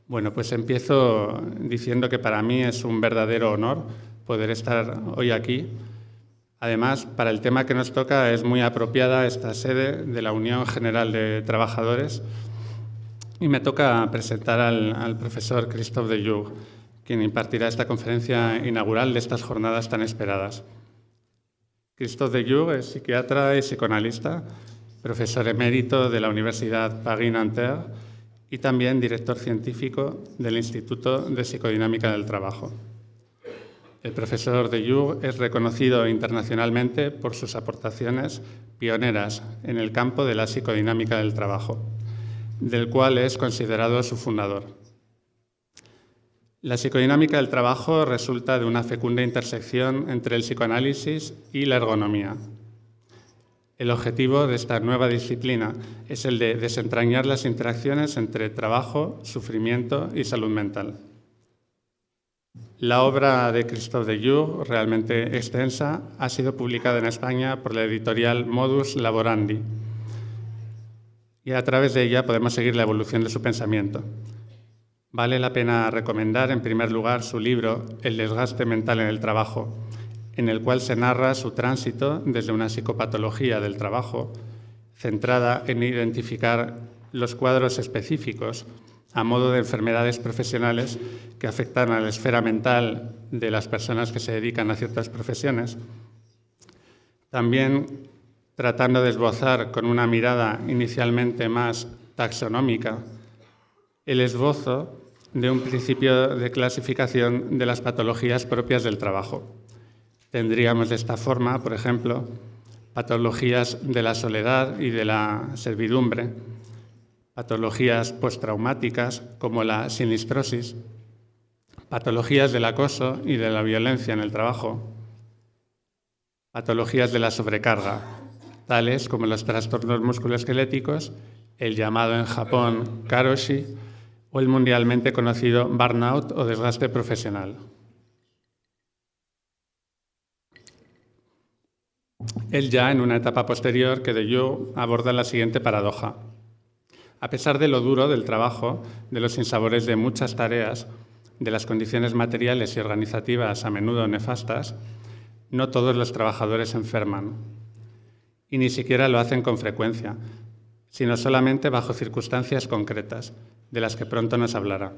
Bueno, pues empiezo diciendo que para mí es un verdadero honor poder estar hoy aquí. Además, para el tema que nos toca es muy apropiada esta sede de la Unión General de Trabajadores y me toca presentar al profesor Christophe de Joux, quien impartirá esta conferencia inaugural de estas jornadas tan esperadas. Christophe de Joux es psiquiatra y psicoanalista, profesor emérito de la Universidad Paris-Nanterre y también director científico del Instituto de Psicodinámica del Trabajo. El profesor de Joux es reconocido internacionalmente por sus aportaciones pioneras en el campo de la psicodinámica del trabajo, del cual es considerado su fundador. La psicodinámica del trabajo resulta de una fecunda intersección entre el psicoanálisis y la ergonomía. El objetivo de esta nueva disciplina es el de desentrañar las interacciones entre trabajo, sufrimiento y salud mental. La obra de Christophe de Joux, realmente extensa, ha sido publicada en España por la editorial Modus Laborandi y a través de ella podemos seguir la evolución de su pensamiento. Vale la pena recomendar, en primer lugar, su libro El desgaste mental en el trabajo, en el cual se narra su tránsito desde una psicopatología del trabajo, centrada en identificar los cuadros específicos a modo de enfermedades profesionales que afectan a la esfera mental de las personas que se dedican a ciertas profesiones. También tratando de esbozar con una mirada inicialmente más taxonómica el esbozo de un principio de clasificación de las patologías propias del trabajo. Tendríamos de esta forma, por ejemplo, patologías de la soledad y de la servidumbre, patologías postraumáticas como la sinistrosis, patologías del acoso y de la violencia en el trabajo, patologías de la sobrecarga, tales como los trastornos musculoesqueléticos, el llamado en Japón karoshi o el mundialmente conocido burnout o desgaste profesional. Él ya en una etapa posterior que de Joux aborda la siguiente paradoja. A pesar de lo duro del trabajo, de los sinsabores de muchas tareas, de las condiciones materiales y organizativas a menudo nefastas, no todos los trabajadores enferman. Y ni siquiera lo hacen con frecuencia, sino solamente bajo circunstancias concretas, de las que pronto nos hablará.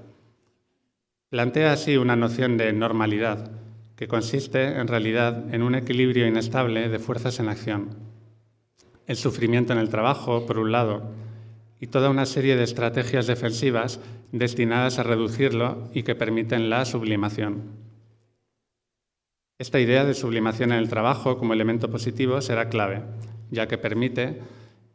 Plantea así una noción de normalidad, que consiste, en realidad, en un equilibrio inestable de fuerzas en acción. El sufrimiento en el trabajo, por un lado, y toda una serie de estrategias defensivas destinadas a reducirlo y que permiten la sublimación. Esta idea de sublimación en el trabajo como elemento positivo será clave, ya que permite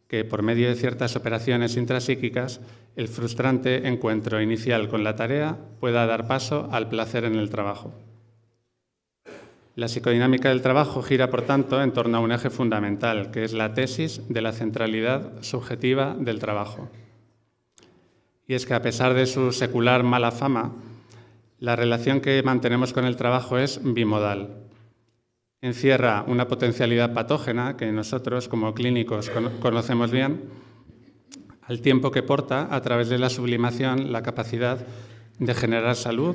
que, por medio de ciertas operaciones intrapsíquicas, el frustrante encuentro inicial con la tarea pueda dar paso al placer en el trabajo. La psicodinámica del trabajo gira, por tanto, en torno a un eje fundamental, que es la tesis de la centralidad subjetiva del trabajo. Y es que, a pesar de su secular mala fama, la relación que mantenemos con el trabajo es bimodal. Encierra una potencialidad patógena que nosotros, como clínicos, conocemos bien, al tiempo que porta, a través de la sublimación, la capacidad de generar salud,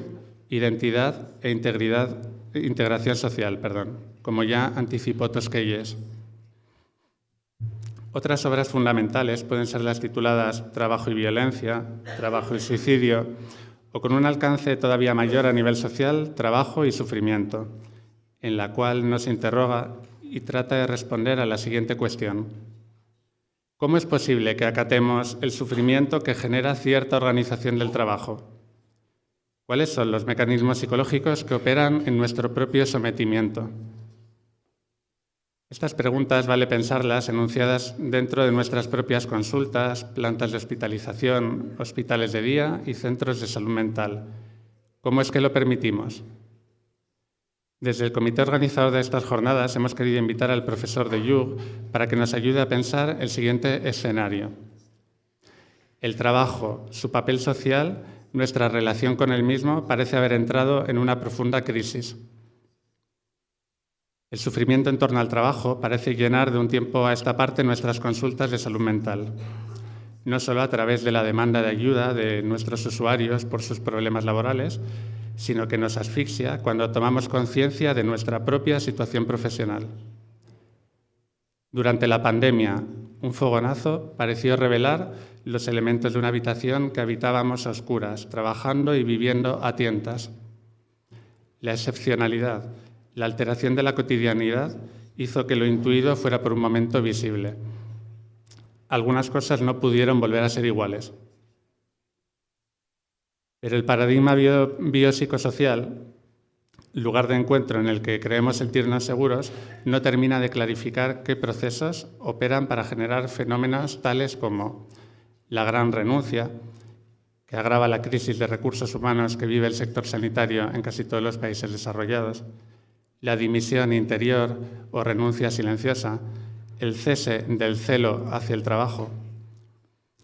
identidad e integración social, como ya anticipó Tosquelles. Otras obras fundamentales pueden ser las tituladas Trabajo y violencia, Trabajo y suicidio, o con un alcance todavía mayor a nivel social, Trabajo y sufrimiento, en la cual nos interroga y trata de responder a la siguiente cuestión. ¿Cómo es posible que acatemos el sufrimiento que genera cierta organización del trabajo? ¿Cuáles son los mecanismos psicológicos que operan en nuestro propio sometimiento? Estas preguntas vale pensarlas enunciadas dentro de nuestras propias consultas, plantas de hospitalización, hospitales de día y centros de salud mental. ¿Cómo es que lo permitimos? Desde el comité organizador de estas jornadas hemos querido invitar al profesor de Joux para que nos ayude a pensar el siguiente escenario. El trabajo, su papel social, nuestra relación con él mismo parece haber entrado en una profunda crisis. El sufrimiento en torno al trabajo parece llenar de un tiempo a esta parte nuestras consultas de salud mental. no solo a través de la demanda de ayuda de nuestros usuarios por sus problemas laborales, sino que nos asfixia cuando tomamos conciencia de nuestra propia situación profesional. Durante la pandemia, un fogonazo pareció revelar los elementos de una habitación que habitábamos a oscuras, trabajando y viviendo a tientas. La excepcionalidad, la alteración de la cotidianidad hizo que lo intuido fuera por un momento visible. Algunas cosas no pudieron volver a ser iguales. Pero el paradigma biopsicosocial, lugar de encuentro en el que creemos sentirnos seguros, no termina de clarificar qué procesos operan para generar fenómenos tales como la gran renuncia, que agrava la crisis de recursos humanos que vive el sector sanitario en casi todos los países desarrollados, la dimisión interior o renuncia silenciosa, el cese del celo hacia el trabajo,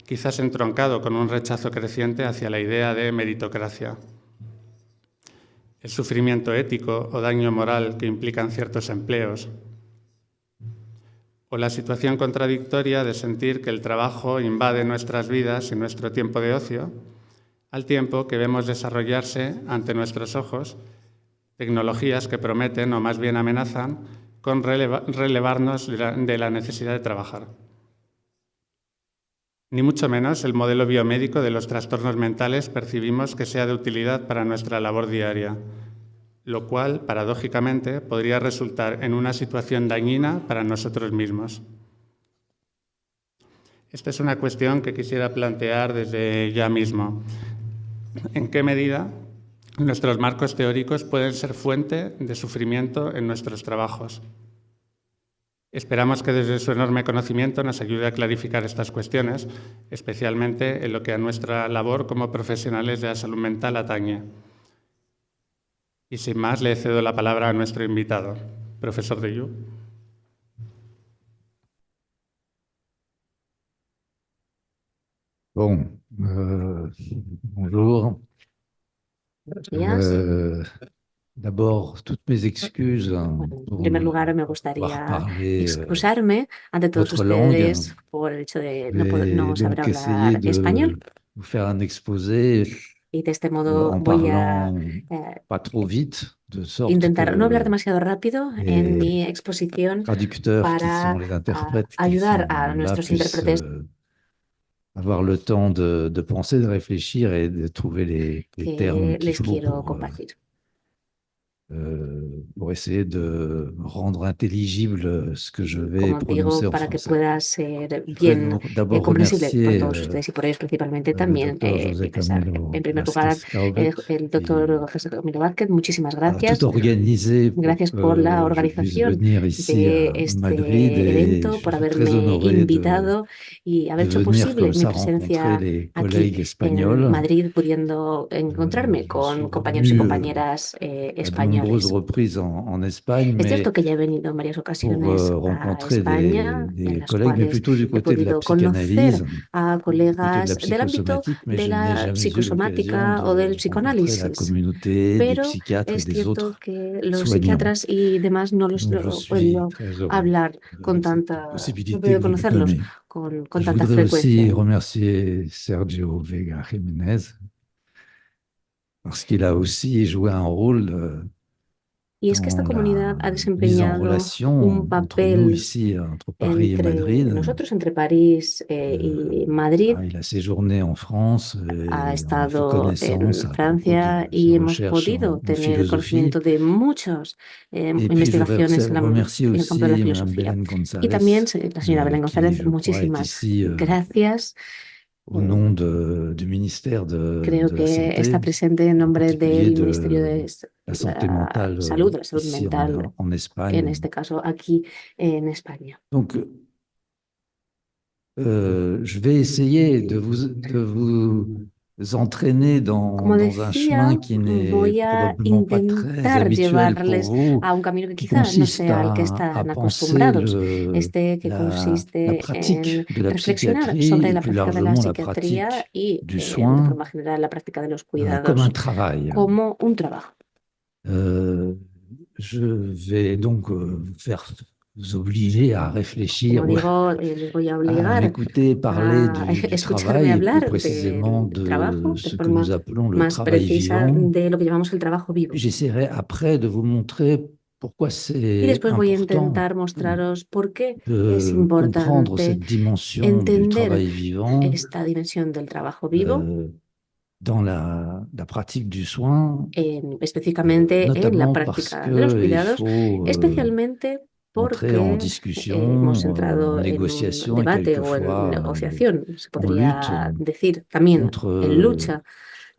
quizás entroncado con un rechazo creciente hacia la idea de meritocracia. El sufrimiento ético o daño moral que implican ciertos empleos, o la situación contradictoria de sentir que el trabajo invade nuestras vidas y nuestro tiempo de ocio, al tiempo que vemos desarrollarse ante nuestros ojos tecnologías que prometen o más bien amenazan con relevarnos de la necesidad de trabajar. Ni mucho menos el modelo biomédico de los trastornos mentales percibimos que sea de utilidad para nuestra labor diaria, lo cual, paradójicamente, podría resultar en una situación dañina para nosotros mismos. Esta es una cuestión que quisiera plantear desde ya mismo. ¿En qué medida nuestros marcos teóricos pueden ser fuente de sufrimiento en nuestros trabajos? Esperamos que desde su enorme conocimiento nos ayude a clarificar estas cuestiones, especialmente en lo que a nuestra labor como profesionales de la salud mental atañe. Y sin más, le cedo la palabra a nuestro invitado, profesor Deyu. Bon, bonjour. Buenos días. D'abord, toutes mes excuses En pour primer ne lugar, me pas gustaría parler excusarme ante todos votre langue. ustedes por el hecho de Je vais no saber donc essayer hablar español. de vous faire un exposé Y de este modo en voy a parlant pas trop vite, de sorte intentar no hablar que demasiado rápido en mi exposición traducteurs qui para sont les interprètes qui ayudar sont a là nuestros puissent intérpretes avoir le temps de penser, de réfléchir et de trouver les termes que qu'il les faut quiero compartir. pour essayer de rendre intelligible ce que je vais Como prononcer digo, en para que français. pueda ser Je voudrais bien d'abord comprensible por remercier todos ustedes y por ellos principalmente le también docteur José César. Camilo En primer lugar, Vázquez Calvet, el qui doctor José Camilo Vázquez, muchísimas a gracias. tout organisé pour Gracias por la que je puisse organización venir ici de à Madrid este et evento, je por suis très haberme honoré invitado y haber de hecho venir posible comme mi ça rencontrer presencia les aquí collègues en espagnols. Madrid, pudiendo encontrarme Je suis con compañeros y venu compañeras à de nombreuses españoles. reprises en Espagne, Es mais cierto que ya he venido en varias pour ocasiones a rencontrer España, en des las collègues, mais cuales plutôt du he côté de la podido conocer psychanalyse, a du côté de la colegas del ámbito psychosomatique, mais de je n'ai la jamais eu l'occasion psicosomática o del de rencontrer la psicoanálisis. communauté des Pero psychiatres et es des cierto autres que los soignants. psiquiatras y demás no los Donc je he suis podido très heureux hablar con de cette tanta, no he possibilité podido que vous me conocerlos donnez. con Je tanta voudrais frecuencia. aussi remercier Sergio Vega Jiménez parce qu'il a aussi joué un rôle Y es que esta dans comunidad la ha mise en desempeñado relation un entre nous papel ici, entre Paris et entre Madrid. nosotros, entre París y Madrid. Il a séjourné en France Ha et on a fait estado connaissance en à propos Francia de ses y hemos recherches podido en tener philosophie. conocimiento de muchas Et puis je investigaciones remercie en el campo de la aussi Madame filosofía. Belén Y también González, la señora Belén qui González, je crois est muchísimas ici gracias. au nom du ministère Creo de la que Santé, está presente en en nombre particulier del Ministerio de la santé mentale Salud, de la salud ici mental, en en Espagne. este caso aquí en España. Donc, je vais essayer de vous entraîner Como dans un chemin decía, qui n'est voy a probablement pas très intentar habituel pour llevarles vous, a un camino que qui quizá no consiste sea al que à están penser acostumbrados, que la consiste pratique en de la reflexionar psychiatrie sobre et la plus práctica de la largement la psiquiatría pratique y, du de soin forma general, la práctica de los comme un cuidados travail. como un trabajo. Je vais donc vous faire vous obliger à réfléchir Como ou digo, les voy a à obligar m'écouter parler a du escucharme travail et plus hablar précisément del de trabajo de ce que forma nous appelons le más travail precisa vivant. de lo que llamamos el trabajo vivo. Puis j'essaierai après de vous montrer pourquoi Y c'est después voy a important intentar mostraros por qué es de comprendre importante cette dimension du entender travail vivant esta dimensión del trabajo vivo, dans la pratique du soin, específicamente en la notamment parce práctica de los qu'il cuidados, faut especialmente entrer en porque hemos discussion, en entrado en un négociation et debate o en quelquefois negociación, se on lutte podría decir también en contre lucha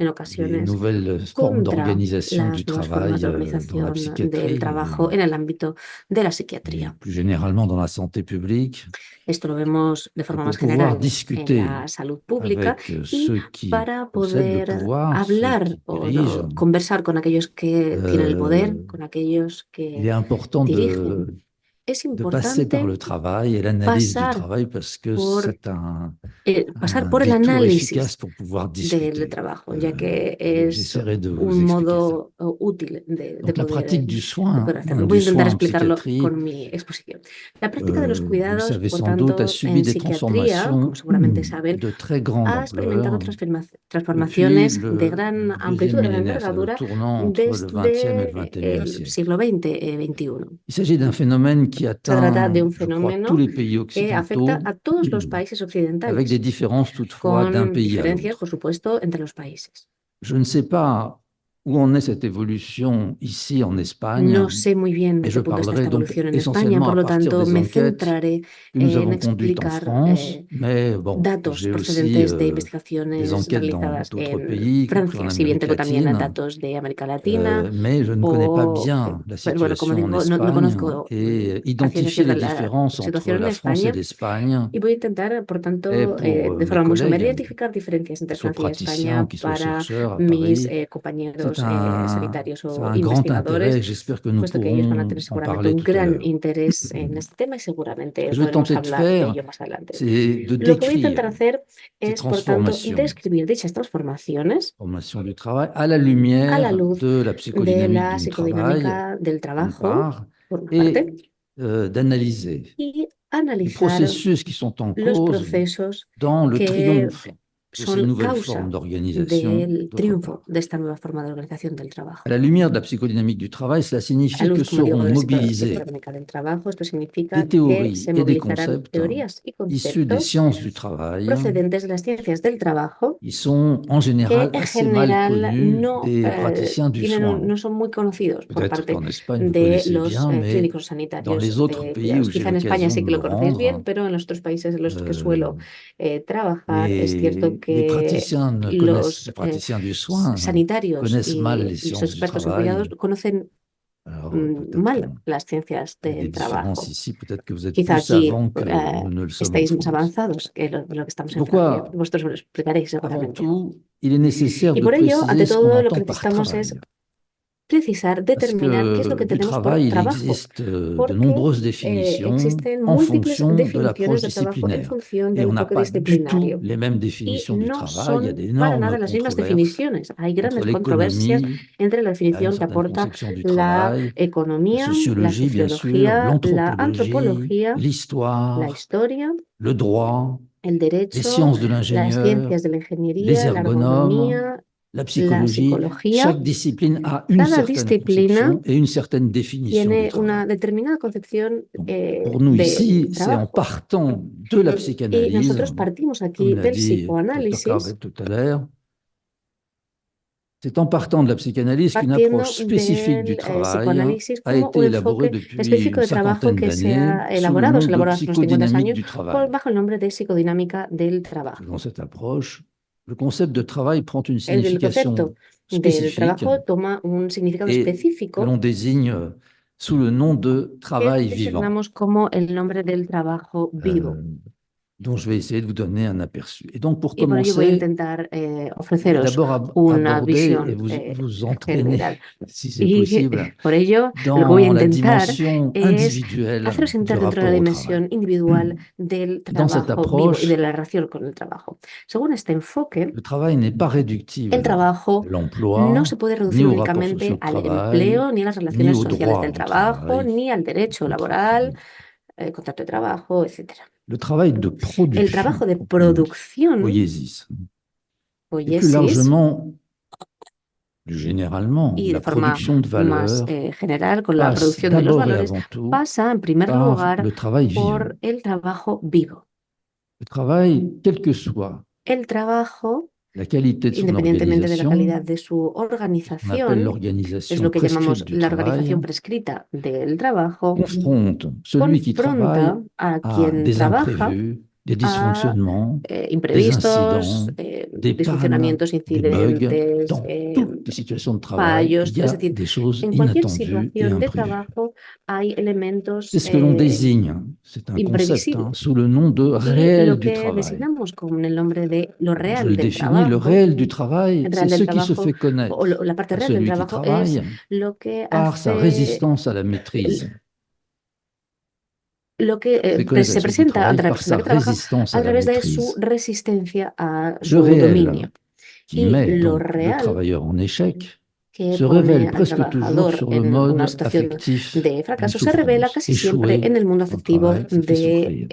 en les ocasiones nouvelles formes contra d'organisation du las nuevas formas travail de dans la organización del psychiatrie trabajo en el ámbito de la et psiquiatría. plus généralement dans la santé publique. Esto lo vemos de forma Pour más pouvoir general en discuter la salud pública avec y ceux qui para possèdent le poder pouvoir, ceux hablar qui o dirigent, conversar con aquellos que tienen el poder, con aquellos il est que important dirigen. Es de passer par le importante travail et l'analyse du pasar travail parce que por, c'est un pasar por el détour análisis efficace pour pouvoir del discuter. trabajo, ya que es J'essaierai de vous un expliquer ça. modo útil de Donc la pratique du de soin, poder hacerlo. Voy a du intentar soin en explicarlo psychiatrie, con mi exposición. La práctica de los vous le cuidados, savez por sans doute, a tanto, subi en des psiquiatría, como transformations seguramente saben, de très grande ha experimentado ampleur depuis transformaciones de le gran deuxième amplitud, de gran millénaire, c'est-à-dire le envergadura, tournant entre le XXe et le desde XXIe el siècle. siglo XX y XXI. Il s'agit d'un phénomène qui Se trata de atteint, un je crois, tous fenómeno les pays que occidentaux, afecta a todos los países avec occidentales, des différences toutefois d'un con pays à diferencias, l'autre. por supuesto, entre los países. Je ne sais pas où en est cette évolution ici en Espagne, No sé muy bien mais en je qué punto está parlerai esta donc evolución en España, essentiellement por à lo partir tanto des me enquêtes centraré que nous en avons conduites en explicar France, mais bon, datos j'ai aussi procedentes de des investigaciones enquêtes dans realizadas d'autres en pays, y compris en Francia, si bien Amérique tengo también latine, datos de América Latina, mais je ne connais pas o, bien la bueno, como situation en digo, no Espagne conozco et a ciencia identifier cierta les la différences entre situación en la France et España, l'Espagne y voy a intentar, por est tanto, pour de mes forma muy somera, collègues, identificar diferencias entre qu'ils soient Francia y praticiens ou España qu'ils soient para chercheurs à mis Paris. compañeros sanitarios Ça o a un grand investigadores, intérêt. J'espère que nous puesto que ellos van a pourrons tener en seguramente parler un tout à gran l'heure. interés en este tema y Ce seguramente que je vais podremos tenter de hablar de faire, ello más adelante. c'est de Lo que voy a intentar décrire hacer ces es, por tanto, transformations, describir dichas transformaciones formation du travail, à la a la lumière luz de la de psychodynamique la du travail, psicodinámica del d'une trabajo, part, por una et parte, d'analyser y les analizar processus qui sont en los cause procesos dans le que triomphe de ces son nouvelles causa formes d'organisation, del d'autre triunfo part. de esta nueva forma de organización del trabajo. À la lumière de la psychodynamique du travail, cela A la signifie que luz, como digo, seront de la mobilisés psicodinámica del trabajo, esto significa des que théories se et des movilizarán concepts teorías y issus des conceptos sciences du travail procedentes de las ciencias del trabajo qui sont en que général en assez mal general connus des praticiens du soin. no son muy conocidos por Peut-être parte qu'en Espagne, vous de connaissez los bien, mais clínicos dans sanitarios les autres de pays où cuidados. j'ai Quizá en España l'occasion sí de que lo me conocéis bien, rendre, pero en los otros países en los que suelo trabajar es cierto les que praticiens ne connaissent, les los praticiens du soin sanitarios connaissent mal les y los sciences du expertos en cuidados travail. conocen Alors, mal las ciencias qu'il y a des del différences trabajo. ici, peut-être que vous êtes Quizá plus aquí savants que nous ne le sommes en estáis más France. avanzados que lo que estamos en Pourquoi, Francia. Vosotros me lo explicaréis avant seguramente. tout, il est nécessaire Y de por ello, ante préciser ce qu'on todo, lo que entend par necesitamos es travail. precisar, Parce determinar qué es lo que que du tenemos por travail, il trabajo, existe de porque nombreuses définitions existen en múltiples fonction de l'approche definiciones del trabajo en disciplinaire. función Et del on n'a enfoque pas du tout disciplinario. les mêmes Y définitions du no travail. Il y a son para d'énormes nada las mismas controverses definiciones. Hay entre grandes controversias l'économie, entre la une definición que certaine aporta conception du la travail, la economía, la sociologie, bien sûr, sociología, la l'anthropologie, antropología, la l'histoire, historia, le droit, el les derecho, sciences de las l'ingénieur, ciencias de la les ingeniería, la ergonomes, ergonomía, la la psychologie. psicología. Chaque discipline a une Cada certaine disciplina conception et une certaine définition du tiene travail. una determinada concepción Donc, pour nous ici, del c'est en trabajo. partant de la Y psychanalyse, nosotros partimos comme aquí l'a del dit Dr. psicoanálisis, Carver tout à l'heure, c'est en partant de la psychanalyse qu'une partiendo approche spécifique du del travail psicoanálisis a como un été élaborée enfoque depuis específico une de trabajo cinquantaine que se d'années ha sous le elaborado, nom se de elaboró hace unos 50 psychodynamique años du travail. bajo el nombre de psicodinámica del trabajo. Selon cette approche, le concept de travail prend une El signification concepto del spécifique trabajo toma un significado et que específico l'on désigne sous le nom de que travail vivant, designamos como el nombre del trabajo vivo. dont je vais essayer de vous donner un aperçu. Et donc, pour Y por ello voy a commencer, intentar je vais ofreceros d'abord una aborder et visión vous entraîner, general. si c'est Y possible, por ello, lo que voy a dans la intentar dimension es individuelle haceros du entrar dentro de la rapport au travail. dimensión individual del Dans cette trabajo vivo y de approche, la relación con el trabajo. Según este enfoque, le travail n'est pas el réductible trabajo à l'emploi, no se puede ni reducir aux rapports sociaux únicamente de al travail, empleo, ni a las ni relaciones au sociales droit del du trabajo, travail ni al derecho laboral, contractualisé. contrato de trabajo, etcétera. Le travail de El trabajo de production, producción, poiesis, et plus poiesis, largement, plus généralement, y de la forma production de más valeur general, con la passe producción de los d'abord et valores, avant tout pasa en primer par lugar le travail vivant. por el trabajo vivo. Le travail, quelle que soit El trabajo, la qualité de son independientemente de la calidad organisation, de su ce qu'on appelle organización, es l'organisation lo que llamamos prescrite du la travail, organización prescrita del trabajo, confronte celui qui travaille confronta a à quien des trabaja imprévus, des a dysfonctionnements, des imprevistos, incidents, des pannes, disfuncionamientos, des bugs. incidentes, Dans toutes les situations de travail, fallos. il y Es a decir, des choses en cualquier inattendues et situación de imprévues. trabajo hay elementos C'est ce que l'on désigne, c'est un concept, imprevisibles. sous le nom de Y réel lo du que travail. designamos con el nombre de lo Alors, je real le del définis, le trabajo, réel du travail, el c'est real del ce qui se trabajo, fait connaître o la parte à real del celui qui trabajo es travaille lo que par sa hace, résistance à la maîtrise. lo que Se fait connaître à se celui qui presenta ante travaille la par sa persona que trabaja résistance a à la través de su maîtrise. resistencia a Le su réel, dominio. qui Y met lo donc le real, travailleur en échec, que se pone révèle al presque toujours trabajador sur le en una mode situación affectif de d'une fracaso, se revela souffrance. casi siempre Échouer en el mundo dans le afectivo travail, ça fait souffrir.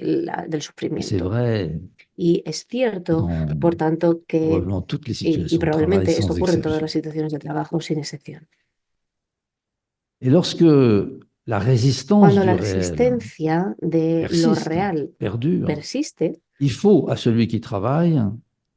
del Et c'est sufrimiento. vrai Y es cierto, dans por tanto, que, probablement toutes les y situations de travail probablemente esto sans ocurre en todas exception. las situaciones de trabajo sin excepción. Et lorsque la résistance Cuando du la réel resistencia de lo persiste, real perdure, persiste, il faut à celui qui travaille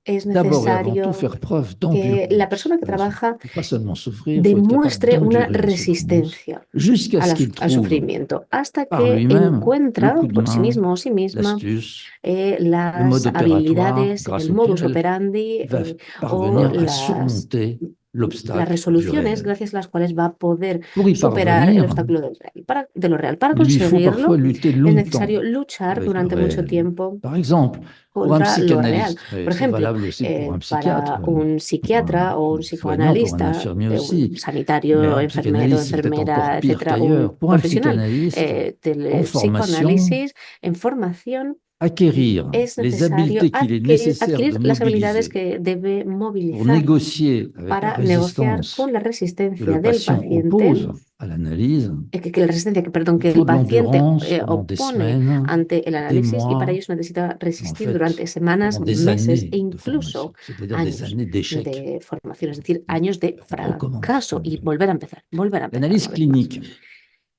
es d'abord et avant tout necesario faire preuve que la persona que d'endurance. trabaja Pas seulement souffrir, il faut être capable demuestre una d'endurer la souffrance resistencia jusqu'à ce qu'il al trouve sufrimiento, hasta par que lui-même le encuentra coup de por sí main, mismo o sí misma l'astuce, le las mode opératoire habilidades, grâce el modus auquel operandi il va o parvenir à las surmonter las l'obstacle du resoluciones réel. gracias a las cuales va a poder Pour y superar el parvenir, obstáculo del real. De lo real. Para il lui faut parfois conseguirlo lutter es longtemps necesario luchar avec le durante mucho réel. tiempo Par exemple, pour un contra lo real. psychanalyste, Por c'est ejemplo, valable aussi pour un psychiatre, para un psiquiatra o un un soignant, pour un psicoanalista, infirmier un aussi. Mais sanitario, un enfermero, psychanalyste, c'est peut-être encore enfermera, pire etcétera, un qu'ailleurs. Pour un profesional psychanalyste, en del formation, psicoanálisis en formación, acquérir es les necesario habiletés qu'il est nécessaire adquirir de las habilidades mobiliser que debe pour movilizar négocier avec la para negociar con résistance la que resistencia le del patient paciente, oppose à l'analyse. que la resistencia Il que faut el de paciente l'endurance pendant des opone semaines, ante el des análisis, y para mois, ello se necesita en resistir fait, durante semanas, pendant des meses années e de incluso formation, c'est-à-dire des años années d'échecs. de formación, es decir, años de On recommence. fracaso y volver a empezar una L'analyse vez más. clinique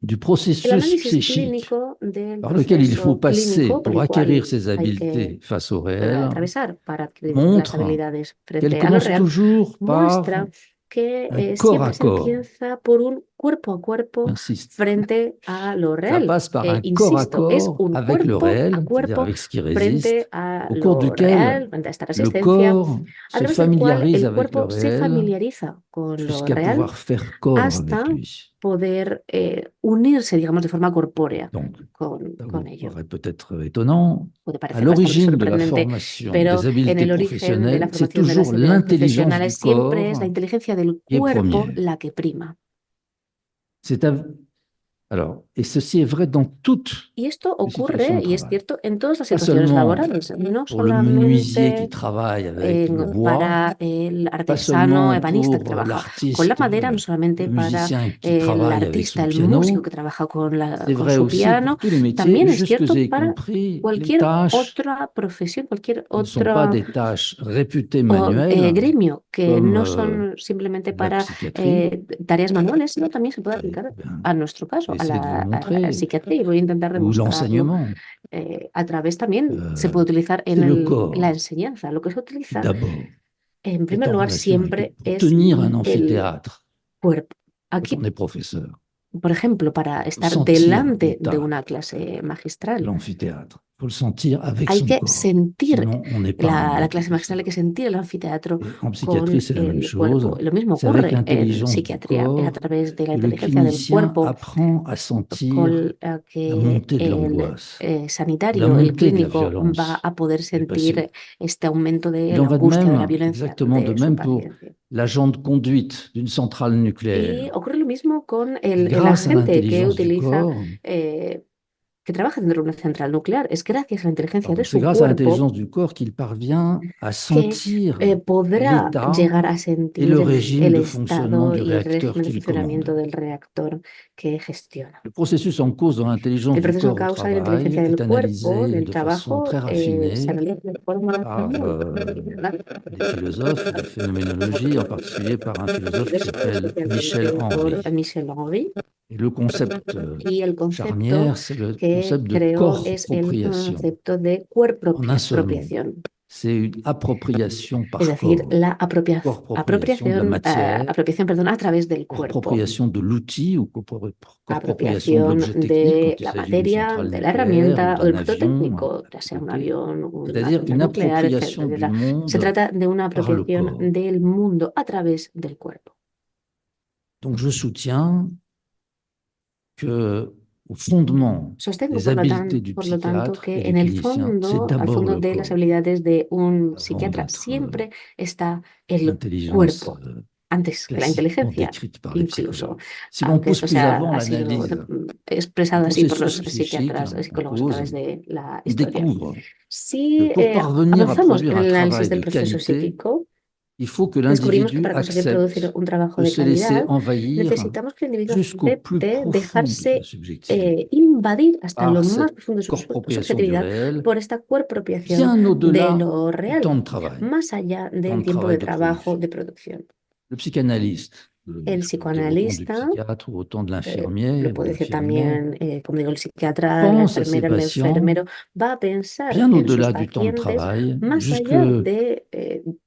du El processus análisis psychique clínico del par lequel il faut proceso passer clínico por pour el acquérir cual ses hay habiletés que face au réel atravesar para adquirir las montre habilidades qu'elle frente a lo commence real, toujours par muestra que un corps siempre à se corps. empieza por un cuerpo a cuerpo J'insiste. frente a lo Ça real. passe par un corps à Insisto, es corps un avec le cuerpo a réel, c'est-à-dire cuerpo avec ce qui frente résiste, a au cours lo real, duquel frente a esta le resistencia, corps a se través del cual familiarise el avec le cuerpo se réel familiariza con lo jusqu'à real pouvoir faire corps avec hasta lui. poder unirse, digamos, de forma corpórea Donc, ça con vous ello. paraît peut-être étonnant. Puede À parecer bastante l'origine de la sorprendente, formation pero des en habiletés el origen de la professionnelles, c'est formación de las toujours habilidades l'intelligence profesionales du siempre es la corps inteligencia del qui est cuerpo première. la que prima. C'est Alors, et ceci est vrai dans toutes Y esto les situations ocurre, de y es travail. cierto, en todas las Pas situaciones seulement laborales, no pour le menuisier qui solamente travaille avec le bois, para el pas artesano seulement ebanista que pour trabaja con la l'artiste, madera, no solamente le para musicien qui el travaille avec artista, son el músico piano. que trabaja C'est con vrai su aussi pour piano, tous les métiers, también es juste que vous cierto ayez para compris, les cualquier tâches otra profesión, cualquier ne sont pas otra des tâches réputées manuelles, gremio, que comme no son simplemente la para psychiatrie. tareas manuales, sino también se puede Et, aplicar ben, a nuestro je caso, vais a essayer de vous la montrer, psiquiatría, y voy a intentar ou demostrarlo. l'enseignement. A través también se puede utilizar C'est le en la corps, enseñanza. Lo que se utiliza, d'abord, en est primer en lugar, relation avec siempre pour es tenir un el amphithéâtre cuerpo. quand on Aquí, est professeur. por ejemplo, para estar Sentir delante de l'état una clase magistral, l'amphithéâtre. Il faut le sentir avec hay son que corps. sentir Sinon, on n'est pas un la bon clase magistral, hay que professeur. sentir el anfiteatro Et en con psychiatrie, c'est la même el chose. cuerpo. Lo mismo C'est avec ocurre en l'intelligence du psiquiatría, es a corps través de la que le inteligencia del clinicien cuerpo apprend à sentir con la que montée de el l'angoisse, la sanitario, el montée de la clínico, va violence a poder du patient. sentir este aumento de Il en la va de angustia, de la même, violencia exactement de de su même pour paciente. l'agent de conduite d'une centrale Y nucléaire. ocurre lo mismo con el Grâce à agente que l'intelligence du utiliza, corps, que que trabaja dentro de una central nuclear. Es gracias a la inteligencia de C'est su grâce à cuerpo l'intelligence du corps qu'il parvient à que sentir podrá l'état llegar a et le sentir régime el de fonctionnement estado du y el réacteur régimen de qu'il funcionamiento commande. del reactor que gestiona. Le processus en cause dans l'intelligence El du proceso en corps au causa y la travail inteligencia est del cuerpo en analysé el de façon trabajo très se raffinée analiza de forma par muy des philosophes de phénoménologie, en particulier par un philosophe qui s'appelle Michel Henry. por Michel Henry. Et le concept Y el concepto charnière, c'est le que concept de creó es el corps-propriation. concepto de En un seul mot, cuerpropiación. c'est une appropriation Es par decir, corps, la corps-propriation de la matière, apropiación, perdón, a través del cuerpo. corps-propriation de l'outil ou corps-propriation de Apropiación l'objet technique de quand il la s'agit d'une materia, centrale de la nucléaire ou herramienta o del d'un objeto avion técnico, à ya sea un côté. avión, una C'est-à-dire central une nuclear, appropriation du etcétera. Se monde trata de una par le apropiación corps. del mundo a través del cuerpo. Donc je soutiens que au fondement Sostengo, des habiletés du por lo tanto, psychiatre que et du en el clinicien, c'est fondo, al d'abord fondo le de las corps, habilidades de un avant psiquiatra d'être siempre está el l'intelligence cuerpo, antes que la classiquement inteligencia, décrite par les incluso, psychologues. Si l'on aunque pousse esto plus avant ha sido l'analyse expresado du así por processus los psychique psiquiatras, en psicólogos a cause, través de la on historia. découvre que Si pour parvenir à avanzamos produire en un el análisis travail del de proceso qualité, psíquico, il faut que descubrimos que l'individu para conseguir producir accepte un trabajo de de se laisser calidad, envahir necesitamos que el individuo jusqu'au plus acepte profond de sa dejarse subjectivité invadir hasta lo par más cette profundo de su corporation du subjetividad réel, por esta cuerpropiación bien de au-delà lo du real, temps de travail, más allá du temps del de tiempo de travail de trabajo production. de producción. Le psychanalyste, El je peux dire autant du psicoanalista, psychiatre ou autant de l'infirmier lo ou puede decir l'infirmière, también, como digo, el psiquiatra, la pense à ses enfermera, el patients enfermero, va a pensar bien en sus au-delà du temps de pacientes travail, más allá de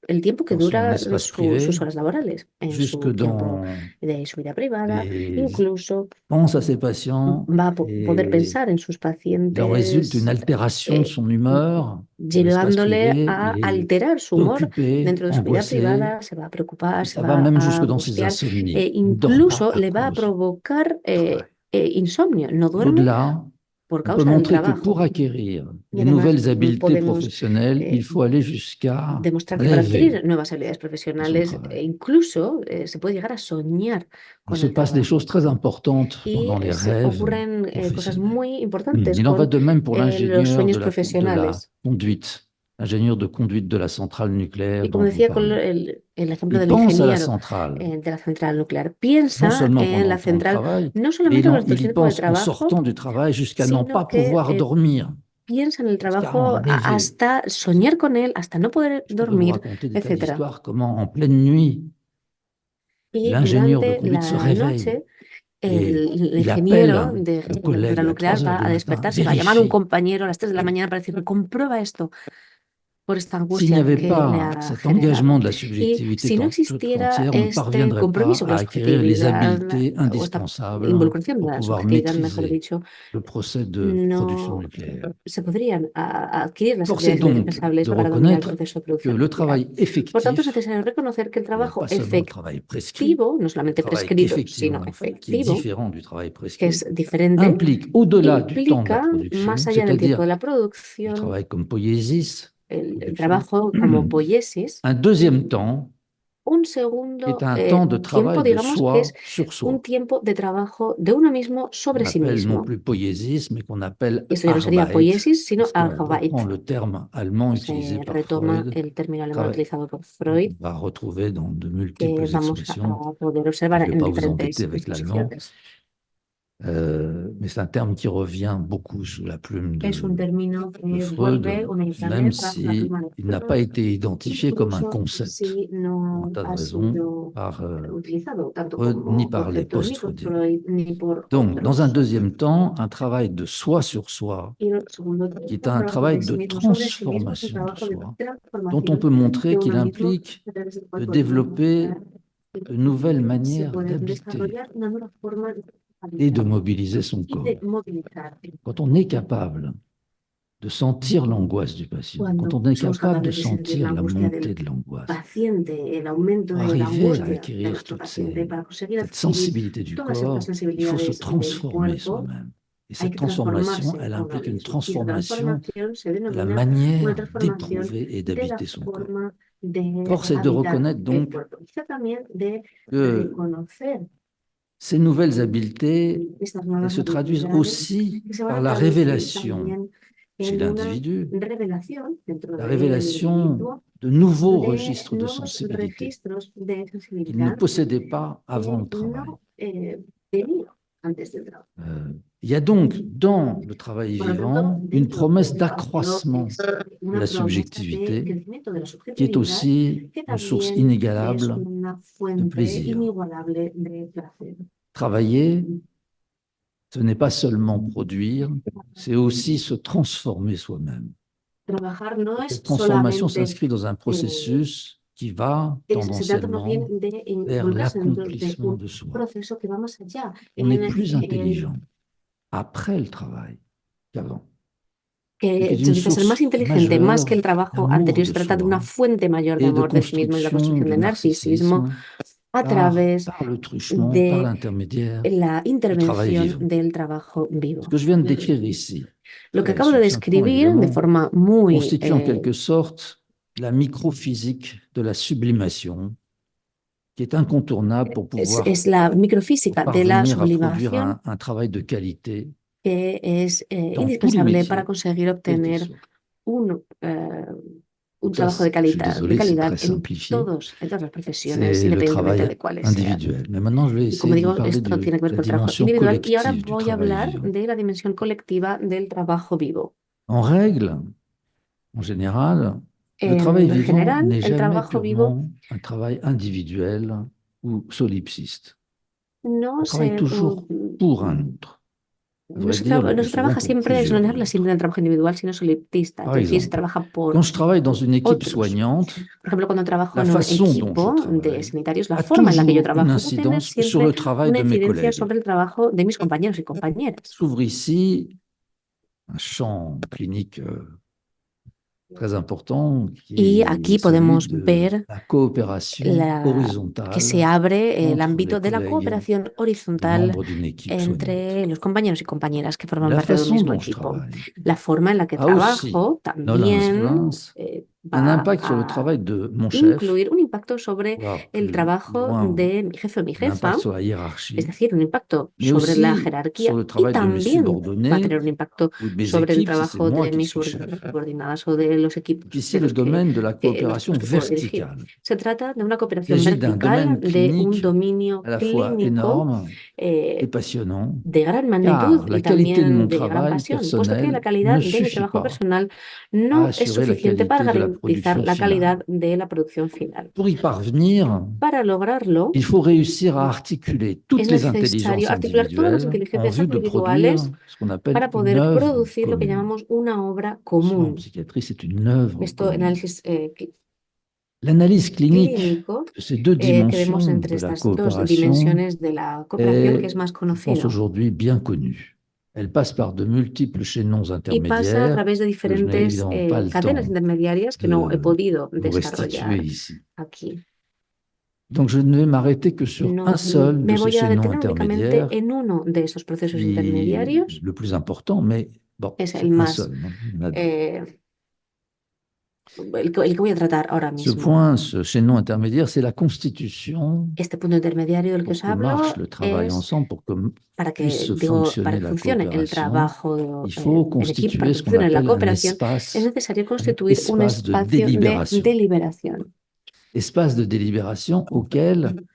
el tiempo que dans son dura espace sus privé, horas laborales, en jusque su tiempo dans de su vida privada, les... incluso pense à ses patients va a poder et pensar en sus il en résulte une pacientes, altération de son humeur dans l'espace llevándole privé, a il est alterar su humor préoccupé, dentro de su vida angoissé, privada, se va a preocupar, et se ça va va même a jusque dans ses angustiar, insomnies. Il ne dort pas incluso à le va a cause du provocar travail. insomnio, no Et duerme au-delà, por on peut causa del montrer que trabajo. pour acquérir Y de además nouvelles habiletés podemos professionnelles, il faut aller jusqu'à demostrar que para rêver adquirir nuevas habilidades de son profesionales, travail. incluso se puede llegar a soñar Il con se el passe des trabajo. choses très importantes Y pendant les se rêves ocurren cosas professionnels. muy importantes Il en va con de même pour los l'ingénieur sueños de la profesionales. conduite, l'ingénieur de conduite de la centrale nucléaire Y como dont vous decía con parlez. el ejemplo Il del pense à la ingeniero centrale, de la central nuclear, non piensa seulement en pendant la le temps de central travail, no mais solamente durante il su y tiempo de pense en trabajo, sortant du travail jusqu'à n'en sino pas que pouvoir dormir, piensa en el jusqu'à trabajo en rêver. hasta soñar con él, hasta no poder Je pourrais vous dormir, raconter des tas etcétera. d'histoires, comment en pleine nuit, Y l'ingénieur de durante conduite se la réveille noche, et el il appelle ingeniero un de la collègue central à 3 nuclear heures va du a matin, despertarse, va a llamar a un vérifie. compañero a las 3 de la mañana para decirle, comprueba esto por esta S'il n'y angustia avait que le pas ha cet engagement generado. de la Y subjectivité si no toute existiera entière, on ne este parviendrait pas compromiso con à la acquérir les subjetividad habiletés o esta indispensables involucración de pour la pouvoir subjetividad, mejor maîtriser dicho, le procès de production no nucléaire. se podrían adquirir las Force est habilidades donc indispensables de para dominar el reconnaître proceso de que producción le nuclear. travail Por tanto, es effectif, necesario reconocer que el il n'y a trabajo pas seulement le travail prescrit, efectivo, no le solamente travail prescrito, sino qu'effectivement on fait, qui est efectivo, différent du travail que prescrit, es diferente, implique, au-delà du temps de la implica, production, más allá del tiempo c'est-à-dire de la du producción, travail comme poiesis, el production, trabajo como poiesis, un deuxième temps un qui est segundo un temps de tiempo, travail de digamos, que es soi sur un soi. tiempo de trabajo de uno mismo On sobre sí appelle non mismo. plus poiesis, mais qu'on appelle Y esto ya no sería Arbeit, poiesis, sino parce qu'on Arbeit. reprend le terme allemand utilisé Se par retoma Freud, el término alemán travail, utilizado por qu'on Freud, va retrouver dans de que multiples vamos expressions. a poder Je observar ne vais en pas vous diferentes embêter avec l'allemand, exposiciones. mais c'est un terme qui revient beaucoup sous la plume Es un de término que Freud, vuelve únicamente même tras la s'il pluma de n'a pas Freud, été identifié comme un incluso concept, si pour un no tas de ha raisons, sido par utilizado tanto Freud ni como par les concepto ni por post-freudiens. Freud ni por Donc, dans un otros. deuxième temps, un travail de soi sur soi, Y el segundo qui est un un trabajo travail de sí de mismo sobre sí mismo es un transformation de trabajo de soi, dont on transformación peut montrer de qu'il uno mismo implique a través del de cual podemos développer de nouvelles se manières puede d'habiter desarrollar una nueva forma de et de habitar mobiliser son y de corps. movilizar. Quand on est capable de sentir l'angoisse du patient, quand Cuando on est somos capable de capaces de sentir la sentir la angustia montée del de l'angoisse, paciente, el aumento pour de la arriver à angustia de acquérir nuestro toute paciente, para conseguir cette adquirir sensibilité du todas estas corps, il faut se sensibilidades del transformer cuerpo, soi-même. Et hay cette que transformation, transformarse elle a uno implique une mismo. Y esa transformation transformación se de la denomina una manière transformación d'éprouver et de la d'habiter son corps. forma de Force est de habitar reconnaître el donc cuerpo. Quizá también de que reconocer Ces nouvelles habiletés, estas elles nuevas se traduisent habilidades aussi que se van par a la traducir révélation también chez en una l'individu, revelación dentro la del révélation individuo de nouveaux de registres de nuevos sensibilité registros de qu'il ne sensibilidad possédait pas avant le que travail. no tenía antes del trabajo. Il y a donc dans le travail Por lo tanto, vivant une dentro promesse del trabajo d'accroissement es de una la promesa de subjectivité crecimiento de la qui est subjetividad aussi que une source también es inégalable una de fuente plaisir. inigualable de placer. Travailler, ce n'est pas seulement produire, c'est aussi se transformer soi-même. Trabajar no es Cette transformation solamente s'inscrit dans un processus qui va se trata más bien tendanciellement de vers involucrarse dentro de l'accomplissement un de soi. proceso que va más allá. On est plus intelligent après le travail qu'avant. Que C'est se une necesita ser más source inteligente, más que majeure el trabajo d'amour anterior. de Se trata de una soi fuente mayor de et de amor de sí mismo y la construction construcción du de narcisismo narcissisme a través par le truchement, par de l'intermédiaire la du travail intervención vivant. del trabajo Ce vivo. que je viens de décrire ici, Lo que très acabo de succinctement describir de évidemment, forma muy constitue en quelque sorte la microphysique de la sublimation, qui est incontournable pour pouvoir es la microfísica de la parvenir à produire sublimación un travail de qualité que es dans tous les indispensable para métiers, conseguir quels qu'ils obtener soient. un Ça, trabajo de je suis désolé, c'est calidad très simplifié. en todas las profesiones, C'est le independientemente de travail cuáles sean. individuel. Mais maintenant, je vais Y como essayer de vous digo, parler esto de tiene que ver la con el trabajo dimension individual y ahora collective du voy a travail hablar vivant. de la dimensión colectiva del trabajo vivo. En règle, en général, le En travail vivant general, n'est el jamais trabajo vivo purement un travail individuel ou solipsiste. no On travaille se, toujours pour un autre. À vrai dire, le no plus se souvent trabaja pour siempre, no se plusieurs habla autres. siempre del trabajo individual, sino solipsista, es Par decir, se exemple, trabaja quand por je travaille dans une équipe otros. soignante, Por ejemplo, cuando trabajo la en un façon dont je equipo de travaille sanitarios, la a forma en la que yo toujours une trabajo va a tener incidence sur siempre le travail una de mes incidencia collègues. sobre el trabajo de mis compañeros y compañeras. S'ouvre ici un champ clinique très important qui Y est aquí celui podemos de ver la coopération que se horizontale abre el entre les ámbito de la collègues cooperación des horizontal membres d'une équipe soignante. entre los compañeros y compañeras que Et forman la parte de un façon mismo dont je equipo. travaille La forma en la que a aussi, trabajo nolens también volens, un va impact sur le a travail de mon chef, incluir un impacto sobre voire el plus trabajo loin, de mi jefe o mi un impact jefa, sur la es hiérarchie, decir, un impacto mais sobre la aussi sur jerarquía le y travail de mes también va a subordonnés tener un impacto ou de mes sobre el équipes si c'est trabajo moi de qui mis suis chef. subordinadas o de los equipos Ici, de le los domaine de la que, los coopération que puedo dirigir. verticale. Se trata de una Il cooperación s'agit d'un vertical, domaine de un clinique dominio à la fois clínico énorme et passionnant, de gran magnitud car y la qualité de mon también de gran travail pasión, puesto que la personnel calidad ne de mi suffit trabajo pas personal à no es assurer la suficiente para qualité de la garantizar production la finale. calidad de la producción final. Pour y parvenir, Para lograrlo, il faut réussir à articuler es toutes les necesario intelligences articular todas las individuelles en inteligencias vue de produire individuales ce qu'on appelle para une poder œuvre producir lo que commune. llamamos una obra Souvent en común. psychiatrie, c'est une œuvre Esto, commune. análisis L'analyse clinique clínico de ces deux que vemos dimensions entre de la estas dos coopération dimensiones de la cooperación, que est, es más je pense, conocido aujourd'hui bien connue. Elle passe par de multiples chaînons y pasa a intermédiaires través de que je n'ai diferentes évidemment pas le cadenas temps intermediarias que no he de podido vous restituer desarrollar ici. aquí. Donc, je ne vais m'arrêter que sur un seul de Me ces voy a chaînons detener únicamente intermédiaires, en uno de esos procesos qui est intermediarios. le plus important, mais bon, Es c'est el un más, seul, non? Il y en a deux. el que voy a tratar ahora Ce mismo. point, ce chaînon intermédiaire, c'est la constitution Este punto intermediario del que pour os que hablo marche le travail es ensemble, pour que para puisse que, para fonctionner que la funcione el coopération. trabajo Il faut en equipo, para constituer que ce qu'on funcione la appelle un cooperación, es espace necesario constituir un de espacio de délibération. deliberación. Espace de délibération auquel Un espacio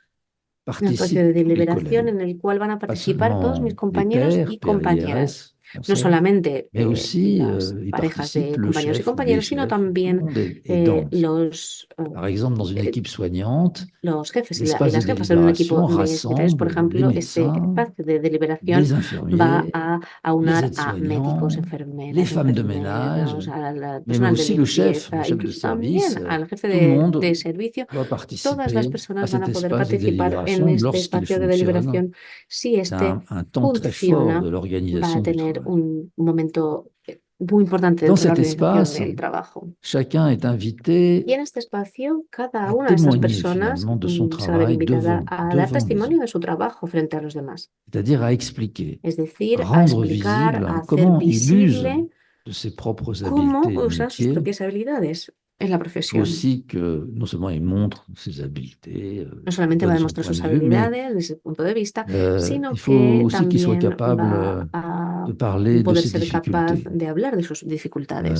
participent de tous les deliberación collègues, en el cual van a pas participar todos mis seulement les compañeros pairs, y compañeras. PIRS, No solamente mais aussi las y parejas participe de le compañeros y chef ou les compañeras, sino chefs, tout le también monde est dans. los Par exemple, dans une équipe soignante, los jefes y l'espace de las jefas en un equipo délibération de sanitarios, por rassemble les ejemplo, este médecins, espacio de deliberación les va infirmiers, a les aunar a médicos, aides-soignants, les enfermeras, femmes de ménage, enfermeros, al mais personal de aussi le chef limpieza, de incluso service. también al jefe Tout le monde de servicio. doit Todas las participer à personas van cet a poder espace de participar en délibération este lorsqu'il espacio de fonctionne. deliberación si C'est este un temps très fort funciona, de va l'organisation a du tener travail. un momento muy importante Dans dentro de la cet organización espace, del trabajo. chacun est invité Y en este espacio, cada à una de estas témoigner personas finalement de son se va a ver travail invitada devant, a dar devant les testimonio autres, de su trabajo frente a los demás. c'est-à-dire à expliquer, Es decir, a rendre explicar, visible a hacer comment il use visible de ses propres cómo habiletés de usa sus métier propias habilidades en la Il faut profesión. aussi que non seulement il montre ses habiletés, No solamente va a donne son demostrar point sus de vue, mais habilidades desde ese punto de vista, sino il faut que aussi qu'il soit también capable va a de parler de poder ses ser capaz difficultés, de hablar de sus dificultades,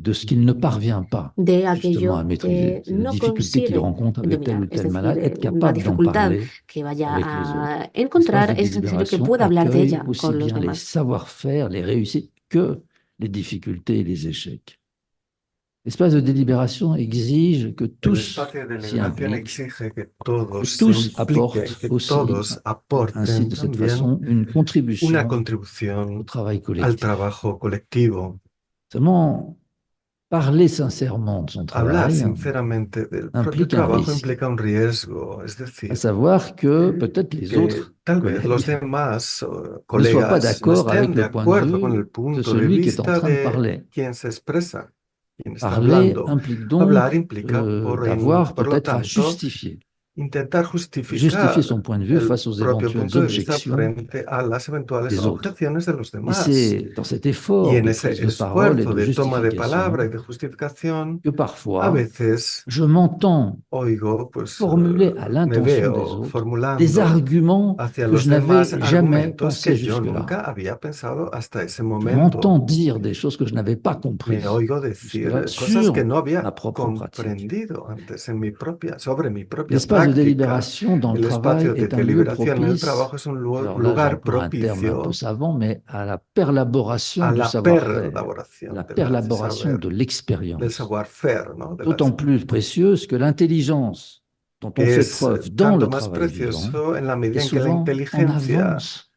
de ce qu'il ne parvient pas de justement à aquello maîtriser. que C'est la no difficulté qu'il consigue rencontre avec tel dominar. ou Es tel decir, malade, être una capable d'en dificultad parler que vaya avec les autres. a L'espace encontrar, de es necesario que délibération pueda hablar de accueille ella aussi con los bien les demás. savoir-faire, les réussites que les difficultés et les échecs. L'espace de délibération exige que El tous espacio de s'y deliberación impliquent, exige que que todos se tous impliquen, apportent que aussi, todos ainsi aporten de cette también façon, une una contribution au contribución travail al collectif. trabajo colectivo. Seulement, parler sincèrement de son Hablar travail sinceramente del propio implique un trabajo risque, implica un riesgo, es à decir, savoir que peut-être les que autres tal vez los collègues demás ne soient pas colegas no d'accord avec estén de le point de acuerdo con vue el de punto de celui qui est en vista train de de parler. quien se expresa, quien está Parler hablando. implique Hablar donc implica, d'avoir por lo peut-être à tanto, justifier intentar justifier justificar son point de vue el face aux propio éventuelles punto de vista objections frente a las eventuales des autres. objeciones de los Et demás. c'est dans cet Y effort en de ese prise de parole et esfuerzo de de toma de palabra y justification de justificación, que a parfois veces je m'entends oigo, pues formuler à me l'intention des veo autres des formulando arguments hacia que los je demás n'avais jamais argumentos pensé que yo jusque-là. nunca había pensado hasta ese Je momento. m'entends dire des choses que je n'avais pas Me comprises oigo decir jusque-là cosas que sur no había ma propre pratique. comprendido antes en sobre mi propia L'espace de práctica. délibération dans le El espacio travail de est un lieu deliberación en el propice, trabajo es un alors là lugar j'emploie un terme un peu propicio savant, mais à la perlaboration a du la savoir-faire, perlaboración la del perlaboration saber, de del l'expérience, savoir-faire, ¿no? d'autant plus précieuse que l'intelligence dont on que fait es preuve dans tanto le más travail vivant precioso en la est medida en que la souvent en inteligencia avance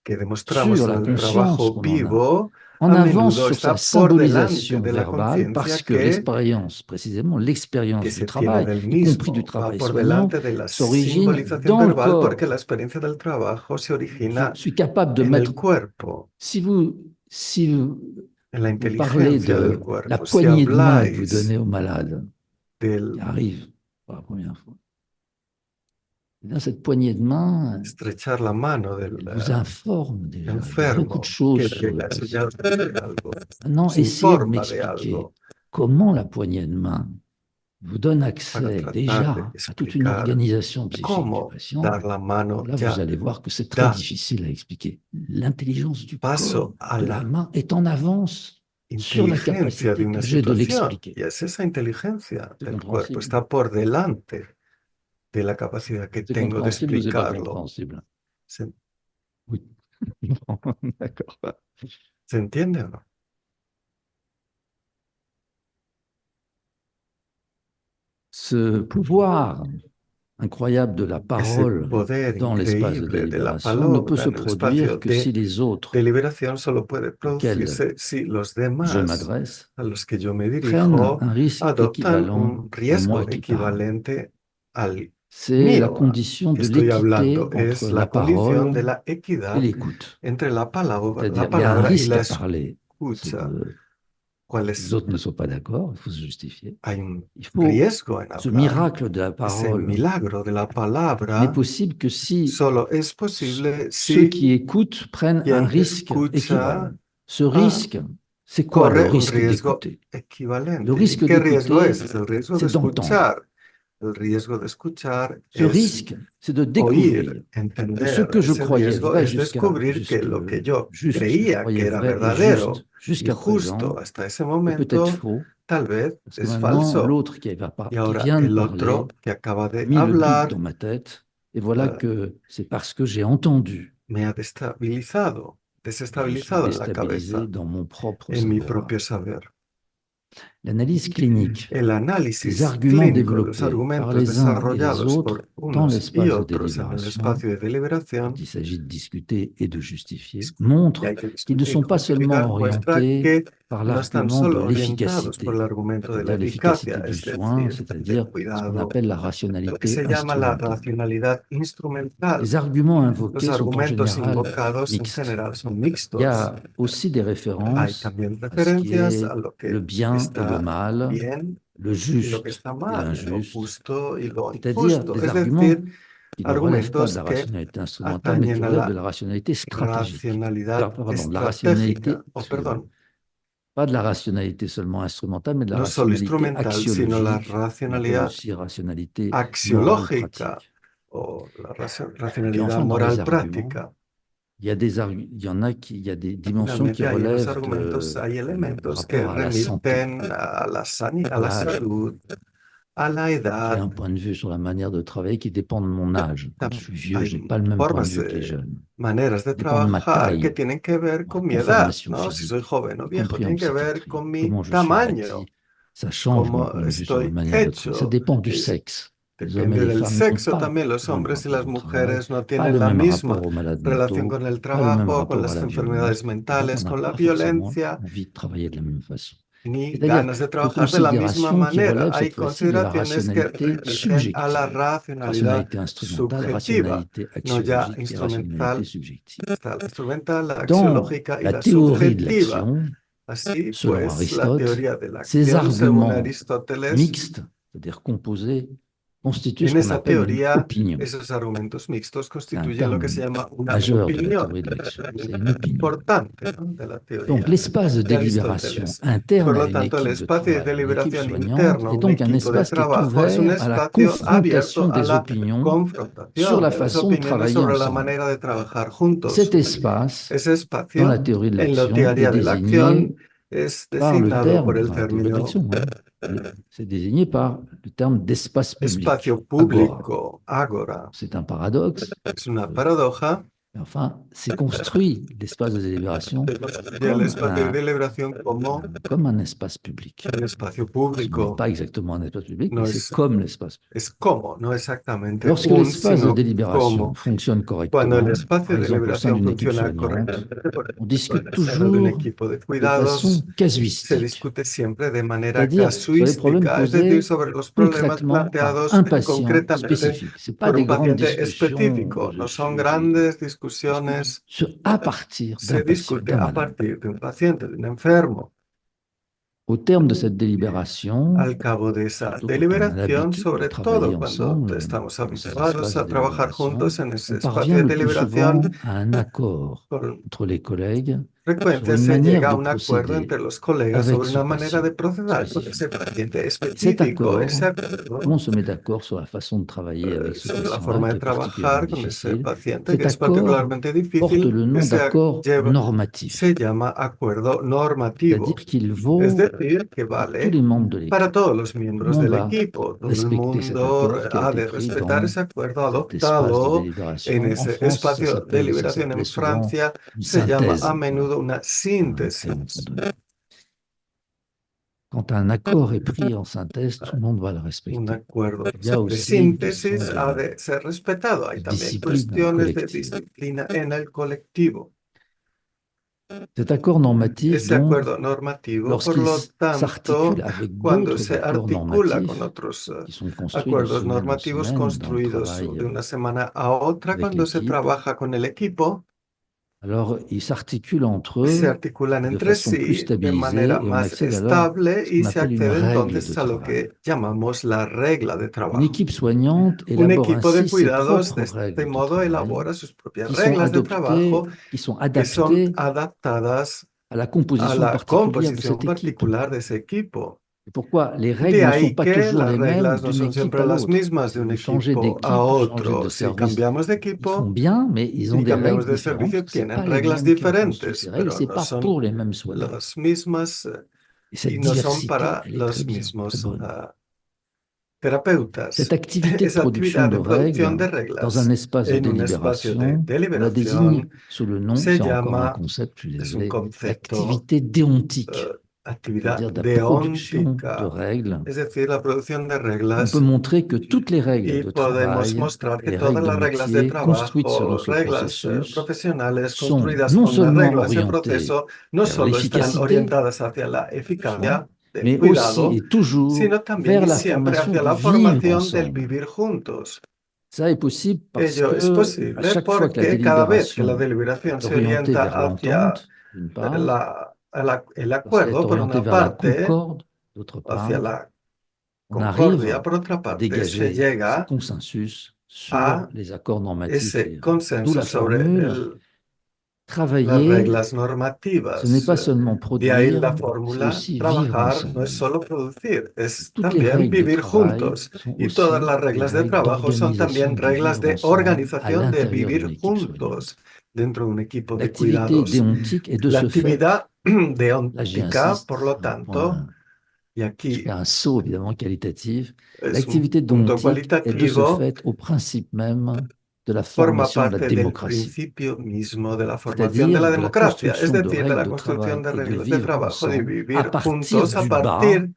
que demostramos sur en la el conscience trabajo qu'on en a, vivo en a avance menudo sur sa está por delante symbolisation de la verbale conciencia parce que l'expérience, précisément que l'expérience du se tiene travail, del y compris du mismo, va travail por soignant, delante de la s'origine simbolización dans le verbal porque corps. la experiencia del trabajo se Je origina suis capable de en el mettre, cuerpo, si vous en la parlez inteligencia de del la cuerpo. Si poignée de main que vous habláis donnez au malade qui del arrive pour la première fois, eh bien, cette poignée de main, estrechar la mano del elle vous informe déjà de beaucoup de enfermo, choses que sur le eso patient. ya os dice algo, Maintenant, se essayez de informa de m'expliquer algo comment la poignée de main vous donne para accès tratar de déjà à toute une explicar organisation psychique du cómo patient. dar la mano Alors là, vous ya allez voir que c'est très da difficile à expliquer. L'intelligence du corps, paso a de la la main, est en avance sur la inteligencia de capacité una que j'ai de situación. l'expliquer. Y es esa inteligencia C'est del cuerpo, compréhensible. está por delante de la capacidad que C'est tengo de compréhensible ou c'est pas explicarlo. compréhensible? ¿Se, Oui. D'accord. se entiende o no? Ce pouvoir incroyable de la Ese parole poder dans l'espace de increíble de la délibération ne peut palabra se en el espacio produire que si de les autres deliberación solo puede auxquels producirse si los je demás m'adresse a los que yo me prennent dirijo un risque adoptan équivalent un au riesgo moi qui parle. equivalente al C'est la mío condition que de estoy l'équité hablando. entre Es la la condición parole de la et equidad l'écoute. entre la C'est-à-dire, il y a un palabra y risque la à parler. C'est escucha. que ¿Cuál les es? autres ne soient pas d'accord, il faut se justifier. Hay un Il faut riesgo en ce hablar. miracle de la Ese parole milagro de la n'est palabra possible que si solo es posible ceux si qui écoutent prennent un quien risque escucha équivalent. Ce risque, c'est quoi le corre un risque riesgo d'écouter? equivalente. Le risque ¿Y qué riesgo d'écouter, es? Es el riesgo de c'est d'entendre. escuchar. El riesgo de escuchar Ce es risque, c'est de découvrir oír, que entender. ce que je Ese croyais riesgo vrai es descubrir que lo que yo creía que era vrai et verdadero juste y jusqu'à justo présent hasta ese est peut-être momento, faux, tal vez parce que es maintenant, falso. l'autre qui Y ahora vient de el parler otro que acaba de a mis le doute hablar dans ma tête, et voilà euh, que c'est parce que j'ai entendu me ha que je suis desestabilizado en la déstabilisé cabeza, dans mon propre en mi savoir. propio saber. L'analyse clinique, El les análisis arguments clínico, los développés par argumentos les uns et les desarrollados autres por dans unos y l'espace de otros en el délibération, espacio de quand deliberación, il s'agit de discuter et de justifier, y montrent hay que qu'ils ne discutir y sont pas seulement justificar, muestra orientés que par no están l'argument de solo orientados por l'efficacité, el argumento de la c'est-à-dire eficacia, l'efficacité du es soin, decir, del c'est-à-dire ce qu'on cuidado, appelle la lo que rationalité se llama la instrumentale. racionalidad instrumental. Les arguments Los invoqués sont en argumentos général invocados en mixtes. general son Il y mixtos. a aussi des Hay références también à ce qui referencias est a lo le que bien et le está mal, bien le y lo que juste está et mal, lo l'injuste, justo y lo c'est-à-dire injusto. des Es arguments decir, qui ne relèvent pas de argumentos la que rationalité instrumentale, mais qui atañen a relèvent de la la rationalité stratégique. racionalidad Pardon, de la rationalité, estratégica, o excusez-moi, perdón, pas de la rationalité seulement instrumentale, mais de la no solo rationalité instrumental, sino la axiologique, qu'on appelle racionalidad aussi rationalité morale axiológica pratique. o la Et puis racionalidad enfin, dans les moral arguments, práctica. il y en a qui, il y a des dimensions qui Finalmente, hay en los relèvent argumentos, hay de elementos que rapport à la santé, remiten a la à a la l'âge. salud, a la J'ai edad. un point de vue sur la manière de travailler qui dépend de mon âge. Quand je suis vieux, je n'ai Hay pas le même point de formas vue que les jeunes. maneras de Ça dépend de ma trabajar que taille, tienen que ver ma con mi edad, conformation ¿no? Si soy physique, joven o y viejo, compris en tiene que ver psychiatrie. con mi Comment je suis tamaño, bâti, ça change mon cómo point de vue sur la estoy manière de travailler. Ça hecho. dépend du Es- sexe. Les hommes et Depende les del femmes n'ont sexo pas también. Los le même hombres y las rapport au travail, mujeres no pas tienen le la même misma rapport aux maladies relación mentaux, con el pas le même trabajo, con rapport à las la enfermedades violence, et donc on mentales, n'a con la pas forcément violencia, envie de travailler de la même façon. ni C'est-à-dire ganas de de trabajar de la misma considérations qui manera. relèvent Hay cette fois-ci de la consideraciones que rationalité remiten a la subjective. racionalidad Rationalité instrumentale, subjetiva, rationalité no ya axiologique et rationalité instrumental. subjective. Está la instrumental, la Dans axiológica y la la théorie de subjetiva. l'action, Así selon pues, la Aristote, teoría de la ces acción, según arguments Aristóteles, mixtes, c'est-à-dire composés, constituent ce en qu'on esa appelle une teoría, opinion. esos argumentos mixtos C'est un constituyen lo que se terme llama una majeur de la opinión, théorie de l'action. C'est une opinion. importante, ¿no?, de la Donc, teoría l'espace de de délibération Aristóteles. interne Por à lo une tanto, el équipe de espacio de travail, une équipe deliberación soignante, interno, est un donc un equipo de espace qui est trabajo, es un ouvert à la espacio confrontation abierto a des la opinions sur confrontación la de las façon de opiniones travailler sobre la ensemble. manera de trabajar Et juntos. cet espace, Ese dans espacio, la théorie de en la l'action, est teoría de la acción, désigné es par le designado por terme, el dans la théorie de término l'action, c'est désigné par le terme d'espace public, espacio agora. público, ágora. C'est un paradoxe, Es una paradoja. mais enfin, c'est construit l'espace de délibération Y el comme espacio de deliberación como comme un espace public. un espacio Ce n'est público. pas exactement un espace public, No mais es, c'est comme l'espace public. es como, no exactamente Lorsque un, l'espace de sino délibération como. fonctionne Cuando el correctement, espacio par de exemple au sein deliberación d'une équipe funciona soignante, correctamente, on discute en el seno de un toujours equipo de de cuidados, façon se casuistique, discute siempre de manera c'est-à-dire sur les problèmes casuística, es decir, posés sobre los problemas concrètement par planteados un patient concretamente spécifique. Ce n'est pas por des un grandes paciente discussions específico. No son grandes discusiones. à partir Se d'un patient, discute d'un a malade. partir de un paciente, de un enfermo. Au terme de cette délibération, Al cabo de esa surtout quand on a deliberación, l'habitude de sobre travailler todo cuando ensemble estamos dans ces habituados espaces a de trabajar délibération, juntos en ese on espacio parvient de le plus souvent deliberación, à un accord con entre les collègues sur frecuencia une se manière llega a de un acuerdo entre procéder los colegas avec sobre ce una manera de patient proceder con ese spécifique. paciente Cet específico. accord, Ese acuerdo on se met d'accord sur la façon de travailler avec ce sobre la patient-là forma qui de est particulièrement trabajar con ese difficile. paciente Cet que es accord particularmente porte difícil. le nom d'accord normatif, Se llama acuerdo normativo, c'est-à-dire qu'il es vaut decir, que pour tous vale les membres de para l'équipe. todos los Tout le miembros monde del va equipo. Todo el respecter cet mundo accord qui a ha été de pris respetar dans ese acuerdo cet espace de adoptado en délibération. En ese France, espacio de ça deliberación en s'appelait souvent Francia. une Se llama synthèse. a menudo una Voilà, un terme síntesis. qu'on donne. Quand un accord est pris en synthèse, tout le monde va le Un respecter. acuerdo Il y a de aussi une question síntesis ha de ser respetado. Hay de también discipline cuestiones de collective. disciplina en el colectivo. Cet accord normatif, Ese donc, acuerdo normativo, por lorsqu'il lo tanto, s'articule avec cuando d'autres se accords articula con normatifs otros qui sont construits de acuerdos semaine en normativos semaine dans le construidos travail de una semana a otra, avec cuando se l'équipe, trabaja con el equipo, alors ils s'articulent entre se eux articulan de entre façon plus sí de manera stabilisée et on más accède alors à estable ce y qu'on se appelle une accede règle de entonces a lo travail. que llamamos la regla de Une trabajo. équipe soignante Un élabore equipo de ainsi ses cuidados de propres este règles de modo travail elabora sus propias qui sont reglas de adoptées, trabajo qui sont que son adaptées adaptadas à la a composition la particulière de composición cette équipe. particular de ese equipo. Et pourquoi les règles De ne sont ahí pas que toujours las les mêmes reglas no d'une son équipe siempre à las l'autre. mismas Si de un vous changez equipo a d'équipe, changez otro. de Si service, cambiamos de ils font equipo bien, mais ils ont y des cambiamos règles de différentes. servicio, Ce n'est tienen pas les reglas mêmes qui ont construit diferentes, ces règles, pero ce n'est no pas son pour les mêmes soignants. las mismas Et cette y no son diversité, para elle est très los bien, très mismos bonne. terapeutas. Cette activité de Esa production actividad de de producción règles de dans un reglas espace de en un espacio de délibération, on la désigne deliberación sous le nom, se c'est encore un llama, concept, je suis es un désolé, concepto, l'activité déontique, actividad c'est-à-dire de la production de deóntica, règles. es decir, la producción de On peut reglas. montrer que toutes les règles Y de podemos travail mostrar et que les todas règles de las reglas de métier construites selon trabajo, ce reglas processus profesionales sont construidas non con la seulement regla de ese orientées proceso, no vers solo están l'efficacité orientadas hacia la du soin, eficacia del mais aussi cuidado, et toujours sino también vers y la siempre formation hacia du la vivre formación del ensemble. vivir juntos. Ça est possible parce Ello es que à posible chaque fois que la porque cada vez que la délibération deliberación est se orientée orienta vers hacia l'entente, d'une part, el lorsqu'elle est acuerdo, por orientée una vers la parte, concorde, d'autre hacia part, la on arrive concordia, por otra à parte, se dégager ce llega consensus sur a les accords normatifs et ese les règles. D'où consenso la sobre formule el Travailler, reglas ce n'est normativas. pas seulement De ahí produire, la c'est fórmula, aussi vivre trabajar no ensemble. es solo producir, es Toutes les también règles de vivir travail juntos. sont Y todas aussi las des reglas de règles trabajo son d'organisation también du reglas vivre de ensemble à organización de l'intérieur vivir d'une équipe soignante. juntos dentro de un equipo de L'activité cuidados. déontique est de La ce fait, actividad là j'y deontica, insiste, por lo c'est un tanto, point, y je aquí fais un saut évidemment qualitatif, es un l'activité punto déontique est de ce cualitativo, fait au principe même de la forma formation de la parte del démocratie, principio mismo de la formación de c'est-à-dire la de la democracia, es construction de decir, de règles la de construcción travail de et de reglas de vivre trabajo, de ensemble à vivir partir juntos a du bas, partir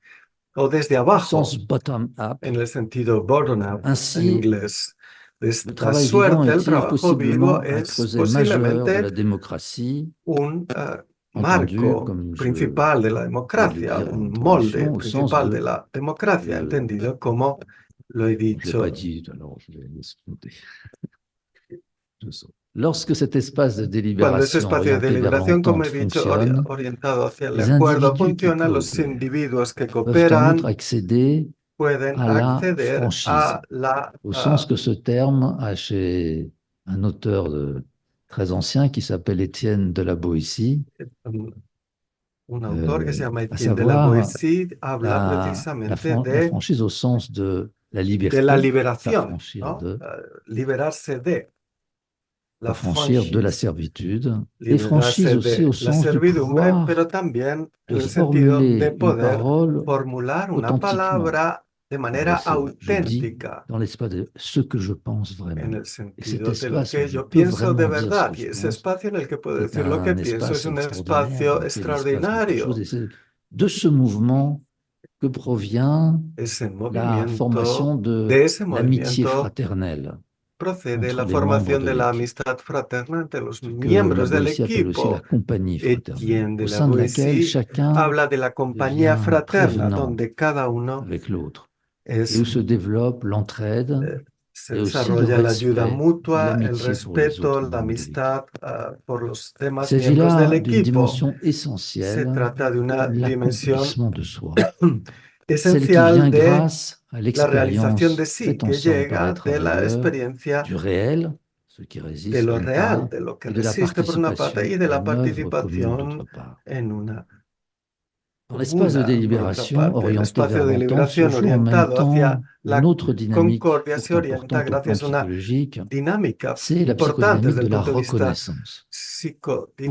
o desde au abajo, sens bottom-up. en el sentido bottom-up en Ainsi, inglés. De le esta travail vivant suerte, el est-il trabajo vivo possiblement un es creuset majeur de la posiblemente démocratie, un entendu, marco comme je principal de la viens de le democracia, dire en un molde introduction, au sens principal de de, la democracia, entendido como lo he je ne l'ai pas dicho. dit, alors je vais laisser compter. Lorsque cet espace de Cuando ese délibération espacio de orienté vers deliberación, como l'entente he dicho, fonctionne, orientado hacia el les acuerdo individus qui funciona, los coopèrent individuos que peuvent en cooperan outre accéder pueden à la acceder franchise, a la au sens que ce terme a chez un auteur très ancien qui s'appelle Étienne de la Boétie, un autor que se llama à Etienne de la savoir Boétie habla la precisamente la franchise au sens de la de la liberté, liberación, s'affranchir ¿no? de, Liberarse de la s'affranchir de la franchise, servitude, et liberarse franchise aussi de au la sens du servidumbre, pouvoir pero también en de el sentido de formuler une poder parole formular una authentiquement. palabra de manera Alors, je dis auténtica, dans l'espace de ce que je pense vraiment. en el Et cet sentido de lo espace où que je yo peux pienso de vraiment dire ce verdad. que Y je ese pense, espacio en el que puedo c'est decir lo que un pienso es espace un extraordinaire, espacio qui est l'espace de quelque chose. extraordinario. Et c'est de ce mouvement que provient Ese la movimiento, formation de de ese l'amitié movimiento fraternelle procede entre la les membres formación de de la l'équipe, amistad fraterna entre los ce que la miembros del Boétie appelle aussi la equipo. compagnie fraternelle, Etienne de au la sein de laquelle Boétie chacun habla de la compañía devient fraterna, prévenant donde cada uno avec l'autre, et es, où se développe l'entraide se et aussi le desarrolla la ayuda respect et mutua, el l'amitié pour les respeto, autres la membres de l'équipe. amistad por los Il demás s'agit miembros del là d'une equipo. dimension Se essentielle trata de una de dimensión l'accomplissement de soi, celle qui esencial vient de grâce à la realización l'expérience de sí, faite que ensemble par llega les de la travailleurs experiencia du réel, ce qui de résiste lo d'une real, part, de lo que et de la resiste por una parte participation y de à la une œuvre commune d'autre participación part. en una Dans l'espace de comuna, por otra délibération parte. El orienté vers espacio de l'entente se liberación joue en même orientado hacia temps la une autre dynamique concordia fort se orienta importante au plan gracias a una psychologique, dinámica c'est la importante psychodynamique desde de el la punto de vista reconnaissance.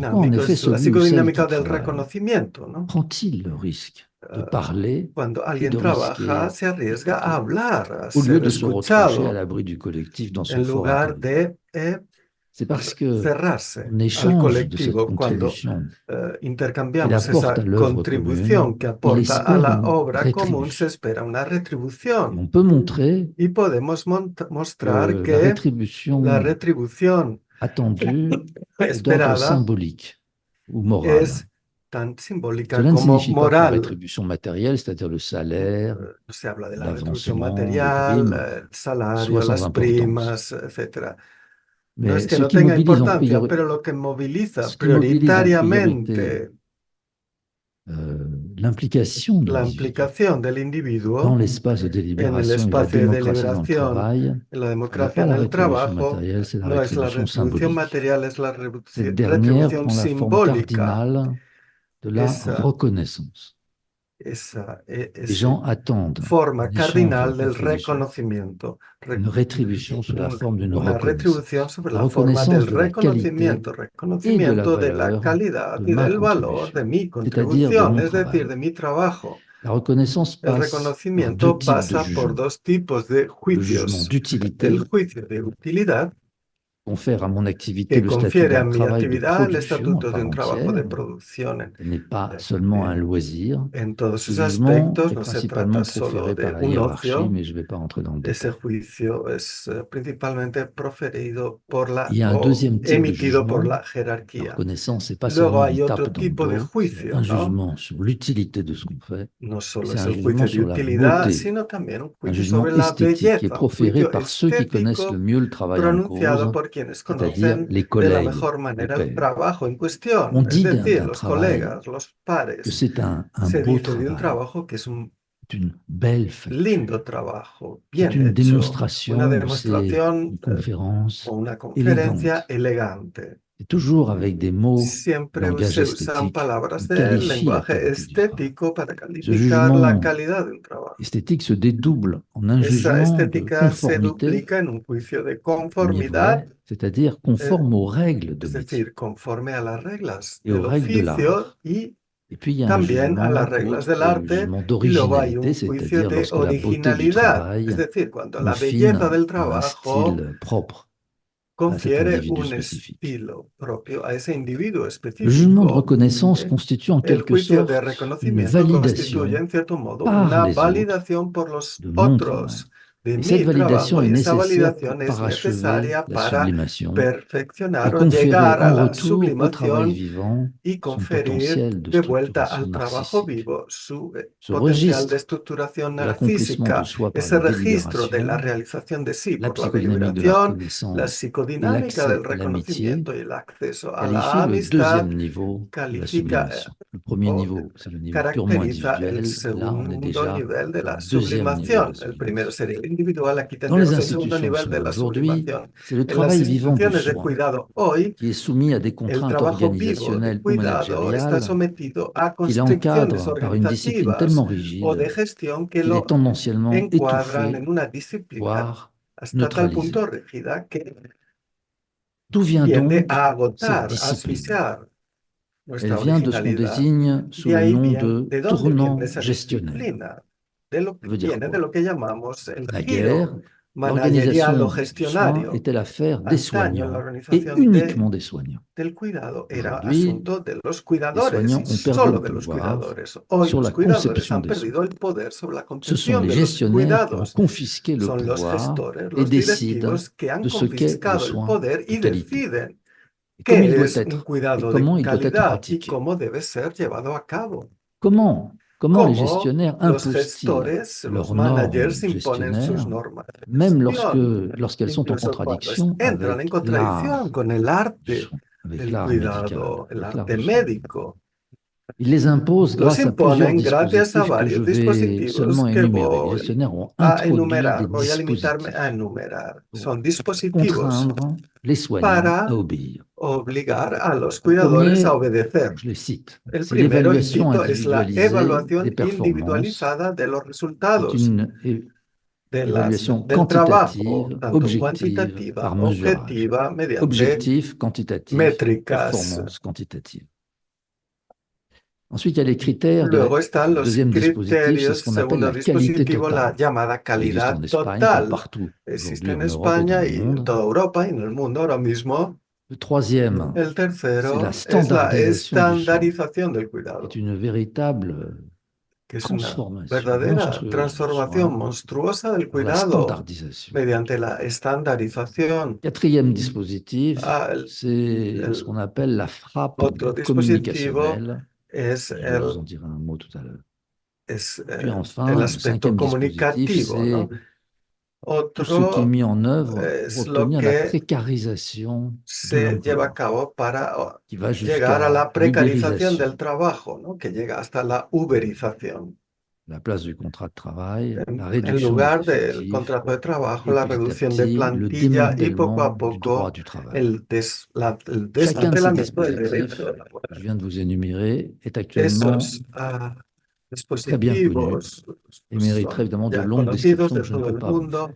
Pourquoi en psicodinámico, effet es la celui ou celle psicodinámica qui del travaille reconocimiento, ¿no? prend-il le risque de parler Cuando et alguien de trabaja, risquer se arriesga a d'écouter, hablar, a au lieu ser de se retrancher à escuchado, l'abri du collectif dans son en fort lugar intérieur. de C'est parce que cerrarse en al échange de cette colectivo. Cuando contribution qu'il intercambiamos apporte esa à l'œuvre contribución commune, que il aporta a espère la une obra común, se rétribution. espera una Et retribución. on peut montrer Y podemos mostrar que la que la rétribution retribución attendue est d'ordre esperada symbolique ou moral. es tan simbólica Cela ne como signifie pas que la moral. rétribution matérielle, c'est-à-dire le salaire, Se habla de la retribución l'avancement, les material, primes, el salario, soit sans las importance. primas, etc. No es Mais que ce no qui tenga mobilise importancia, pero lo que moviliza ce qui mobilise en prioritariamente priorité l'implication de la l'individu implicación del dans individuo l'espace de en el délibération et la espacio de démocratie dans le deliberación, travail, en la ce n'est democracia, pas en la el rétribution trabajo, matérielle, c'est la no es la rétribution retribución symbolique. material, es la Cette dernière retribución prend la forme simbólica. cardinale de la Esa, reconnaissance. esa, Les gens attendent, forma en échange de cardinal la del rétribution, reconocimiento, une rétribution sous la forme d'une una reconnaissance. retribución sobre La la forma del reconnaissance de la qualité et de la reconocimiento de la valeur calidad de y ma del valor contribution, de mi c'est-à-dire de contribución, mon es decir, travail. de mi trabajo. La reconnaissance El passe par deux reconocimiento types de pasa por jugements. dos tipos de Le jugement juicios. d'utilité El juicio de utilidad, confère à mon activité que le statut confiere a d'un mi travail de actividad el production à estatuto de part un trabajo de entière. producción. Ce n'est pas seulement un loisir. En todos Ce sus jugement aspectos est no se principalement trata solo proféré de par la un hiérarchie, ocio. mais je ne vais pas entrer dans le Ese détail. juicio es principalmente proferido por la Il y a un o deuxième type de emitido por jugement. la La jerarquía. reconnaissance, c'est pas Luego seulement hay on tape otro dans le tipo de dos, c'est juicio, un ¿no? jugement sur l'utilité de ce qu'on fait. No solo C'est es un el jugement juicio de sur la utilidad, beauté, sino también un un juicio jugement sobre la esthétique qui est belleza, un proféré juicio par ceux qui connaissent le estético mieux le travail en pronunciado cause, por quienes c'est-à-dire conocen les de la collègues, mejor les manera el pairs. trabajo en On cuestión, es dit decir, d'un los travail colegas, los que pares. c'est un Se beau dice de un travail, trabajo que es un une belle facture. lindo trabajo, C'est bien une hecho, una démonstration, c'est demostración une conférence o una conferencia élégante. elegante. C'est toujours avec des mots, Siempre langage se usan esthétique, palabras on del qualifie la lenguaje qualité du travail. estético para Ce calificar la jugement calidad de un trabajo. esthétique se dédouble en un Esa jugement de estética se conformité duplica en un juicio de au livret, conformidad, c'est-à-dire conforme aux règles de es métier decir, conforme a las reglas et aux del règles de oficio l'art. y Et puis il y a un también a las jugement reglas autre del qui est le arte, jugement y luego hay d'originalité, un juicio c'est-à-dire de lorsque la beauté du originalidad, es travail decir, cuando la confine belleza del à un trabajo style propre à cet confiere individu un spécifique. estilo propio a ese individuo Le jugement de específico. reconnaissance constitue en El quelque juicio de sorte une reconocimiento constituye validation en cierto modo par una les autres validación por los de mon travail. otros de Et cette mi validation trabajo, est y esa nécessaire pour validación es parachever necesaria la para sublimation et perfeccionar o conférer llegar a en la retour au travail sublimación vivant y son conferir potentiel de de vuelta structuration al trabajo narcissique. vivo su Ce potencial de registre estructuración de l'accomplissement de narcísica, soi par ese la registro de la délibération, realización de sí la por la psychodynamique de la deliberación, la reconnaissance et psicodinámica l'accès del à l'amitié reconocimiento y el acceso a la qualifie le amistad, deuxième niveau de la califica sublimation. Le premier o niveau, c'est le niveau purement caracteriza el individuel. Là, on est segundo déjà nivel de dans la le deuxième niveau de sublimación. El primero sublimation. sería el individual, aquí Dans les tendríamos el segundo institutions de nivel de soins la aujourd'hui, sublimación. c'est le En las travail vivant du instituciones de soin cuidado hoy, qui est soumis à des el contraintes trabajo vivo de organisationnelles ou cuidado está managériales sometido a qui constricciones l'encadrent par une discipline organizativas tellement o de rigide gestión que qu'il est lo tendanciellement encuadran étouffé, en una disciplina voire hasta tal neutralisé. punto rígida que D'où vient tiende donc a cette agotar, a discipline? asfixiar Elle nuestra vient de ce qu'on originalidad. désigne sous De le ahí nom bien, de ¿de dónde viene tournant esa gestionnaire. disciplina? De lo que Ça veut dire viene de quoi? lo que llamamos el Naguère, giro managerial o l'organisation du soin gestionario. était l'affaire des Antaño, la soignants et organización uniquement des soignants. del cuidado era Aujourd'hui, asunto de los les cuidadores soignants y ont perdu solo le de los pouvoir cuidadores. Hoy sur los la cuidadores conception han des soins. perdido el poder sobre la Ce sont concepción les de los gestionnaires qui ont cuidados. confisqué le Son los pouvoir gestores, et los décident directivos que han de ce qu'est le confiscado el soin poder de y qualité deciden et comme il qué doit es un être et cuidado comment de il doit être calidad y pratiqué. cómo debe ser llevado a cabo. Comment les Cómo gestionnaires los imposent-ils gestores, los leurs managers normes imponen sus gestionnaires, normas de même gestión, lorsqu'elles sont en incluso cuando contradiction entran en avec contradicción l'art con el arte avec del l'art médical, cuidado, el avec l'art arte du soin. médico? Ils les imposent Los grâce à plusieurs imponen gracias a dispositifs que je varios vais dispositivos seulement que énumérer. Les voy gestionnaires ont a introduit des enumerar, voy a limitarme a dispositifs enumerar. pour Son dispositivos contraindre les soignants para à obéir. obligar a los Le cuidadores a premier, obedecer. je les cite, El c'est primero, l'évaluation cito, es la individualisée des evaluación performances. individualizada de los C'est resultados une évaluation del trabajo, quantitative, tanto objective, cuantitativa, par mesurage. objetiva, mediante Objectif, quantitatif, métricas. performance quantitative. Ensuite, il y a les critères Luego están le los deuxième dispositif, c'est criterios, ce qu'on appelle segundo la qualité dispositivo, la totale. llamada Ça existe calidad en Espagne, comme total. partout Existe aujourd'hui en en Europe et dans España le y en monde. toda Europa y en el mundo ahora mismo. Le troisième, El c'est tercero la es la standardisation du soin, estandarización del qui cuidado, est une véritable que es una transformation verdadera monstrueuse du transformación soin monstruosa del par la cuidado standardisation. mediante la estandarización. Quatrième dispositif, El c'est ce qu'on appelle la frappe otro dispositivo communicationnelle. es Je vous en dirai un mot tout à l'heure. Puis el enfin, le aspecto cinquième dispositif, comunicativo, c'est ¿no? tout ce qui est Otro mis en œuvre pour es lo obtenir la que précarisation de se lleva a l'emploi, cabo para qui va llegar a jusqu'à la precarización l'ubérisation, del trabajo, ¿no? Que llega hasta la uberización. la place du contrat de travail, la En réduction lugar des del effectifs, contrato de trabajo, et la petit à reducción de petit, le plantilla y poco a démantèlement du droit poco du travail. el Chacun de ces desmantelamiento del dispositifs derecho de la que je viens de vous énumérer est Esos actuellement très bien connu dispositivos et mériterait son évidemment de ya longues conocidos descriptions de que je ne todo peux el pas vous mundo. faire.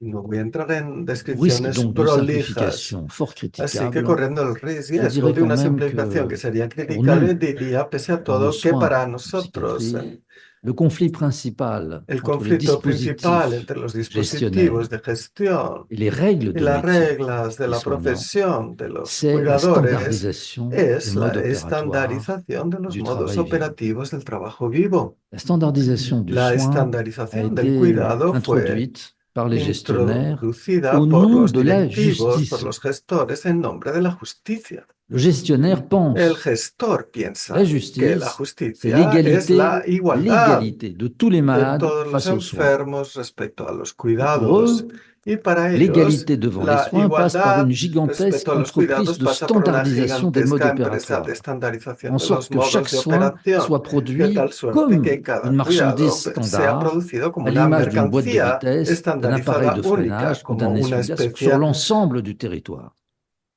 No voy a entrar en Au risque descripciones donc d'une prolijas. simplification fort Así que critiquable, corriendo el je riesgo dirais de quand una même simplificación que que sería pour criticable, nous, diría, pese a dans le todo, que para soin en nosotros psychiatrie, le conflit principal el entre les conflicto principal dispositifs entre los gestionnaires dispositivos de gestión et les règles y de las métier reglas de des la soignants, profesión de los c'est la cuidadores standardisation es des la modes opératoires estandarización de los du modos travail vivant. operativos del trabajo vivo. La standardisation du La soin a estandarización del été cuidado fue introduite par les gestionnaires introducida au por nom los de la directivos, por justice. los gestores en nombre de la justicia. Le gestionnaire El pense gestor la piensa que la justice, c'est justicia es la igualdad l'égalité de tous les de malades todos los face aux soins. enfermos respecto a los Et pour cuidados. eux, Y para ellos, l'égalité devant les la soins passe par igualdad une respecto gigantesque a los entreprise cuidados de pasa por una standardisation des modes gigantesca empresa de opératoires, estandarización en de sorte los que chaque modos de soin operación, soit de produit tal suerte comme que cada une marchandise cuidado sea standard, producido como à una l'image d'une boîte de mercancía vitesse, d'un appareil estandarizada de única, freinage ou como d'un una essuie-glace sur especie l'ensemble du territoire.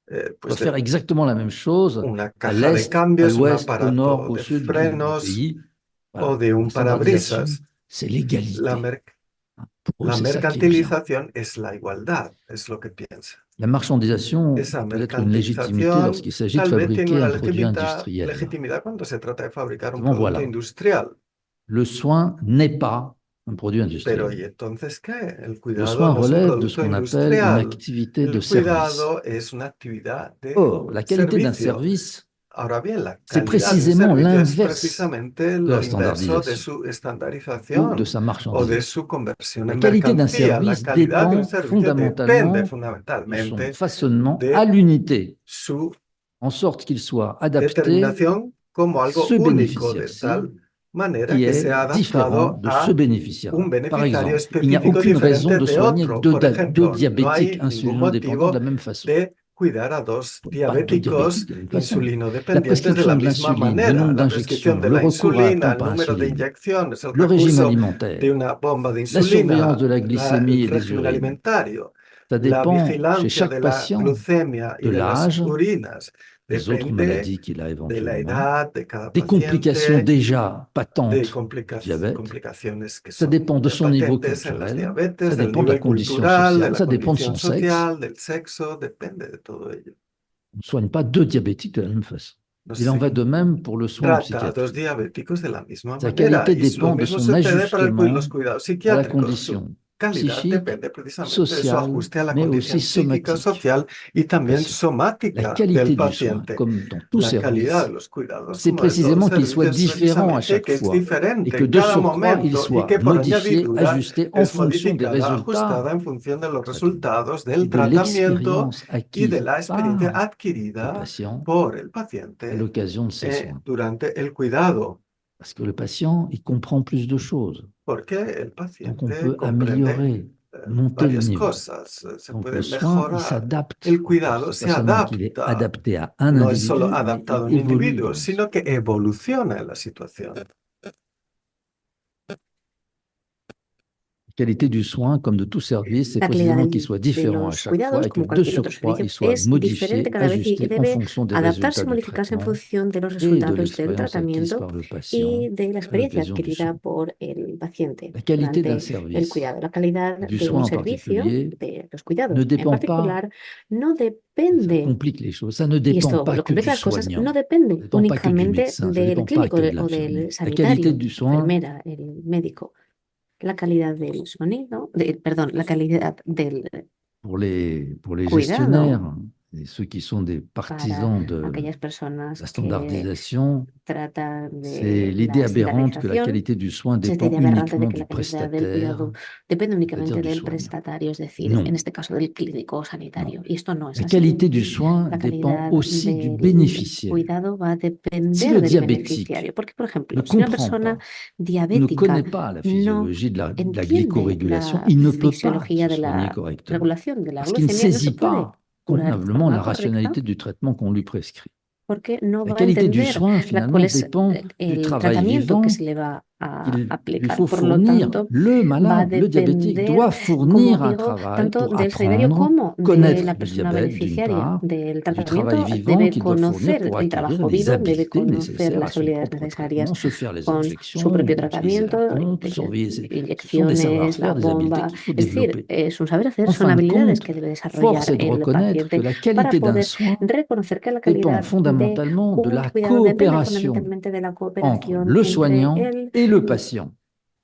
doit faire exactement la même chose una à caja de l'est, à cambios, un l'ouest, au aparato nord, au de sud du frenos pays. Voilà. o de un La standardisation, parabrisas. c'est l'égalité. Pour eux, La c'est ça qui est bien. mercantilización es la igualdad, es lo que piensa. La marchandisation Esa peut être une légitimité mercantilización lorsqu'il s'agit de tal vez tiene fabriquer una un produit industriel. legitimidad cuando se trata de fabricar un Seulement, producto voilà. industrial. Le soin n'est pas un produit Pero ¿y industriel. entonces qué? El Le cuidado soin no es un relève de ce producto qu'on appelle une industrial. activité de El service. cuidado es una actividad de Or, la qualité d'un servicio. service, Ahora bien, la c'est calidad de un précisément servicio es l'inverse precisamente de lo la inverso de standardisation su ou de estandarización sa o de marchandisation. su conversión La en qualité d'un mercancía. La service calidad de un dépend servicio depende fondamentalement de son fundamentalmente façonnement à de l'unité, su en sorte qu'il soit adapté determinación como à algo ce único, de bénéficiaire-ci tal manera qui que est sea différent adaptado de ce a un bénéficiaire-là. Par beneficiario exemple, il n'y a específico aucune raison diferente de de soigner otro. deux Por ejemplo, no diabétiques hay ningún insulino-dépendants de motivo la même façon. de cuidar a dos Pas deux diabéticos diabétiques de la même façon. La insulino-dependientes de la prescription de misma l'insuline, le manera. nombre La prescripción d'injections, de le la recours à la insulina, pompe el à número de insuline, inyecciones, el le régime recurso de alimentaire, una bomba de la surveillance insulina, de la glycémie el et des régimen urines. alimentario, Ça la dépend chez vigilancia chaque de la patient glucemia y de de las l'âge, urinas, des autres depende maladies qu'il a de la éventuellement, edad de cada des complications paciente, déjà de patentes du diabète. complicaciones que Ça son dépend de son niveau patentes en las culturel, diabetes, ça del dépend de la nivel condition cultural, de sociale, la ça dépend de condición son sexe. social, del sexo, depende de todo ello. On ne soigne pas deux diabétiques de la même façon. No Il en se va de même pour le soin en trata a dos psychiatrie. diabéticos de la misma Sa manera qualité y lo dépend de mismo son sucede para ajustement los cuidados à la psiquiátricos. Su condition calidad psychique, depende precisamente de su sociale, ajuste a la mais condición aussi psíquica, somatique social y du también patient. La somática del qualité du soin, paciente. comme dans tout La calidad service, de los cuidados, c'est como de todo précisément qu'il soit servicio, es différent à precisamente chaque que es fois et diferente que en de cada surcroît, il momento y soit que por modifié, añadidura ajusté en es fonction des modificada, résultats ajustada en función de los du traitement resultados et del de tratamiento l'expérience y de acquise la experiencia par le adquirida patient por el à paciente l'occasion de ses soins. durante el cuidado. Parce que le patient, il comprend plus de choses. Porque el Donc, on paciente peut comprende améliorer, monter le varias niveau. cosas, se Donc, puede le soin, il mejorar. s'adapte. El cuidado C'est se pas seulement qu'il est adapta, adapté à un no es solo individu, mais adaptado a il un évolue individuo, dans le sino que evoluciona en la situación. La qualité du soin, comme de tout service, c'est La calidad précisément qu'il soit de différent à los chaque fois cuidados, et que como de cualquier otro surcroît, servicio, il soit es modifié, diferente cada vez y ajusté en debe fonction des adaptarse résultats y du modificarse en traitement función de los et de resultados del l'expérience acquise tratamiento par le patient y de la à experiencia l'occasion du adquirida soin. por el paciente La qualité d'un durante el service cuidado. La calidad et du de soin un en servicio, particulier de los ne cuidados en dépend pas, particular, no ça depende, complique les choses, ça ne y dépend esto pas lo que du complica las cosas, no soignant, ça ne depende dépend pas que du únicamente médecin, ça ne del dépend pas clínico que de o l'infirmier. del La qualité sanitario, du la soin enfermera, el médico. La calidad del sonido, perdón, la calidad del pour les cuidado gestionnaires et ceux qui sont des para partisans de aquellas personas la que standardisation, tratan c'est de l'idée la aberrante que la estandarización. qualité du soin Es esta dépend idea aberrante de uniquement que du la calidad del cuidado prestataire, depende c'est-à-dire únicamente du del soignant. prestatario, es decir, Non, en este caso del clínico o sanitario. non. Y esto no es La así. qualité du soin La dépend calidad aussi du del bénéficiaire. cuidado va a Si depender le del diabétique beneficiario. Porque, por ne ejemplo, si una comprend persona pas, ne diabética connaît pas la no physiologie de la entiende glycorégulation, la il ne peut pas fisiología se de soigner la correctement regulación de la parce qu'il ne glucemia, no se saisit puede pas curar de convenablement forma la correcta rationalité du traitement qu'on lui prescrit. porque no La va a qualité du entender soin, cuál finalement, es dépend du el travail tratamiento que vivant se le va a qu'il lui aplicar. faut Por lo fournir. tanto, Le va a malade, le diabétique, depender, doit como fournir un digo, travail tanto pour del sanitario apprendre, como de connaître la le persona diabète, d'une beneficiaria part, del et du travail tratamiento. vivant Debe qu'il doit fournir conocer pour el acquérir trabajo les vivo, debe habiletés conocer nécessaires à las son habilidades propre necesarias traitement, se faire les con su injections, propio utiliser la tratamiento, pompe, surveiller. Ce sont des inyecciones, savoir-faire, la des habiletés bomba. qu'il faut Es decir, développer. es un saber hacer, En son fin de habilidades compte, que debe force desarrollar est de el reconnaître que paciente la para qualité d'un poder soin reconocer que la dépend calidad de fondamentalement de un la cuidado depende coopération fundamentalmente de la entre cooperación le entre soignant et le patient.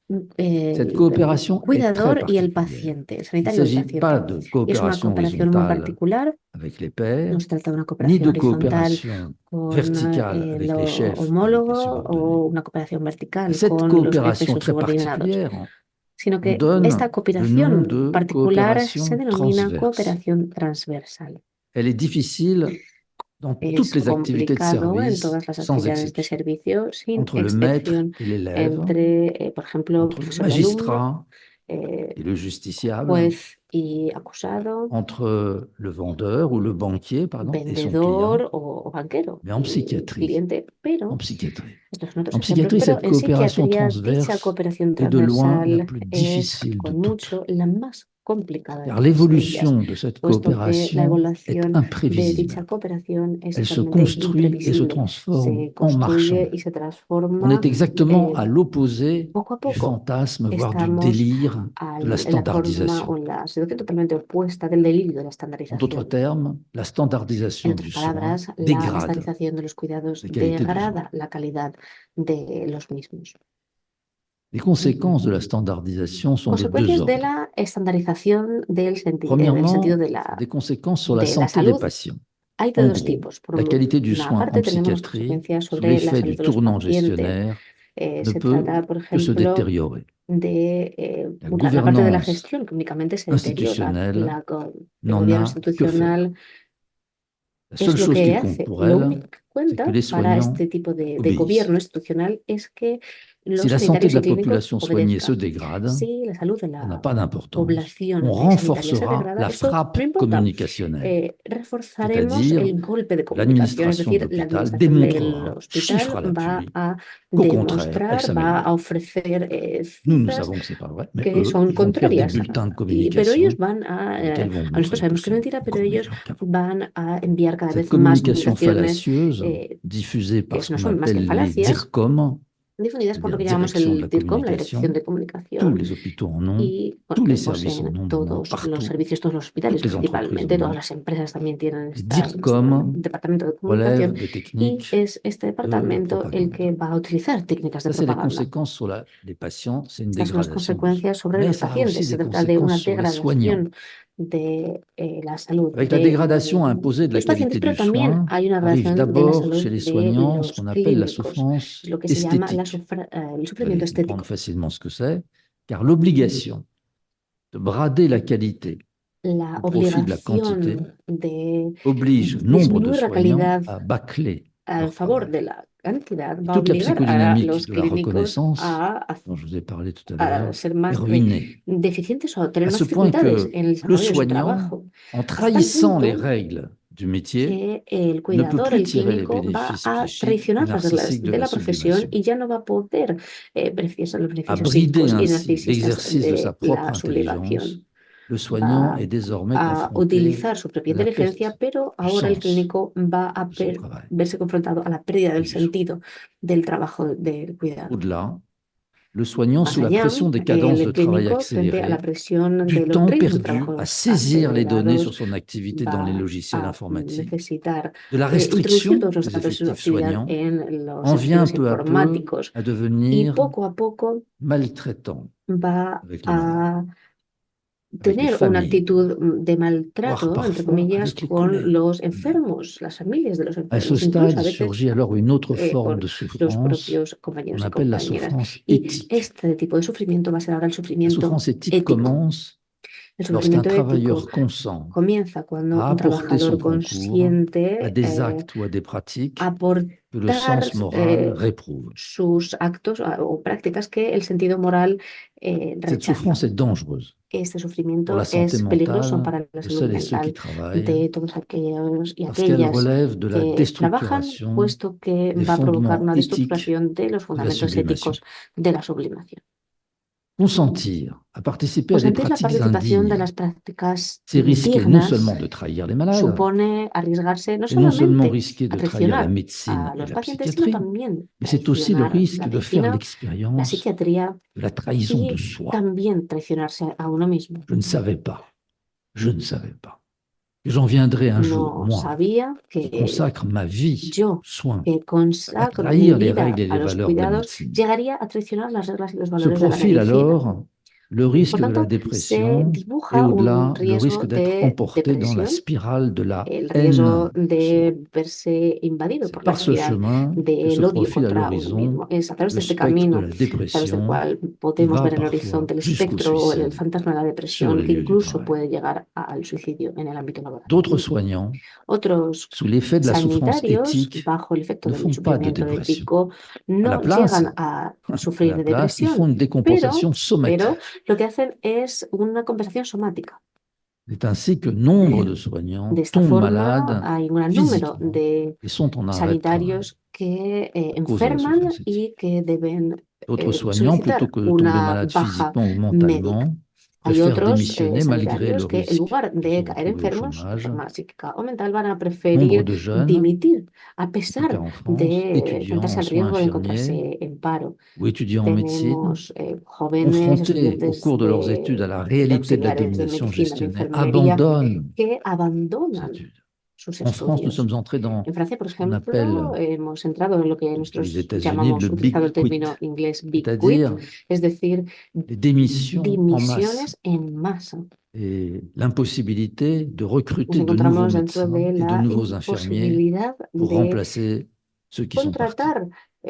Cette el coopération est très cuidador y el particulière. paciente, el Il ne sanitario y el s'agit pas paciente. de Y es una coopération cooperación muy horizontale particular, avec les pairs, no se trata de una ni cooperación de horizontal coopération con verticale el avec les chefs, avec les homólogo subordonnés. o una cooperación vertical Cette con los jefes y coopération sus très subordinados, particulière, sino on que donne esta le nom cooperación de particular se coopération denomina transverse. cooperación transversal. Elle est difficile dans toutes Es les activités de complicado en service, todas las sans actividades de exception. servicio, sin Entre le maître excepción, et l'élève, entre, por ejemplo, entre le profesor y alumno, magistrat eh, et le justiciable, juez y acusado, entre le vendeur ou le banquier, pardon, et son client. vendedor o banquero Mais en y psychiatrie, cliente, pero en psychiatrie. estos son otros En ejemplos, psychiatrie, pero cette en coopération psiquiatría dicha transverse cooperación est de loin la transversal plus es difficile de con toutes. mucho la más complicada de car todas ellas, l'évolution de cette puesto que la coopération est evolución de imprévisible. dicha cooperación es Elle se totalmente construit et se imprevisible. transforme Se en marchant. construye y se On transforma est exactement à l'opposé poco a du poco. fantasme, voire du Estamos délire de la en la forma standardisation. o en la situación totalmente opuesta del delirio de la En d'autres estandarización. termes, la En standardisation otras du soin palabras, la dégrade estandarización de los cuidados la qualité du soin. degrada la calidad de los mismos. Les conséquences de la standardisation sont de deux Consecuencias de ordres. la estandarización del sentido Premièrement, de la, des conséquences sur la de la santé des salud. patients. Hay de En dos gros, tipos. Por la qualité du una soin en parte tenemos las psychiatrie, consecuencias sous sobre la l'effet salud du de los tournant pacientes. gestionnaire, ne Se peut trata, por que se ejemplo, détériorer. de La la parte de la gouvernance gestión que únicamente se deteriora. institutionnelle El n'en gobierno a que faire. institucional La es seule lo chose qui que compte hace. pour Lo elle, único que c'est cuenta que les para soignants este tipo de obéissent. gobierno institucional es que Si los la santé sanitarios de y la clínicos population soignée se obedezcan. dégrade, Si la salud de ça n'a la pas d'importance. población On sanitaria se renforcera degrada, la esto frappe no importa. communicationnelle, Reforzaremos c'est-à-dire el golpe de que comunicación, es l'administration de decir, la l'hôpital administración del démontrera, hospital chiffre à va l'appui, a qu'au contraire, elle demostrar, va a s'améliore. ofrecer Nous cifras savons que ce n'est pas vrai, mais que eux, son ils vont faire des contrarias. bulletins de Pero communication ellos van dans lesquels vont nosotros montrer que sabemos que es c'est mentira, pero encore ellos meilleur qu'avant. van a enviar cada Cette vez más communication comunicaciones fallacieuse, diffusée que par ce no qu'on son más que appelle les falacias, DIRCOM, difundidas por lo que c'est-à-dire llamamos direction de el la DIRCOM, la Dirección communication, de tous Comunicación, les hôpitaux en ont, y tous les bueno, services en poseen ont, du moins todos los partout. servicios, todos los hospitales Toutes les entreprises principalmente, en todas ont. las empresas también tienen Les este DIRCOM departamento de relèvent comunicación, des y techniques es este de departamento el que propagande. va a utilizar técnicas de Ça, c'est les propaganda. conséquences sur les patients, c'est une Estas son las dégradation du soin. consecuencias sobre Mais los ça a pacientes. aussi Se des trata de una conséquences sur les soignants. degradación de la salud Avec la de dégradation imposée de la los pacientes, qualité pero du también soin, hay una arrive degradación de la d'abord salud chez les de soignants ce los qu'on appelle la clínicos, souffrance lo que se llama el esthétique. Vous sufrimiento allez comprendre estético. facilement ce que c'est, car l'obligation de brader la qualité La au profit de la quantité obligación de oblige nombre de disminuir la soignants calidad à bâcler al leur favor travail. de la cantidad Et va a toute la obligar a psychodynamique los de la clínicos reconnaissance, a dont je vous ai parlé tout à a l'heure, ser est más ruinée. deficientes o tener À más ce point dificultades que en el le desarrollo de su soignant, trabajo. en Hasta tal trahissant les punto règles du métier, que el ne peut cuidador, plus el tirer les clínico, va bénéfices a psychiques et traicionar las reglas narcissiques de de la la profesión sublimation, y ya no va a poder beneficiar los à beneficios brider psíquicos y ainsi narcisistas l'exercice de sa de propre la intelligence. sublimación. Le soignant Va est désormais a confronté utilizar su propia à la inteligencia, perte pero du ahora el sens clínico va a de son travail verse confrontado a la pérdida et del du soin. sentido del trabajo del cuidado. Au-delà, le soignant, Más sous la allá, pression des cadences de el travail clínico, frente a la accélérées, presión de du los temps ritmos de perdu trabajo à saisir les données sur acelerados, son activité dans les va logiciels a informatiques, necesitar de la introducir restriction todos los des datos de su effectifs actividad soignants, en los en vient efectivos peu à peu informáticos à y devenir poco a poco maltraitant va avec les malades, a avec les tener una familles, actitud de voire maltrato, entre parfois comillas, avec les con collègues los eux-mêmes. enfermos, las familias de los À ce enfermos, incluso stade a veces surgit alors une autre forme con de los souffrance propios qu'on compañeros y appelle la compañeras. souffrance Y éthique. este tipo de sufrimiento va a ser ahora el La sufrimiento souffrance éthique ético. commence El lorsqu'un sufrimiento ético travailleur consent comienza cuando à un apporter trabajador son concours consciente à des actes ou à des pratiques aportar que le sens moral réprouve. sus actos o prácticas que el sentido moral Cette rechaza. souffrance est dangereuse Este pour sufrimiento la santé es peligroso mentale para la de salud celles et ceux qui mental travaillent, de todos aquellos y parce qu'elle aquellas relève de la que trabajan, déstructuration puesto que des va a provocar fondements una éthiques destructuración de los de la fundamentos sublimation. éticos de la sublimación. Consentir à participer à des Consentir la pratiques participación de indignes, las prácticas c'est risquer non dignas seulement de trahir les malades, supone arriesgarse no c'est non seulement solamente risquer de a trahir la traicionar médecine a et los la pacientes, sino psychiatrie, también mais c'est aussi le traicionar risque la de faire medicina, la l'expérience psiquiatría de la trahison de y soi. también traicionarse a uno mismo. Je ne savais pas que j'en viendrai un jour, No moi, sabía qui que consacre ma vie yo, aux soins, que à consagro mi trahir les vida règles et a les los valeurs de la cuidados, médecine. llegaría a traicionar las reglas y los Se valores de la profile medicina. alors le risque Por de la tanto, se dépression et dibuja au-delà un le risque riesgo d'être de emporté dans la depresión, spirale de la el haine riesgo de soi. de verse invadido C'est por la par ce espiral chemin que del se odio profile à contra uno l'horizon mismo. Es a través le de este spectre de camino, la a través del dépression cual qui podemos va ver el parfois horizonte el jusqu'au espectro o el suicide fantasma de la sur depresión, les que lieux du incluso travail. puede llegar al suicidio en el ámbito laboral. D'autres soignants, Otros sous l'effet de la souffrance sanitarios, éthique, bajo el efecto ne del font pas de sufrimiento dépression. ético, À la no place, llegan a à sufrir la de place, ils font depresión, une décompensation somatique. lo que hacen es una compensación somática. C'est ainsi que nombre de soignants De esta tombent forma, malades hay un gran número physiquement de et sont en arrêt de travail sanitarios que à cause de la enferman souffrance éthique. y que deben D'autres soignants, plutôt solicitar que de tomber una malades baja physiquement ou médica. mentalement, Hay préfèrent otros démissionner malgré sanitarios le que en risque lugar de de se caer retrouver au enfermos de chômage. forma psíquica o mental van a Nombre preferir de jeunes, dimitir a en tout pesar cas en France, de étudiants enfrentarse en al soins riesgo de infirmiers encontrarse en paro. ou étudiants en médecine, Tenemos jóvenes confrontés au estudiantes cours de leurs études à la de réalité de la auxiliares de domination medicina, de gestionnaire, enfermería, abandonnent que ces abandonan études. sus En France, nous estudios. sommes entrés dans En Francia, por ce qu'on appelle, ejemplo, hemos entrado en lo que depuis les nosotros États-Unis, llamamos, le utilizado el Big Quit, término inglés Big Quit, c'est-à-dire es decir, les démissions en masse dimisiones en masa. et l'impossibilité de Nos recruter de nouveaux encontramos dentro médecins de et de la nouveaux infirmiers imposibilidad pour de remplacer ceux qui sont partis. contratar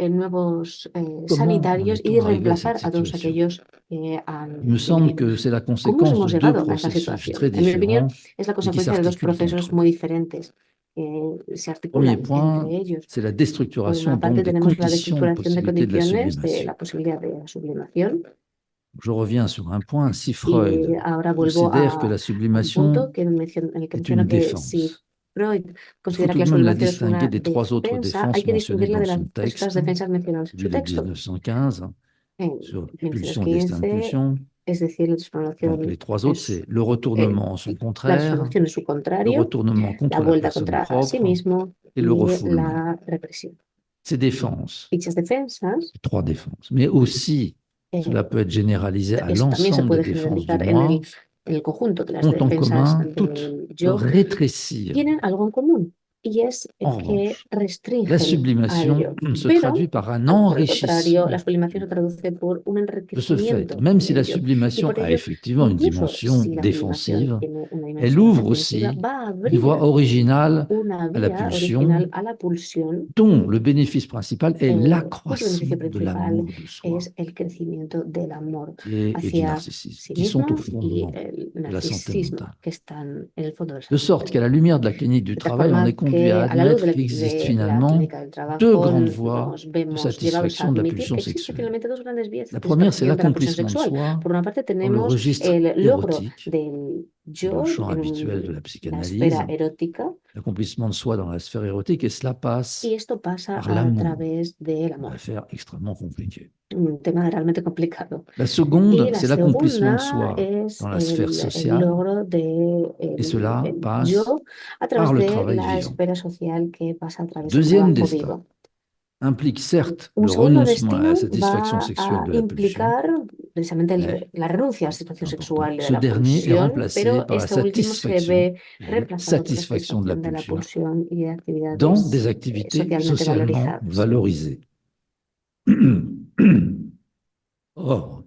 nuevos Comment en sanitarios y est-on arrivé à reemplazar cette a todos situation? aquellos que han Il me semble dimitido. que c'est la ¿Cómo conséquence de hemos deux llegado a esta processus situación? très En mi opinión, différents es la et qui consecuencia de dos s'articulent entre procesos eux. muy diferentes que se Premier articulan point, entre ellos. c'est la Por déstructuration una parte donc des tenemos la conditions de destructuración de possibilité de la condiciones de sublimation. la posibilidad de la sublimación. Je reviens sur un point. Si Y Freud ahora vuelvo considère que la a un punto sublimation que en el que est menciona une que si défense, Freud il faut considera tout que de la même la sublimación es una distinguer des trois autres defensa, hay défenses que mentionnées distinguirla dans de las son tres otras texte, defensas mencionadas en celui su de texto. 1915, En sur pulsion et destin de 1915, pulsion. es decir, la Donc transformación les trois autres, es c'est le retournement en son la contraire, transformación es su le contrario, retournement la contre la vuelta personne contra sí propre mismo et le y refoulement. la represión. Ces défenses, Dichas defensas, trois défenses, mais aussi, cela peut être généralisé à eso también se l'ensemble des puede défenses du generalizar moi, en el conjunto de las ont en defensas commun toutes del de yo, rétrécir. tienen algo en común y es En que revanche, la restringen al sublimation yo. se Pero, traduit par un por el contrario, enrichissement la sublimación se traduce por un de ce fait. enriquecimiento Même si la del yo. Y sublimation por a ello, effectivement une incluso dimension si la sublimación défensive, tiene una elle dimensión ouvre defensiva, aussi va a une abrir voie originale una à la vía pulsion, original a la pulsión, dont le bénéfice principal est cuyo beneficio l'accroissement de principal l'amour de soi es el crecimiento del amor et du hacia narcissisme, sí qui sont mismo au y fondement el de la santé narcisismo mentale. que están en el fondo de la De salud sorte qu'à mental. la lumière de la clinique du De tal travail, on forma est conduit à que a la luz admettre qu'il existe de la finalement clínica del deux trabajo grandes voies nos de vemos llegados a satisfaction de la admitir pulsion que existen sexuelle. finalmente dos grandes vías de La première, c'est satisfacción de la pulsión l'accomplissement de sexual. soi Por una parte dans le tenemos registre el logro érotique, del dans le yo champ habituel de la en la psychanalyse, esfera erótica l'accomplissement de soi dans la sphère érotique, et cela passe y esto pasa par a l'amour, través del une amor. affaire extrêmement compliquée. Un tema realmente complicado. La Y seconde, la c'est l'accomplissement de segunda soi es dans la sphère el sociale, logro de et cela el passe yo a través par le de travail la vivant. esfera social que pasa a Le través del deuxième trabajo destin vivo. implique certes Un le segundo renoncement à la destino satisfaction va sexuelle a de la pulsion, implicar precisamente mais la renuncia a la c'est satisfacción important. sexual de Ce la dernier est pulsión, remplacé pero par la este último se satisfaction, ve la reemplazado por la satisfaction de la satisfacción de la pulsion pulsión y de dans actividades des activités socialmente socialement valorizadas. valorisées. Or,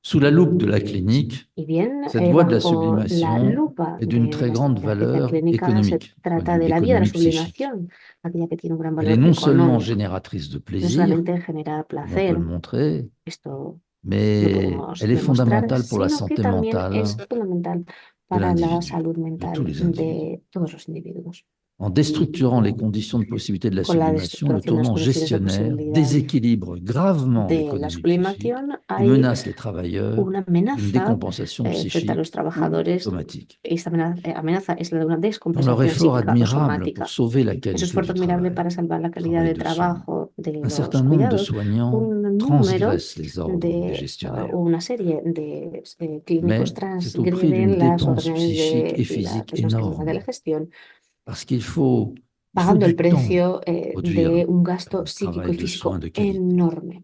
sous la loupe de la clinique, Y bien, cette voie de la bajo la sublimation lupa est d'une de très la grande psicoterapia valeur clínica se économique, point de trata vue de la vía de la d'économie psychique. sublimación, aquella que tiene un gran Elle est valor non seulement económico. génératrice de No plaisir, solamente genera comme on peut placer, le montrer, esto lo mais podemos elle est demostrar, fondamentale pour la sino que santé también mentale es fundamental de para la l'individu, salud de mental tous les individus. de todos los individuos. En déstructurant les conditions de possibilité de la Con la sublimation, le destructuración de las tournant condiciones de gestionnaire posibilidad déséquilibre gravement de la l'économie psychique sublimación, et hay menace les travailleurs una d'une amenaza décompensation frente a psychique los ou trabajadores. somatique. Esta amenaza es la de una Dans leur descompensación effort psíquica o admirable somática. pour sauver la En su qualité esfuerzo du admirable travail, para salvar la calidad travail de de soins, trabajo de un los certain nombre de cuidados, soignants un número transgressent les ordres des de gestionnaires. una serie de clínicos Mais c'est au prix d'une transgreden las dépense órdenes psychique et de la physique Persona Nacional de la énorme, Gestión, parce qu'il faut pagando el du temps precio produire de un gasto un psíquico travail y de soins físico de qualité. enorme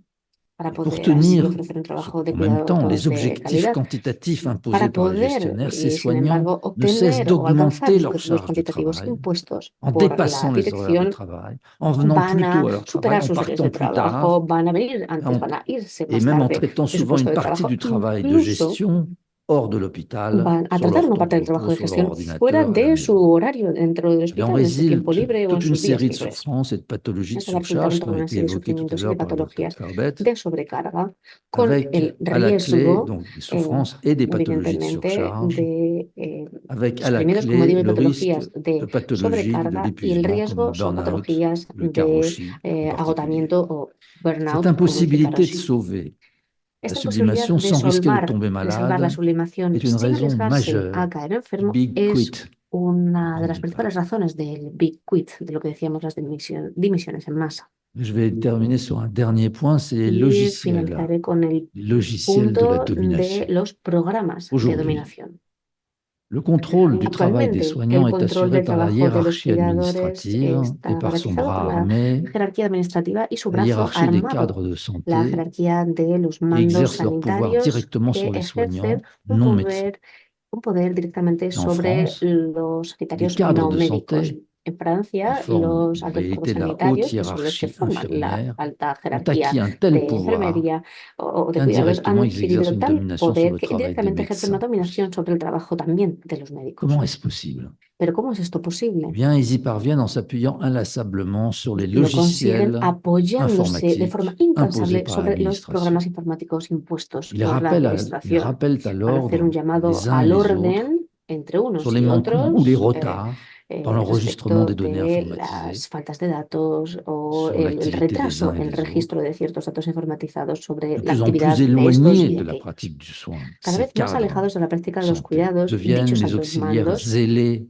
para Et pour poder así tenir ofrecer un trabajo de en même temps cuidados les de objectifs calidad. quantitatifs imposés Para par les poder, gestionnaires, ces y sin soignants embargo, ne cessent obtener o alcanzar d'augmenter los leur objetivos charge de cuantitativos travail impuestos en por la dépassant les horaires de dirección, travail, en venant van plus a tôt à leur travail, superar en sus horarios partant de plus trabajo, tard, van a venir antes, en- van a irse et más même en tarde traitant de su souvent puesto une de partie trabajo. du travail de Incluso gestion hors de l'hôpital, van a sur tratar leur una temps parte de del trabajo repos, de sur leur gestión fuera ordinateur, à la de su maison. horario dentro del Il en hospital, en su tiempo résulte libre o en toute une sus días série de libres. souffrances et de pathologies de Esto va a resultar surcharge en qui toda ont una été serie de évoquées tout à sufrimientos y de l'heure par le docteur patologías Carbet, de sobrecarga, con avec el à la clé riesgo, donc des souffrances et des pathologies de evidentemente, surcharge, de avec à la sufrimientos, como clé digo, y le risque patologías de de pathologies de sobrecarga, y el l'épuisement comme le riesgo son burn-out, patologías le de karoshi en particulier. agotamiento o burnout, Cette como dice impossibilité de Karoshi. sauver la Esta imposibilidad sublimation de sans risquer de tomber salvar la malade sublimación est une sin raison arriesgarse majeure a caer du enfermo Big es Quit una de en las départ. principales razones del Big Quit, de lo que decíamos las dimisiones en masa. Je vais terminer sur un dernier point, c'est les Y logiciels finalizaré con el de la punto de domination. los programas de Aujourd'hui, dominación. Le contrôle du travail des Actualmente, soignants el est control assuré del par la trabajo de los hiérarchie cuidadores administrative está et par son garantizado bras por la armé, jerarquía administrativa y su la brazo hiérarchie des armado, cadres de la santé jerarquía de los qui mandos exercent leur pouvoir sanitarios directement que sur les soignants ejercen non médecins. un poder directamente Et en sobre France, los les sanitarios cadres no de médicos. santé En qui Francia, forment los en altos cargos réalité la haute sanitarios, que son los que hiérarchie forman la infirmière, alta ont jerarquía acquis un tel de pouvoir enfermería o de cuidados, han qu'indirectement ils adquirido exercent une tal domination sur poder le que travail des indirectamente ejercen una médecins dominación aussi. sobre el trabajo también de los médicos. Comment est-ce possible? Pero ¿cómo es esto Eh posible? bien, ils y parviennent en s'appuyant inlassablement sur les Lo consiguen logiciels apoyándose de forma informatiques imposés incansable par sobre los l'administration. programas informáticos impuestos Ils por la rappellent administración à para hacer un l'ordre llamado les uns et al les autres orden entre sur unos les y manquements ou les otros retards dans l'enregistrement respecto des données de informatisées, las faltas de datos o sur el l'activité des retraso uns et en el des autres, registro de ciertos datos informatizados sobre de la plus en actividad plus de estos éloignés y de la aquellos. pratique du soin. Cada Ces vez más cadres alejados de la práctica de de los santé cuidados, deviennent dichos les altos auxiliaires mandos zélés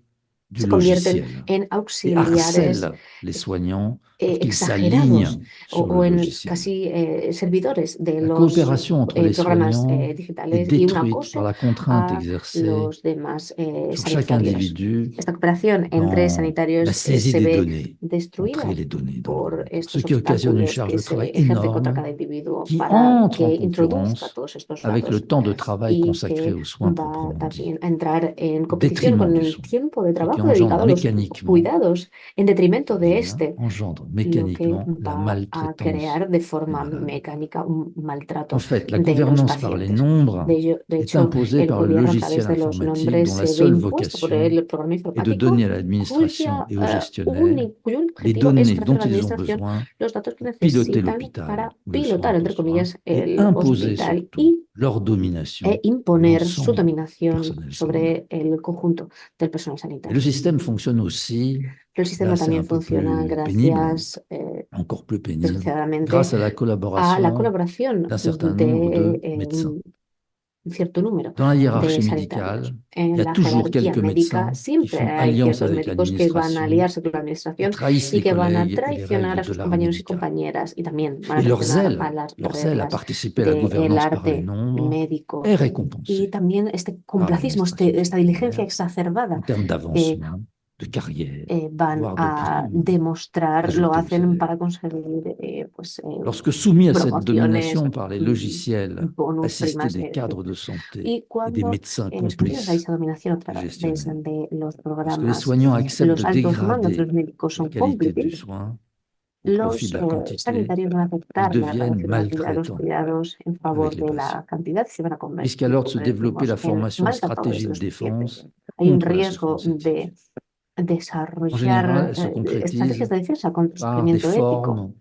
du se convierten logiciel en et auxiliares harcèlent les soignants pour qu'ils exagerados s'alignent sur le o en logiciel. casi servidores de La los coopération entre les programas soignants est digitales y un détruite par acoso la contrainte a exercée los demás sur chaque sanitarios. individu Esta cooperación entre dans sanitarios la saisie se des ve données, destruida entrer les données dans le por groupe, ce estos qui occasionne une obstáculos charge que de se travail ejerce contra énorme cada individuo qui para entre en que introduzca concurrence todos estos avec le datos temps de travail y consacré que aux soins va proprement dit, también a entrar en au competición détriment con du el soin, tiempo de et qui trabajo engendre dedicado a los mécaniquement, cuidados en detrimento de eh bien, este, engendre lo que mécaniquement la va a maltraitance crear de des forma malades. mecánica un En maltrato fait, la de los gouvernance par les pacientes. nombres De est hecho, imposée el par le gobierno a través logiciel de los informatique nombres dont la se ve seule impuesto por vocation el programa est de informático donner à l'administration et aux gestionnaires cuyo les objetivo es données ofrecer dont a la ils ont administración besoin los datos que pour piloter necesitan l'hôpital para ou le pilotar, centre de entre soins comillas, et el imposer hospital surtout leur domination e à imponer su l'ensemble du dominación personnel soignant. sobre el conjunto del personal Et le sanitario. système fonctionne aussi, El là sistema c'est un también peu funciona plus pénible, gracias, encore plus pénible, desgraciadamente, grâce à la a la collaboration colaboración d'un certain nombre de de médecins. un cierto número Dans la hiérarchie de médicale, sanitarios. il En y a la toujours jerarquía quelques médica médecins qui siempre font hay alliance ciertos avec médicos que van a l'administration, aliarse con la qui administración trahissent y les que van a collègues et les traicionar règles a de sus l'art compañeros y médical. compañeras y también van a Et traicionar a las leur zèle à reglas participer à la del gouvernance par les arte nombres médico. est Y récompensé también este par complacismo, l'administration esta diligencia sanitaire exacerbada en termes que d'avancement, de carrière, van voire de a primes demostrar, lo ajoutées au hacen salaire. para conseguir pues, Lorsque soumis à cette promociones, domination par les logiciels bonus, assistés primas, des cadres de santé y et des cuando médecins sometidos a complices esa dominación a et través gestionnaires, de los lorsque les programas, soignants acceptent los de altos mandos, dégrader los médicos la son qualité du cómplices, soin au profit los de la quantité, sanitarios van a ils aceptar la deviennent degradación de la calidad de los maltraitants cuidados en favor avec les de patients. la cantidad y se van a Risque alors de se développer la formation de stratégies de défense Hay un contre la riesgo souffrance éthique. de En général, desarrollar elle se estrategias concrétise de defensa contra el par des sufrimiento ético. formes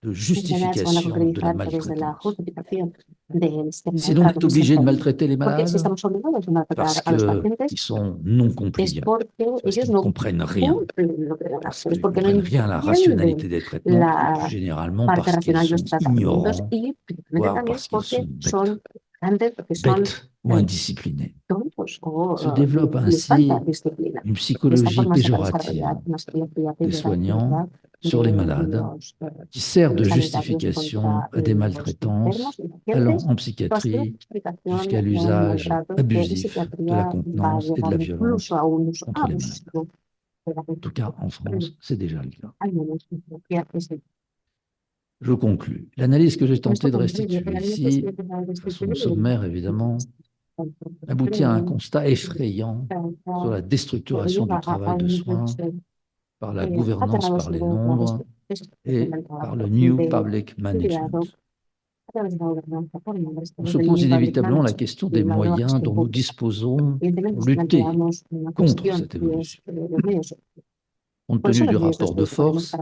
de En general se van a justification de la concretizar a través de la maltraitance. justificación del Si l'on maltrato est que se obligé de ejerce. maltraiter les Porque si malades, estamos obligados a parce maltratar a los pacientes, qu'ils sont non es compliants, porque parce ellos qu'ils ne no comprennent rien, cumplen lo que deben parce hacer, es qu'ils ne porque no comprennent rien à la rationalité entienden des traitements, et plus la généralement parte parce qu'ils racional de los sont tratamientos ignorants, y principalmente voire también parce qu'ils porque sont bêtes, son grandes, porque son bêtes ou indisciplinés. tontos o Se développe les falta ainsi disciplina. une De esta psychologie forma se va a péjorative desarrollar una psicología des soignants peyorativa sur les de malades los qui sert de sanitarios justification contra à des los maltraitances enfermos y allant pacientes, en toda esta psychiatrie explicación jusqu'à de l'usage maltratos que en abusif de la psiquiatría va a contenance et de llegar la incluso violence a un uso contre les malades. abusivo de la En tout cas, en France, c'est déjà le cas. al menos en psiquiatría es el Je conclus. L'analyse que j'ai Con esto tenté de concluyo restituer que la ici, necesidad de de façon restituir sommaire évidemment, aboutit à un constat effrayant sur la déstructuration du travail de soins par la gouvernance par les nombres et par le New Public Management. On se pose inévitablement la question des moyens dont nous disposons pour lutter contre cette évolution. Compte tenu du rapport de force,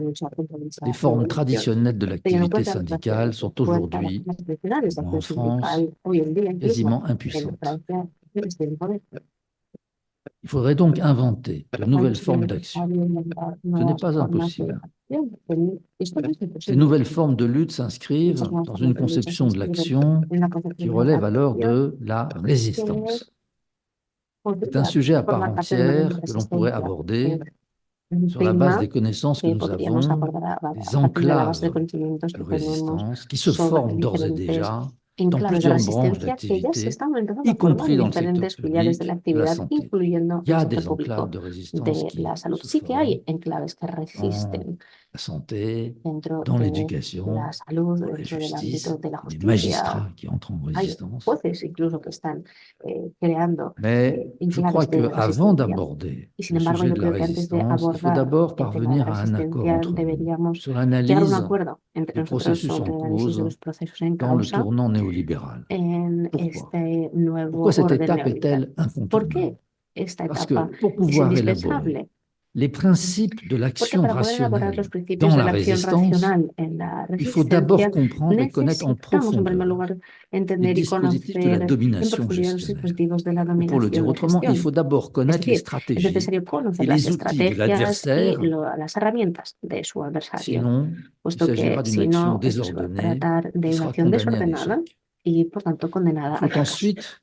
les formes traditionnelles de l'activité syndicale sont aujourd'hui, au moins en France, quasiment impuissantes. Il faudrait donc inventer de nouvelles formes d'action. Ce n'est pas impossible. Ces nouvelles formes de lutte s'inscrivent dans une conception de l'action qui relève alors de la résistance. C'est un sujet à part entière que l'on pourrait aborder, sur la base tema des connaissances que que nous podríamos avons, abordar a des partir de la base de enclaves conocimientos de que tenemos résistance qui se sobre forment d'ores et diferentes déjà dans enclaves de plusieurs branches resistencia que ya se d'activité, están empezando y a formar compris en dans le secteur diferentes pilares de la public de la actividad, santé. incluyendo Il y el a sector des enclaves público de résistance de la qui salud. se Sí que hay forment enclaves que dans resisten la santé, dentro dans de l'éducation, la salud, dans la dentro del ámbito justice, de la des justicia. magistrats qui entrent en Hay résistance. jueces incluso que están creando Mais je crois enclaves de qu'avant resistencia. d'aborder Y sin le embargo, sujet yo de la creo que antes de résistance, il faut abordar d'abord el tema de la parvenir à un accord resistencia, entre nous deberíamos sur llegar a un l'analyse acuerdo entre des nosotros processus sobre en el análisis de cause los procesos en dans le causa tournant néolibéral. en Pourquoi? este nuevo Pourquoi cette orden étape neoliberal. est-elle ¿Por qué incontournable? esta Parce que etapa pour es pouvoir élaborer indispensable? les principes de Porque l'action para poder elaborar los rationnelle principios dans de la la acción résistance, racional en la il faut d'abord resistencia, comprendre et connaître en necesitamos en primer profondeur lugar les entender y dispositifs de la conocer en domination profundidad los gestionnaire. dispositivos de la Ou pour le dire dominación de autrement, il gestión. faut d'abord Es connaître les decir, es stratégies necesario et conocer las les outils de estrategias y l'adversaire, las herramientas de su adversario, sinon il puesto que s'agira d'une si action no, esto se va a désordonnée tratar qui de una sera acción condamnée à desordenada l'échec. y por tanto condenada Il al faut fracaso. ensuite,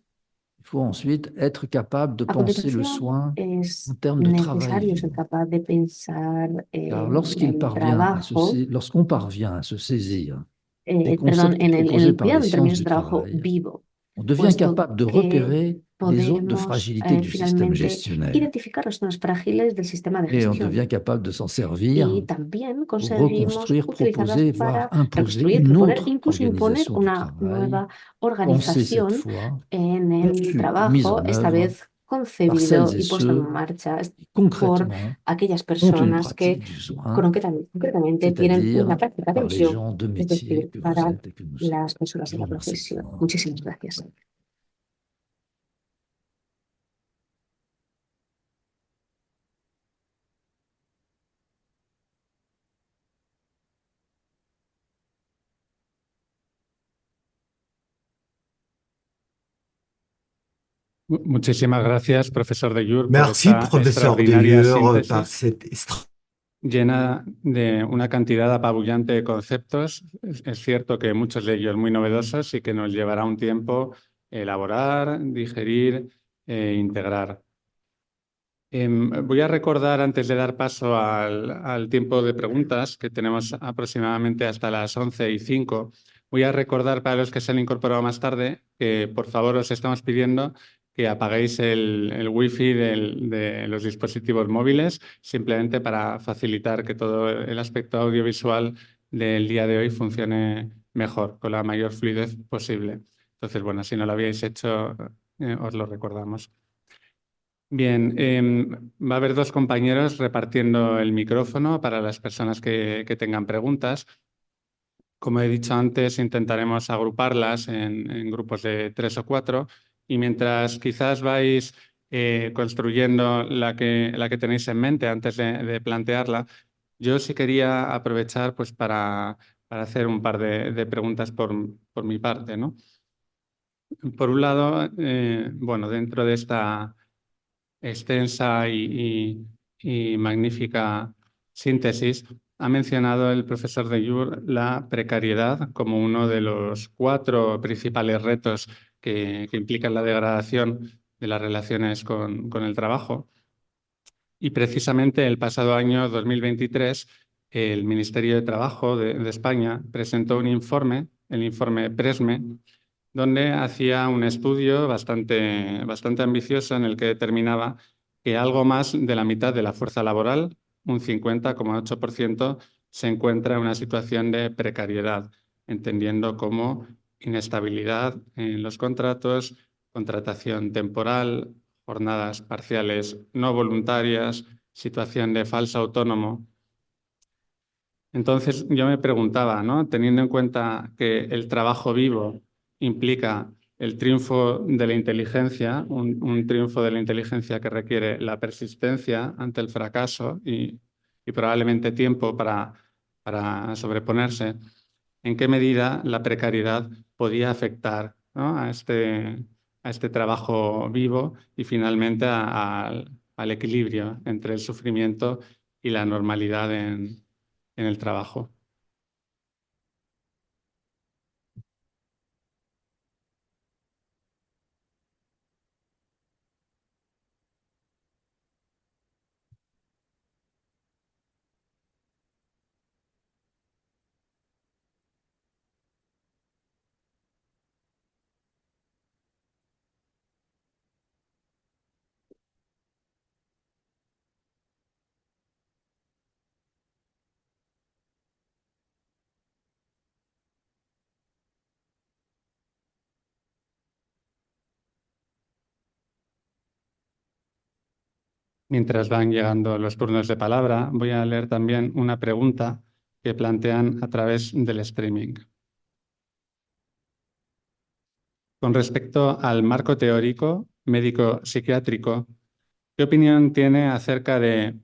il faut ensuite être capable de A penser le continuación, soin en es termes de travail necesario ser vivant. capaz de pensar Car en el trabajo, lorsqu'on parvient à se saisir des perdón, concepts en proposés el par les cuidado en sciences términos de du trabajo travail, vivo, on devient puesto capable de que repérer les zones de podemos fragilité du système finalmente gestionnaire identificar las zonas frágiles del sistema de et on gestión devient capable de s'en servir y también pour conseguimos reconstruire, utilizarlas proposer, voire para imposer reconstruir, une proponer, autre incluso imponer organisation du una travail, nueva pensée cette organización fois, en el conçue et mise trabajo, en esta œuvre vez par concebido celles et y puesto en ceux marcha qui por concrètement aquellas ont une personas que pratique du soin, concretamente tienen una c'est-à-dire práctica de par les visión, gens de es métier decir, que vous para êtes et que nous sommes. las personas Je de vous la remercie. profesión. Muchísimas gracias. Muchísimas gracias, profesor de Jur, por Merci, esta professeur extraordinaria Deur, par síntesis cette llena de una cantidad apabullante de conceptos. Es cierto que muchos de ellos muy novedosos y que nos llevará un tiempo elaborar, digerir e integrar. Voy a recordar, antes de dar paso al tiempo de preguntas, que tenemos aproximadamente hasta las 11:05, voy a recordar para los que se han incorporado más tarde que por favor os estamos pidiendo que apaguéis el wifi de los dispositivos móviles, simplemente para facilitar que todo el aspecto audiovisual del día de hoy funcione mejor, con la mayor fluidez posible. Entonces, bueno, si no lo habíais hecho, os lo recordamos. Bien, va a haber dos compañeros repartiendo el micrófono para las personas que tengan preguntas. Como he dicho antes, intentaremos agruparlas en grupos de 3 o 4 y mientras quizás vais construyendo la que tenéis en mente antes de plantearla, yo sí quería aprovechar pues, para hacer un par de preguntas por mi parte, ¿no? Por un lado, bueno, dentro de esta extensa y magnífica síntesis, ha mencionado el profesor de Jur la precariedad como uno de los 4 principales retos que implican la degradación de las relaciones con el trabajo. Y precisamente el pasado año 2023, el Ministerio de Trabajo de España presentó un informe, el informe PRESME, donde hacía un estudio bastante ambicioso en el que determinaba que algo más de la mitad de la fuerza laboral, un 50,8%, se encuentra en una situación de precariedad, entendiendo como inestabilidad en los contratos, contratación temporal, jornadas parciales no voluntarias, situación de falso autónomo. Entonces yo me preguntaba, ¿no? Teniendo en cuenta que el trabajo vivo implica el triunfo de la inteligencia, un triunfo de la inteligencia que requiere la persistencia ante el fracaso y probablemente tiempo para sobreponerse, ¿en qué medida la precariedad podía afectar, ¿no? a este trabajo vivo y finalmente al equilibrio entre el sufrimiento y la normalidad en el trabajo? Mientras van llegando los turnos de palabra, voy a leer también una pregunta que plantean a través del streaming. Con respecto al marco teórico médico-psiquiátrico, ¿qué opinión tiene acerca de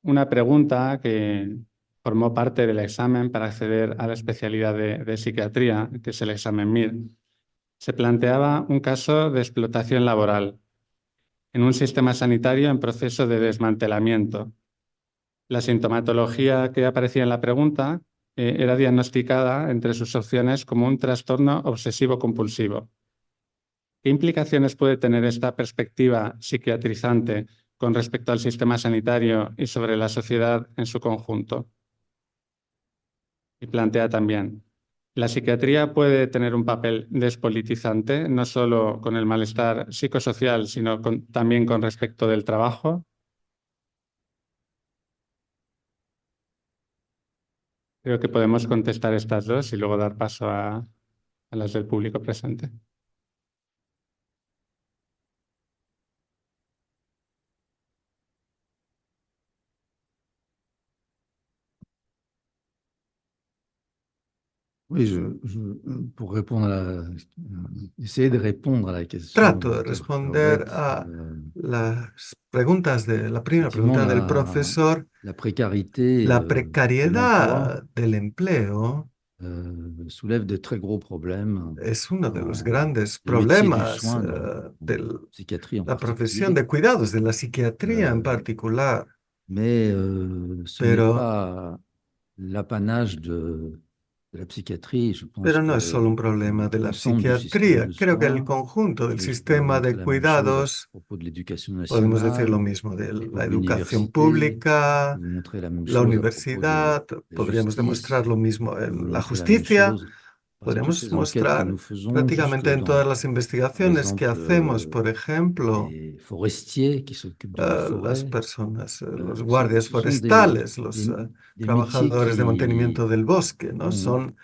una pregunta que formó parte del examen para acceder a la especialidad de psiquiatría, que es el examen MIR? Se planteaba un caso de explotación laboral en un sistema sanitario en proceso de desmantelamiento. La sintomatología que aparecía en la pregunta era diagnosticada entre sus opciones como un trastorno obsesivo-compulsivo. ¿Qué implicaciones puede tener esta perspectiva psiquiatrizante con respecto al sistema sanitario y sobre la sociedad en su conjunto? Y plantea también, ¿la psiquiatría puede tener un papel despolitizante, no solo con el malestar psicosocial, sino también con respecto del trabajo? Creo que podemos contestar estas dos y luego dar paso a las del público presente. Oui, pour répondre essayer de répondre à la question Trato de du docteur responder Corbett, a las preguntas de la primera effectivement, pregunta del profesor. la précarité La de l'emploi precariedad del empleo soulève de très gros problèmes es uno de los dans grandes les métiers du problemas soin, de en psychiatrie en la profesión particulier. de cuidados, de la psiquiatría en particular. Mais ce n'est Pero, pas l'apanage de la psychiatrie. Je pense pero no es solo un que problema de la l'ensemble du système psiquiatría. de Creo que el soins, conjunto del et je peux sistema montrer de la même chose à cuidados, propos de l'éducation podemos decir lo nationale, mismo de à propos la de educación l'université, pública, je peux montrer la même la chose à propos de universidad, la podríamos justice, demostrar lo mismo je peux en la montrer la même justicia, chose parce que toutes podemos ces enquêtes que mostrar nous faisons, jusque prácticamente en dans, todas las par investigaciones que exemple, hacemos, por ejemplo, les forestiers qui s'occupent de nos las forêts, personas, los ce guardias sont forestales, los des métiers trabajadores de mantenimiento del bosque, ¿no? bon, Son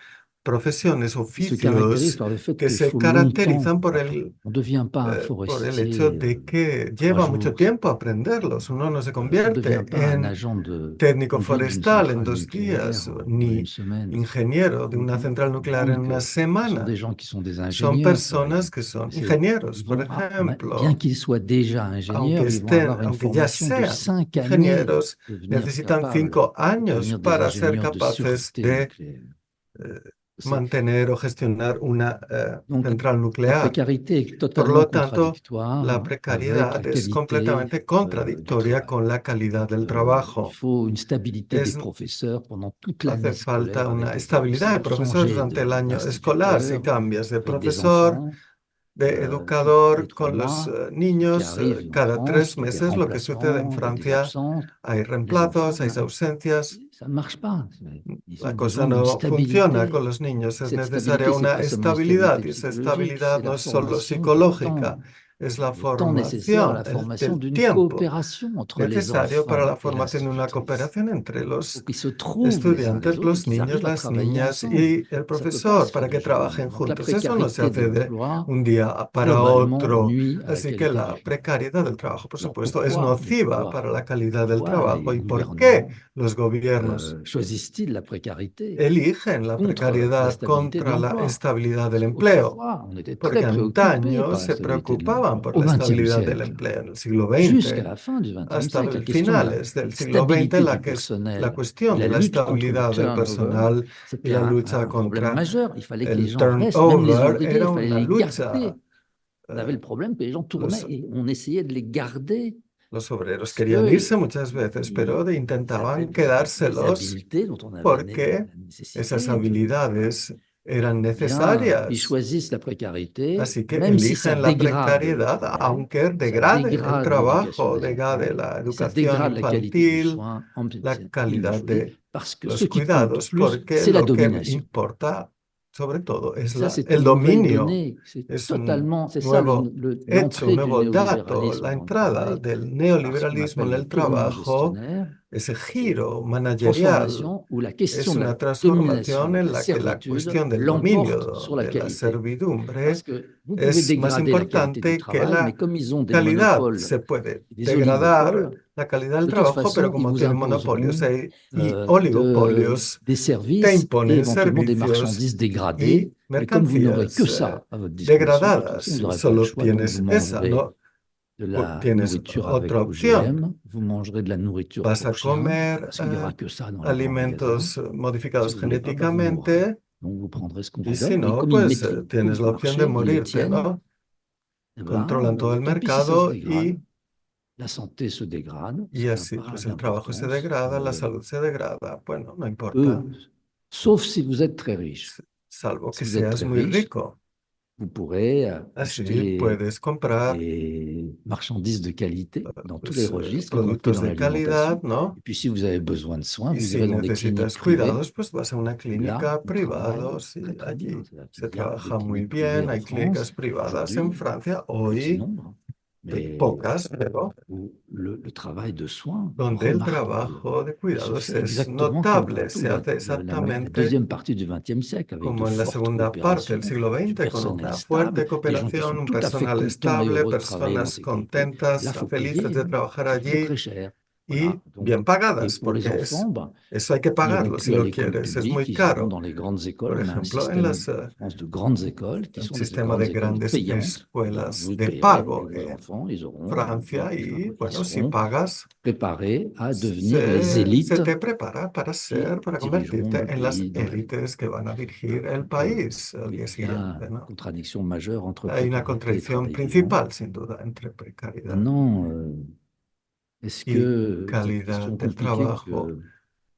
profesiones, qui se caractérisent oficios par le fait que qu'il se faut longtemps caracterizan apprendre. On ne devient pas un por el forestier hecho de que 3 lleva mucho jours. tiempo aprenderlos. Uno no se On ne devient convierte pas un en agent de técnico conduite d'une forestal en centrale 2 días, nucléaire en ni 1 semaine. ingeniero de una central nuclear en una Donc, ce sont des semana. gens qui sont des Son ingénieurs, par personas exemple. que son Ils ingenieros, por vont, bien ejemplo. qu'ils soient déjà Aunque ingénieurs, ils vont avoir une aunque ya formation de sean 5 années ingenieros, pour devenir necesitan capables 5 de años devenir des para ser ingénieurs de capaces sûreté de nucléaire. mantener o gestionar una Donc, central la nuclear. précarité est Por totalement lo tanto, contradictoire la avec precariedad la es qualité completamente du contradictoria travail. con la calidad del Il trabajo. faut une stabilité des Es, professeurs pendant toute hace l'année falta scolaire avec una des estabilidad de évolutions. profesores Changer durante el año escolar, si d'instituteur cambias de avec des profesor, enfants de tous les educador 3 con los mois qui niños arrivent en cada 3 France, il y a des meses, lo que sucede en remplaçants, il y a des Francia. absences. Hay Les enfants, reemplazos, hay ausencias. ça ne marche pas. Ils La ont cosa besoin d'une no funciona stabilité. con los niños. Es Cette necesaria stabilité, ce n'est una pas seulement une estabilidad stabilité y esa psychologique, estabilidad c'est no la es solo formation psicológica, es la le temps nécessaire à la formación formation del d'une tiempo coopération entre les necesario para enfants la et formación de una l'institutrice. cooperación entre Il faut los qu'ils se trouvent les uns les estudiantes, autres et los qu'ils niños, arrivent à las travailler niñas ensemble. y el Ça ne peut pas profesor se para faire du que jour au lendemain. trabajen Donc la juntos. Eso no se précarité de hace de l'emploi, un día para globalement, otro. nuit à la Así que qualité la du vie. precariedad del trabajo, por Alors supuesto, es pourquoi les nociva pouvoirs, para la calidad del pourquoi les trabajo. ¿Y por qué gouvernements los gobiernos choisissent-ils la précarité eligen la contre la precariedad stabilité de contra la l'emploi? estabilidad del Parce empleo? qu'autrefois, on était Porque très préoccupés antaño par la se stabilité de preocupaban l'emploi, por au la XXe estabilidad del siècle. empleo en el siglo Jusqu'à XX, la fin du XXe hasta siècle, la question de la finales del siglo XX, stabilité la, du personnel la et cuestión la de la lutte contre le estabilidad del turnover, personal y c'était la lucha un problème contra majeur. Il fallait que les el gens restent, même les turnover ouvriers, era il fallait una les lucha. garder. On avait le problème que les gens tournaient Los, et on essayait de les garder los obreros parce querían irse qu'ils muchas veces, pero avaient intentaban des quedárselos habiletés dont on avait porque la esas nécessité. habilidades eran Eh bien, ils necesarias. choisissent la précarité, Así que même si ça eligen la dégrade le precariedad, travail, aunque ça degrade el dégrade l'éducation trabajo, des degrade enfants la et ça educación dégrade la qualité du infantil, soin en la psychiatrie calidad aujourd'hui, de parce que ce los qui compte cuidados, plus, porque c'est la lo que domination. importa sobre todo Et es ça, c'est el une nouvelle dominio. donnée, c'est Es un totalement, c'est ça nuevo hecho, un l'entrée du nuevo dato, néolibéralisme la dans le entrada travail, del par ce qu'on neoliberalismo appelle en le el tournant trabajo, gestionnaire, ese giro managerial transformation où la es question de la una transformación domination, de en la la que la servitude cuestión del l'emporte dominio sur la de la qualité. servidumbre Parce que vous pouvez es más dégrader la qualité du importante que travail, mais la comme ils ont des calidad. monopoles Se puede et des degradar oligopoles, la calidad del de toute trabajo, pero façon, ils como vous tienen monopolios imposeront y oligopolios, des te services et imponen éventuellement des servicios marchandises dégradées. y Mais comme vous n'aurez que mercancías ça à votre disposition, de toute façon, degradadas. vous Y n'aurez pas le solo choix. Donc, tienes vous esa, mangerez no de la tienes nourriture avec otra opción. OGM, vous mangerez de la nourriture Vas a pour chiens, comer parce qu'il n'y aura que ça dans les grands magasins. alimentos modificados Si vous voulez pas, bah, vous mourrez. genéticamente, Donc, vous prendrez ce qu'on y vous si donne. Et no, comme ils pues maîtrisent tout tienes la le opción de marché, ils le morirte, tiennent, ¿no? eh ben, Controlan todo el tant pis si ça se mercado dégrade. La santé se dégrade, y c'est un así, pues pas el trabajo se degrada, la salud se degrada. Bueno, no importa, sauf si vous êtes très riche. salvo Si que vous êtes seas très muy riche, rico. vous pourrez Así acheter puedes comprar des marchandises de qualité dans tous les pues, registres, y compris productos dans de calidad, l'alimentation. ¿no? Et puis, si vous avez besoin de soins, Y vous si irez dans des cliniques necesitas privées. cuidados, pues vas a una Là, clínica on privada, travaille sí, très, très allí bien. C'est-à-dire qu'il se y a des trabaja muy cliniques privées bien, en hay clínicas France, privadas en aujourd'hui, Francia, petit hoy nombre, mais pocas, pero où le travail de soins donde el remarquable trabajo de se cuidados fait es exactement comme notable, dans toute se hace la exactamente deuxième partie du XXe siècle, avec de como en la fortes segunda parte del coopérations, siglo du XX, con personnel una stable, fuerte des gens qui cooperación, sont un tout à fait personal contents et estable, heureux de travailler en personas sécurité. Là, contentas, il faut felices payer, de trabajar c'est très, allí très cher. y Voilà. Donc, bien et pagadas, pour les porque enfants, ben, eso hay que ils n'iront pagarlo si plus à lo l'école quieres, es publique, muy ils iront caro. dans les grandes écoles. Por On a un ejemplo, en système las en France de grandes écoles qui un sont des sistema grandes de écoles grandes payantes. Eh bien, escuelas vous de payerez pago et vos en enfants, ils auront Francia y, ils bueno, si seront pagas, préparés à devenir les se élites te prepara para qui dirigeront convertirte le en las pays dans l'avenir. élites que van a dirigir el Donc, país al oui, día il y a siguiente, une ¿no? contradiction majeure entre Hay una précarité et contradicción travail vivant. principal, sin duda, entre precariedad Maintenant, est-ce y que cette calidad question del compliquée trabajo que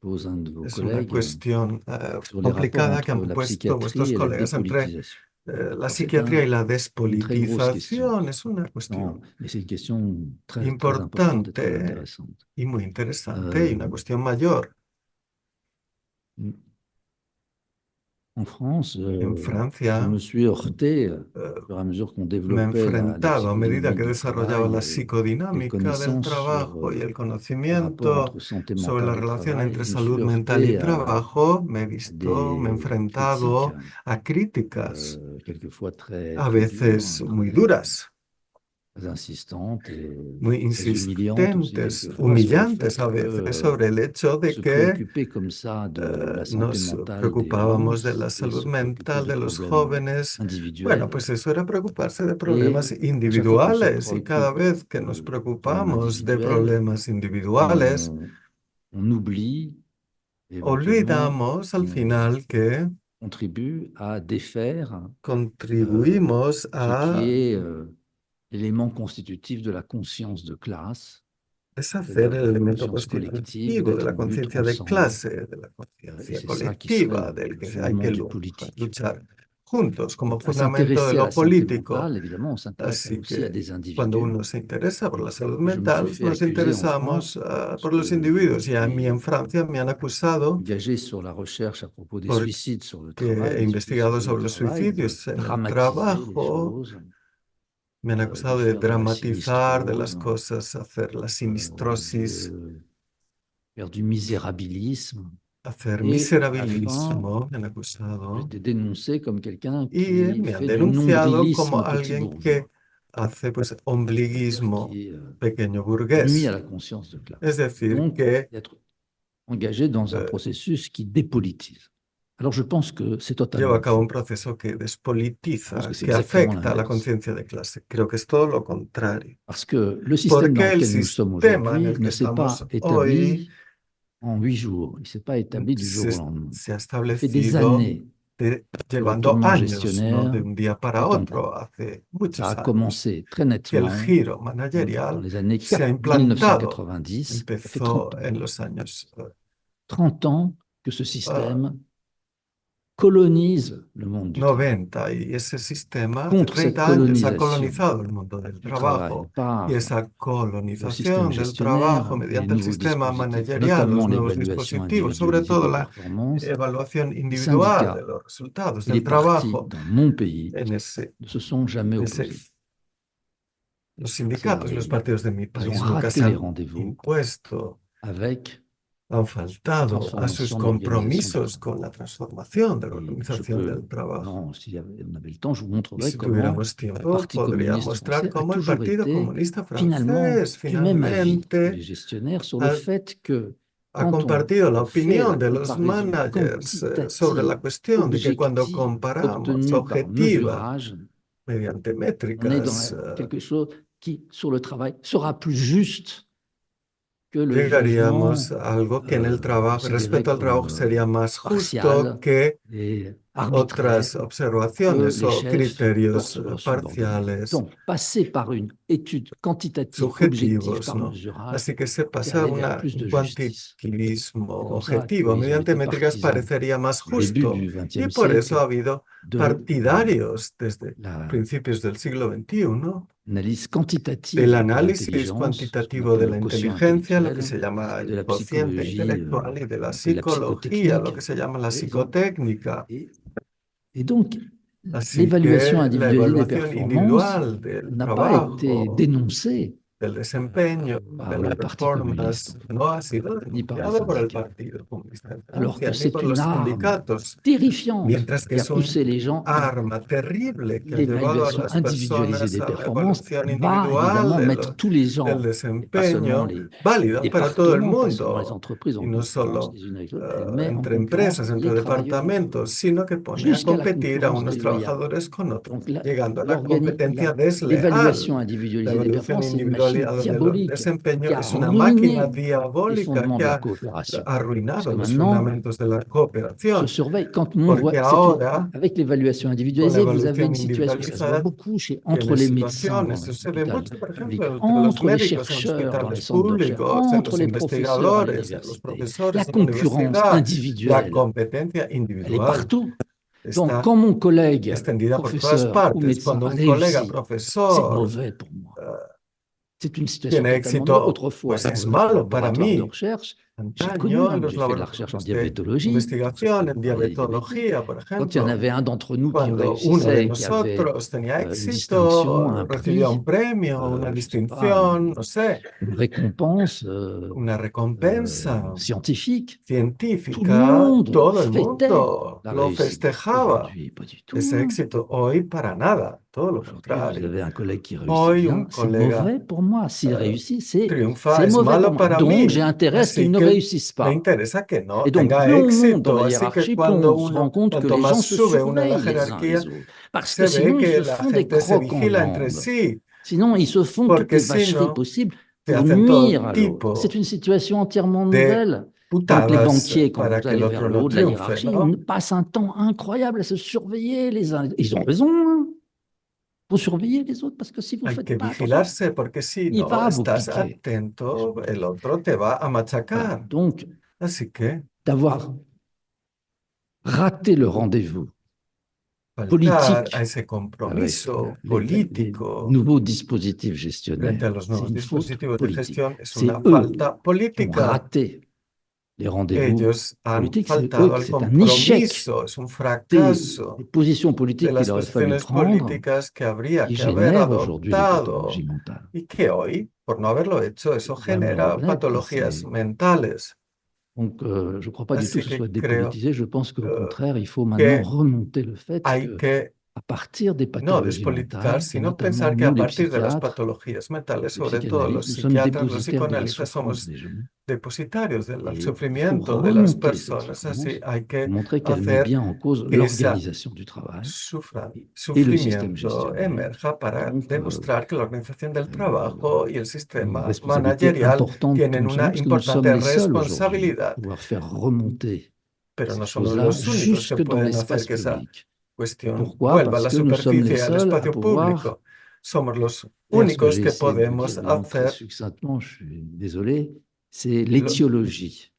pose un de vos es una collègues cuestión sur les rapports complicada que han entre la puesto vuestros psychiatrie et la colegas entre dépolitisation? la Alors, c'est psiquiatría y la une très grosse question. despolitización. Es una Non, cuestión mais c'est une question très, très importante et très importante intéressante. y muy interesante y una cuestión mayor. En France, En je Francia me suis heurté, au fur et à mesure qu'on me he développait la enfrentado a medida psychodynamique que du desarrollaba travail la et les psicodinámica del connaissances trabajo y el sur le rapport conocimiento entre santé sobre la mentale et relación travail, entre je me suis salud mental y heurté à trabajo, me he des enfrentado critiques a críticas, quelquefois très, a très dures, veces muy duras, très insistantes et muy très humiliantes aussi insistentes, quelquefois sur le humillantes fait a que veces sobre el hecho de se que préoccuper comme ça de la santé nos mentale des gens, preocupábamos de la c'était salud se préoccuper mental de de los problèmes jóvenes. Bueno, individuels. pues eso era preocuparse de Et problemas à chaque fois qu'on se individuales y cada préoccupe vez que nos de problèmes preocupamos de individuels, problemas individuales, on oublie éventuellement olvidamos al final que contribue à défaire contribuimos ce qui a est l'élément constitutif de la conscience de classe, deshacer de el la elemento conscience collective, constitutivo de d'être la en lutte conciencia de ensemble. clase, de la Et conciencia c'est ça qui serait colectiva, del le que hay fondement que du politique. luchar juntos como À fundamento de s'intéresser à lo la santé político. mentale, évidemment, on s'intéresse Así aussi à que des cuando individus. uno se interesa por la salud Je me suis mental, fait nos accuser en interesamos France parce por los que individuos. Y a mí suis en Francia me han acusado engagé sur la recherche à propos des porque suicides sur le he travail, des investigado suicides au sobre los travail, de suicidios en el dramatiser les trabajo. choses, Me han de acusado de faire de la dramatizar de las sinistrose, cosas, hacer la sinistrosis, de faire du misérabilisme. hacer Et à la fin, miserabilismo. Me han acusado. j'étais dénoncé comme quelqu'un Y qui me han fait du denunciado como nombrilisme petit alguien bourgeois, que hace pues ombliguismo qui pequeño nuit burgués. à la conscience de classe. Es decir, Donc, que d'être engagé dans un processus qui dépolitise. Alors, je pense que c'est lleva totalement a cabo un faux. proceso que Je pense despolitiza, que c'est que exactement afecta a la l'inverse. conciencia de clase. Creo que es todo lo contrario. Parce que le système dans Porque el lequel nous sommes sistema en aujourd'hui el que ne s'est pas estamos hoy établi en 8 jours. Il ne s'est pas établi du jour au se, lendemain. se ha Il fait des establecido années que le llevando tournant años, no gestionnaire de un día para est en otro, cours. hace Ça muchos a años, commencé très que el nettement giro dans managerial les années se ha implantado. 1990. Ça fait Empezó 30 ans. en los años 30 ans que ce système colonise le monde du travail. 90 y ese sistema hace Contre cette 30 años ha colonisation colonizado el mundo del du travail trabajo par y esa le système colonización del gestionnaire trabajo et les mediante el nouveaux sistema dispositifs, managerial, los notamment nuevos l'évaluation dispositivos, sobre individualisée todo des la performances, evaluación les individual de syndicats los resultados et les del partis trabajo dans mon pays en ese, ne se sont jamais opposés. los sindicatos y los partidos de mi Ils ont país nunca se raté les han rendez-vous impuesto avec han faltado a sus transformation de l'organisation du compromisos travail. con la transformación de la Et je organización peux, del trabajo. non, si on avait le temps, je vous Y montrerai si comment tuviéramos le tiempo, Parti podría communiste mostrar français a cómo el toujours Partido été Comunista finalement francés du même avis que les finalmente gestionnaires sur le ha, fait que ha quand compartido la on fait la opinión de los comparaison managers sobre la quantitative, cuestión de que cuando objective, comparamos obtenue par objetiva mesurage, mediante on est dans métricas, quelque chose qui, sur le travail, sera plus juste que le llegaríamos jugement a algo que en el trabajo, considéré respecto al trabajo, comme sería más justo partial que et arbitraire otras observaciones les o chefs criterios portent sur leurs subordonnés. parciales, Donc, passer par une étude quantitative objective subjetivos, par ¿no? mesurage, Así que se c'est pasa aller vers un plus de justice. cuantitativismo C'est comme ça objetivo qu'ils ont mediante été métricas partisans parecería más au début justo. du Y XXe por eso ha siècle habido de partidarios desde la principios del siglo XXI analyse quantitative del de análisis l'intelligence, ce qu'on cuantitativo appelle de le la quotient inteligencia, lo que intellectuel, se llama et de el la cociente psychologie, intelectual, y de la qu'on appelle la psicología, psychotechnique. lo que se llama la Et, psicotécnica. et donc, Así l'évaluation que la individuelle des evaluación performances individual del n'a pas été trabajo, dénoncée del desempeño, par de le la Parti communiste, performance, no ha sido ni par les denunciado por el syndicats. Partido Comunista de Alors que Francia, ni c'est por une los arme sindicatos, terrifiante mientras que qui a es poussé les gens. arma terrible que ha llevado a L'évaluation las individualisée personas des a la performances evaluación va évidemment individual mettre tous les del gens, et pas seulement desempeño, les válida para todo el départements, pas seulement les mundo, entreprises y en no concurrence solo les unes avec les autres, elle met en entre concurrence empresas, entre les travailleurs departamentos, sino que pone a jusqu'à la competir a concurrence unos déloyale. trabajadores con otros, Donc llegando a la competencia desleal. l'évaluation La individualisée des evaluación performances, c'est une machine individual del diabolique desempeño qui a es una máquina ruiné les diabólica fondements que de la ha coopération. Parce arruinado que los maintenant, fundamentos de la se cooperación, surveille. Quand on porque voit, ahora, avec l'évaluation con la individualisée, vous avez evaluación une situation, ça se voit individualizada, beaucoup entre tienes les médecins dans situaciones, les se ve hôpitaux mucho, por publics, ejemplo, entre los entre les médicos en los chercheurs dans les hospitales centres de recherche, públicos, en entre los les professeurs à investigadores, en los l'université. profesores La en la concurrence universidad. La individuelle, competencia elle est individual partout. Donc, está quand mon collègue, extendida por todas professeur ou partes. médecin Cuando un colega réussit, c'est profesor mauvais pour moi. C'est une situation tiene totalement nouvelle. éxito, Autrefois, pues dans es le malo para laboratoire de mí. recherche, j'ai Antaño, connu, en los j'ai fait de la recherche en laboratorios de diabétologie. investigación, en Pour parler des diabétiques. diabetología, por Quand il y en ejemplo, avait un d'entre nous qui cuando uno de réussissait, qui avait nosotros tenía une distinction, éxito, un recibía prix, un premio, una je sais pas, distinción, no sé, une récompense una recompensa scientifique. Tout le científica, monde todo el fêtait mundo la lo réussite. festejaba, Aujourd'hui, pas du tout. ese éxito. Hoy para nada, todo lo Aujourd'hui, vous contrario. avez un collègue qui réussit Hoy bien, un c'est colega mauvais pour moi. S'il réussit, c'est triunfa, es mauvais malo pour moi. para Donc, mí. j'ai intérêt à ce qu'il Así ne que réussisse me pas. interesa que no Et donc, tenga plus on monte dans éxito. la Así que hiérarchie, plus cuando on se rend uno, compte que cuanto les gens más se sube uno en la surveillent les uns jerarquía, les autres. Parce se que sinon, ve ils se que la font des gente se crocs en vigila entre jambes. sí, Sinon, ils se font toutes porque les si vacheries no, possibles te pour hacen todo nuire à l'autre. tipo C'est une situation entièrement de nouvelle. Donc, les putadas banquiers, quand para vous que allez el vers otro le no haut de la triunfe, hiérarchie, ¿no? ils passent un temps incroyable à se surveiller les uns. Ils ont raison, hein. Faut surveiller les autres parce que si vous ne Hay faites que pas attention, vigilarse porque si il no va vous estás piquer. atento, el otro te va a Voilà. machacar. Donc, Así que d'avoir raté le rendez-vous faltar politique a ese avec compromiso les político nouveaux dispositifs frente gestionnaires, a los c'est nuevos une faute dispositivos de politique. gestión es C'est una eux falta qui ont política. raté les rendez-vous Ellos han politiques, c'est eux, faltado al c'est un échec compromiso, es un des fracaso positions de politiques qu'il las aurait fallu posiciones prendre políticas que habría qui que haber génèrent aujourd'hui les adoptado pathologies mentales. y que hoy, por no haberlo hecho, eso Quand même le genera reconnaître, patologías c'est- mentales. Donc, je ne crois pas du tout Así que ce que soit creo dépolitisé. Je pense qu'au contraire, il faut que maintenant remonter le fait hay que, que à partir des no pathologies despoliticar, mentales, et sino notamment pensar que a nous, les partir de las psychiatres, patologías mentales, les sobre todo los psychanalystes, nous sommes psiquiatras, los dépositaires de la psicoanalistas, souffrance somos des gens. depositarios del Et il faut sufrimiento de las remonter cette personas. souffrance Así hay que et montrer qu'elle met hacer bien en cause que esa l'organisation du travail et le système sufrimiento gestionnaire. emerja para Donc, demostrar que la organización del trabajo y el une sistema responsabilité managerial importante que tienen nous sommes, una parce que nous sommes importante les seuls aujourd'hui à responsabilidad. pouvoir faire remonter Pero no ces somos choses-là los únicos que jusque dans pueden hacer l'espace que esa public. cuestión Pourquoi? vuelva a Parce la que nous sommes les superficie, al seuls à espacio pouvoir público. Somos los faire ce que únicos j'ai que essayé de vous podemos dire vraiment très hacer, succinctement, je suis désolé, c'est l'étiologie.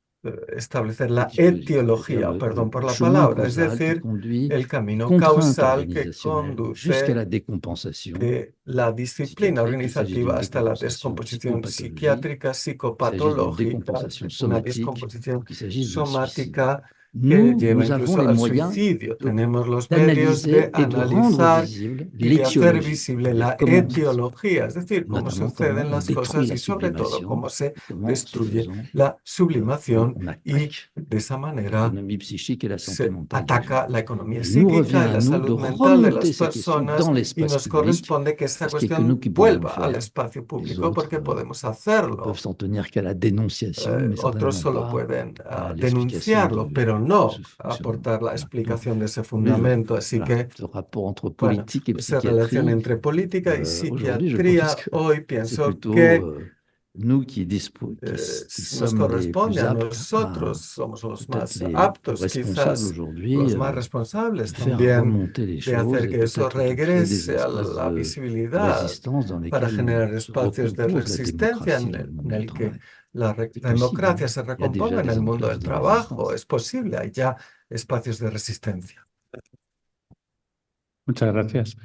establecer la L'étiologie, etiología, c'est-à-dire perdón por le la chemin palabra, es causal qui decir, conduit el camino contrainte causal que organisationnelle jusqu'à conduce la décompensation de la disciplina psychiatrique. Il s'agit d'une organizativa hasta la décompensation descomposición psychopathologique. psiquiátrica, Il s'agit d'une psicopatológica, décompensation una somatique, descomposición il s'agit d'un suicide. somática nous lleva avons incluso les al moyens suicidio. Tenemos los medios de d'analyser et de rendre analizar visible y de hacer l'étiologie, visible c'est-à-dire la comment ça se etiología, es decir, cómo notamment comment suceden on las détruit cosas la y sobre todo sublimation cómo se et comment, ce destruye faisant, la sublimación on y attaque de esa manera l'économie psychique et la santé se mentale des ataca gens. la economía Et il nous revient psíquica y à la nous de salud mental de remonter las ces questions personas dans y l'espace nos public, corresponde que esta parce qu'il n'y a que nous cuestión qui pouvons le vuelva al faire. espacio Les público autres porque podemos peuvent hacerlo. s'en tenir qu'à la dénonciation, mais Otros certainement solo pas pueden à l'explication denunciarlo, de pero ce no fonctionnement. aportar la Voilà. Donc, explicación de ese pour les autres, fundamento. Así voilà, que, ce rapport entre bueno, politique et esa relación psychiatrie, entre política y aujourd'hui, je pense psiquiatría, que hoy c'est pienso plutôt que nous qui nos sommes les corresponde plus a aptes nosotros, somos los peut-être más les aptos, responsables quizás aujourd'hui, los más de responsables faire también remonter les de choses hacer et que eso peut-être de créer des regrese a espaces la de visibilidad résistance dans para lesquels generar se espacios de recompose la resistencia démocratie dans le monde en du el que travail. la C'est possible, democracia hein. se Il y a déjà recomponga en des el mundo enclaves del de trabajo. résistance. Es posible, hay ya espacios de resistencia. Muchas gracias.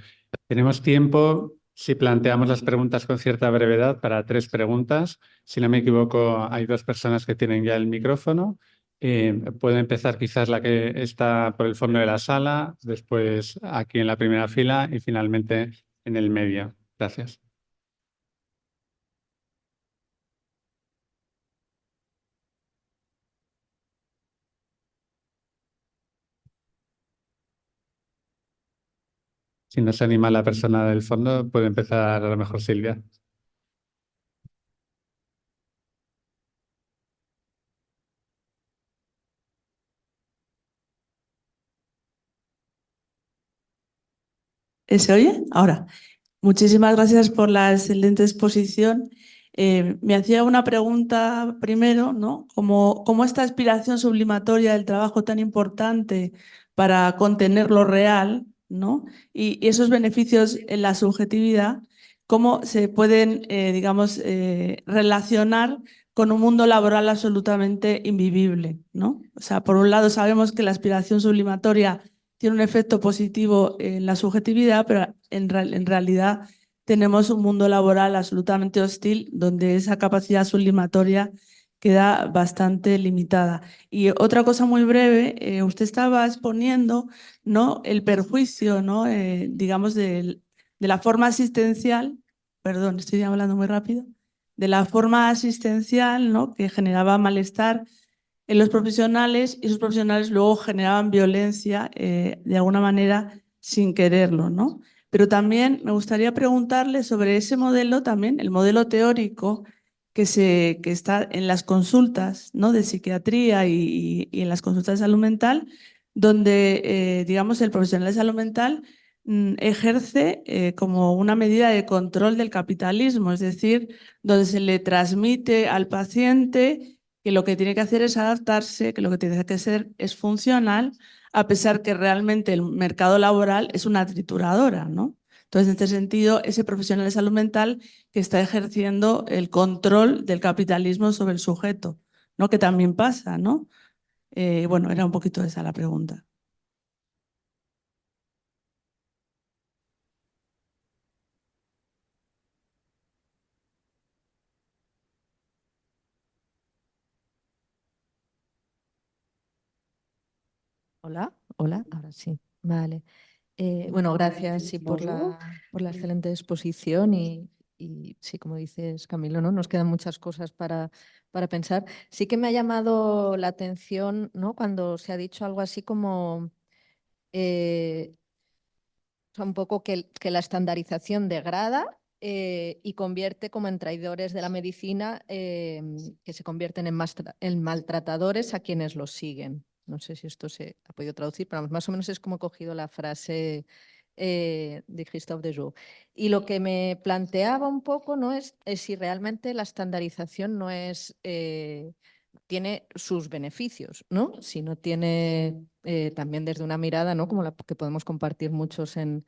Tenemos tiempo, si planteamos las preguntas con cierta brevedad, para 3 preguntas. Si no me equivoco, hay 2 personas que tienen ya el micrófono. Puede empezar quizás la que está por el fondo de la sala, después aquí en la primera fila y finalmente en el medio. Gracias. Si no se anima la persona del fondo, puede empezar a lo mejor Silvia. ¿Se oye? Ahora. Muchísimas gracias por la excelente exposición. Me hacía una pregunta primero, ¿no? ¿Cómo esta aspiración sublimatoria del trabajo tan importante para contener lo real, ¿no? Y esos beneficios en la subjetividad, cómo se pueden, digamos, relacionar con un mundo laboral absolutamente invivible, ¿no? O sea, por un lado sabemos que la aspiración sublimatoria tiene un efecto positivo en la subjetividad, pero en realidad tenemos un mundo laboral absolutamente hostil donde esa capacidad sublimatoria queda bastante limitada. Y otra cosa muy breve, usted estaba exponiendo, ¿no?, el perjuicio, ¿no?, digamos, de la forma asistencial, perdón, estoy hablando muy rápido, de la forma asistencial, ¿no?, que generaba malestar en los profesionales y esos profesionales luego generaban violencia de alguna manera sin quererlo, ¿no? Pero también me gustaría preguntarle sobre ese modelo también, el modelo teórico que está en las consultas, ¿no?, de psiquiatría y en las consultas de salud mental, donde, digamos, el profesional de salud mental ejerce como una medida de control del capitalismo, es decir, donde se le transmite al paciente que lo que tiene que hacer es adaptarse, que lo que tiene que hacer es funcional, a pesar que realmente el mercado laboral es una trituradora, ¿no? Entonces, en este sentido, ese profesional de salud mental que está ejerciendo el control del capitalismo sobre el sujeto, ¿no?, que también pasa, ¿no? Bueno, era un poquito esa la pregunta. Hola, hola, ahora sí, vale. Bueno, gracias sí, por la excelente exposición y sí, como dices, Camilo, ¿no?, nos quedan muchas cosas para pensar. Sí que me ha llamado la atención, ¿no?, cuando se ha dicho algo así como o sea, un poco que la estandarización degrada y convierte como en traidores de la medicina, que se convierten en maltratadores a quienes los siguen. No sé si esto se ha podido traducir, pero más o menos es como he cogido la frase de Christophe Dejoux. Y lo que me planteaba un poco, ¿no?, es si realmente la estandarización no es... tiene sus beneficios, ¿no? Si no tiene también desde una mirada, ¿no?, como la que podemos compartir muchos en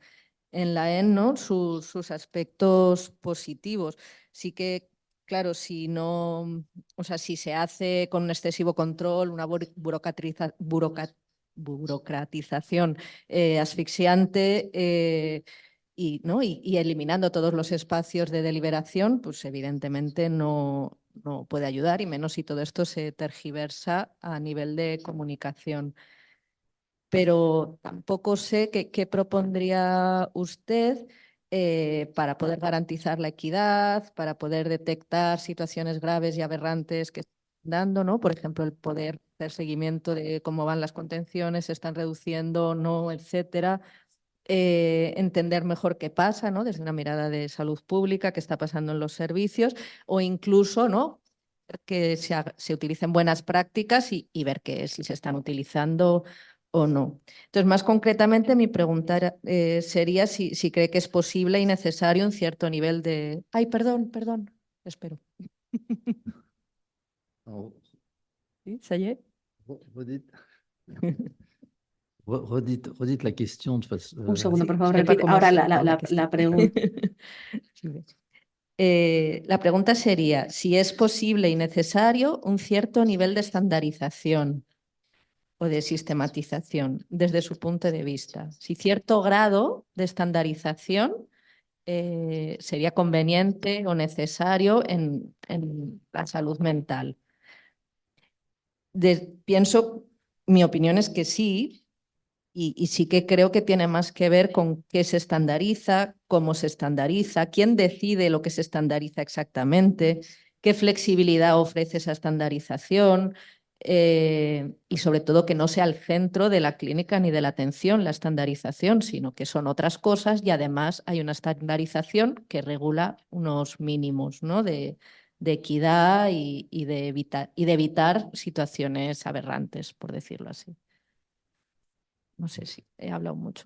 la EN, ¿no?, sus aspectos positivos. Sí que, claro, si no, o sea, si se hace con un excesivo control, una burocratización asfixiante y eliminando todos los espacios de deliberación, pues evidentemente no no puede ayudar, y menos si todo esto se tergiversa a nivel de comunicación. Pero tampoco sé qué propondría usted para poder garantizar la equidad, para poder detectar situaciones graves y aberrantes que están dando, ¿no? Por ejemplo, el poder hacer seguimiento de cómo van las contenciones, se están reduciendo o no, etcétera. Entender mejor qué pasa, ¿no? Desde una mirada de salud pública, qué está pasando en los servicios, o incluso, ¿no?, que se utilicen buenas prácticas y ver si se están utilizando o no. Entonces, más concretamente, mi pregunta sería si cree que es posible y necesario un cierto nivel de... Ay, perdón, espero. ¿Sí? ¿Sayé? Redites la question de façon. Un segundo, por favor, Sepa repite. cómo Ahora se- la pregunta. La pregunta sería si es posible y necesario un cierto nivel de estandarización o de sistematización desde su punto de vista. Si cierto grado de estandarización sería conveniente o necesario en la salud mental. Pienso, mi opinión es que sí, y sí que creo que tiene más que ver con qué se estandariza, cómo se estandariza, quién decide lo que se estandariza exactamente, qué flexibilidad ofrece esa estandarización y sobre todo que no sea el centro de la clínica ni de la atención la estandarización, sino que son otras cosas y además hay una estandarización que regula unos mínimos, ¿no?, de equidad y de evitar situaciones aberrantes, por decirlo así. No sé si he hablado mucho.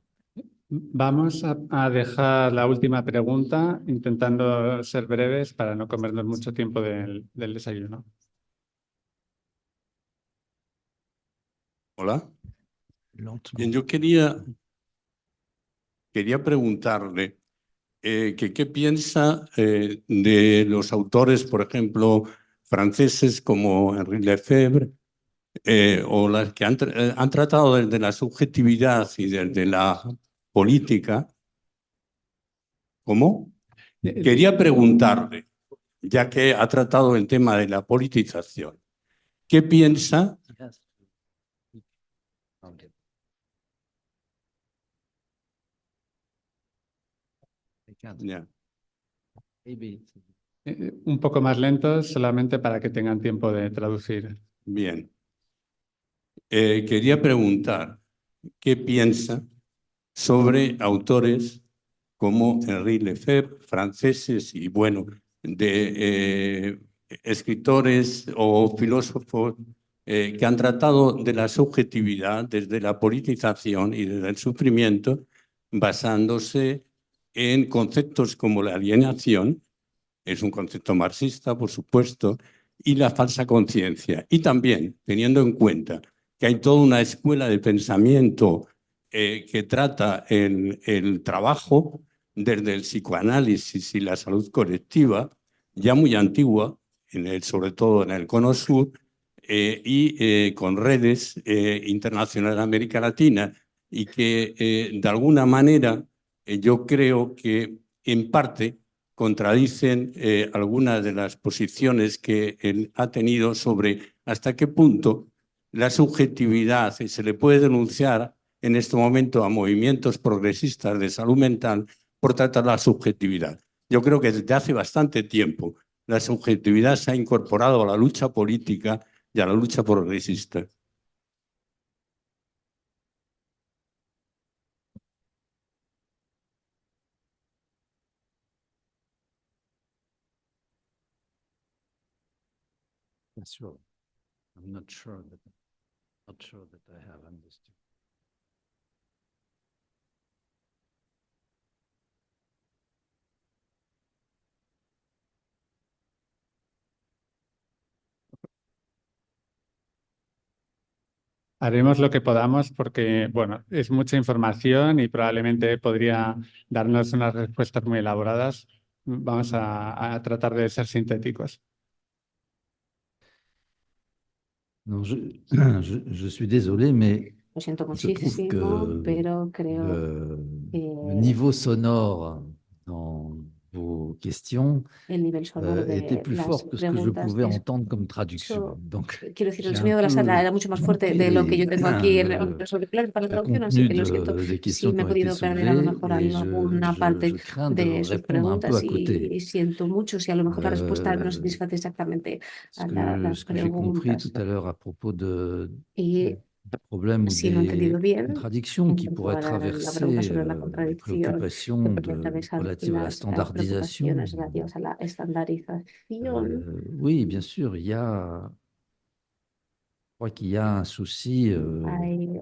Vamos a dejar la última pregunta, intentando ser breves para no comernos mucho tiempo del desayuno. Hola. Lentement. Bien, yo quería preguntarle qué piensa de los autores, por ejemplo, franceses como Henri Lefebvre, o las que han tratado desde la subjetividad y desde la política. ¿Cómo? Quería preguntarle, ya que ha tratado el tema de la politización, ¿qué piensa? Ya. Un poco más lentos, solamente para que tengan tiempo de traducir. Bien. Quería preguntar qué piensa sobre autores como Henri Lefebvre, franceses, y bueno, de escritores o filósofos que han tratado de la subjetividad desde la politización y desde el sufrimiento, basándose en conceptos como la alienación, es un concepto marxista, por supuesto, y la falsa conciencia. Y también teniendo en cuenta que hay toda una escuela de pensamiento que trata el trabajo desde el psicoanálisis y la salud colectiva, ya muy antigua, sobre todo en el Cono Sur, y con redes internacionales de América Latina, y que de alguna manera yo creo que en parte contradicen algunas de las posiciones que él ha tenido sobre hasta qué punto la subjetividad se le puede denunciar en este momento a movimientos progresistas de salud mental por tratar la subjetividad. Yo creo que desde hace bastante tiempo la subjetividad se ha incorporado a la lucha política y a la lucha progresista. Bien sûr. I'm not sure that I have understood. Haremos lo que podamos porque, bueno, es mucha información y probablemente podría darnos unas respuestas muy elaboradas. Vamos a tratar de ser sintéticos. Non, je suis désolé, mais Lo siento je trouve muchísimo, que pero creo le niveau sonore dans vos questions el nivel sonoro était de plus las fort que ce que je preguntas. pouvais De entendre comme traduction. hecho, Donc, quiero decir, el j'ai sonido un de la sala peu era mucho más fuerte manqué de lo que yo tengo aquí en le los auriculares para la traducción, así contenu que lo siento des si questions qui me he ont été podido perder a lo soulevées mejor et alguna parte je crains de de sus répondre un peu preguntas à côté. y siento mucho si a lo mejor la respuesta no satisface exactamente Ce a que, las ce que j'ai compris tout preguntas. à l'heure à propos Y des problèmes ou si lo he des entendido bien, contradictions qui en cuanto pourraient a la pregunta traverser sobre la les contradicción que préoccupations puede atravesar relatives à la las standardisation. preocupaciones relativas a la estandarización. Oui, bien sûr, je crois qu'il y a un souci Hay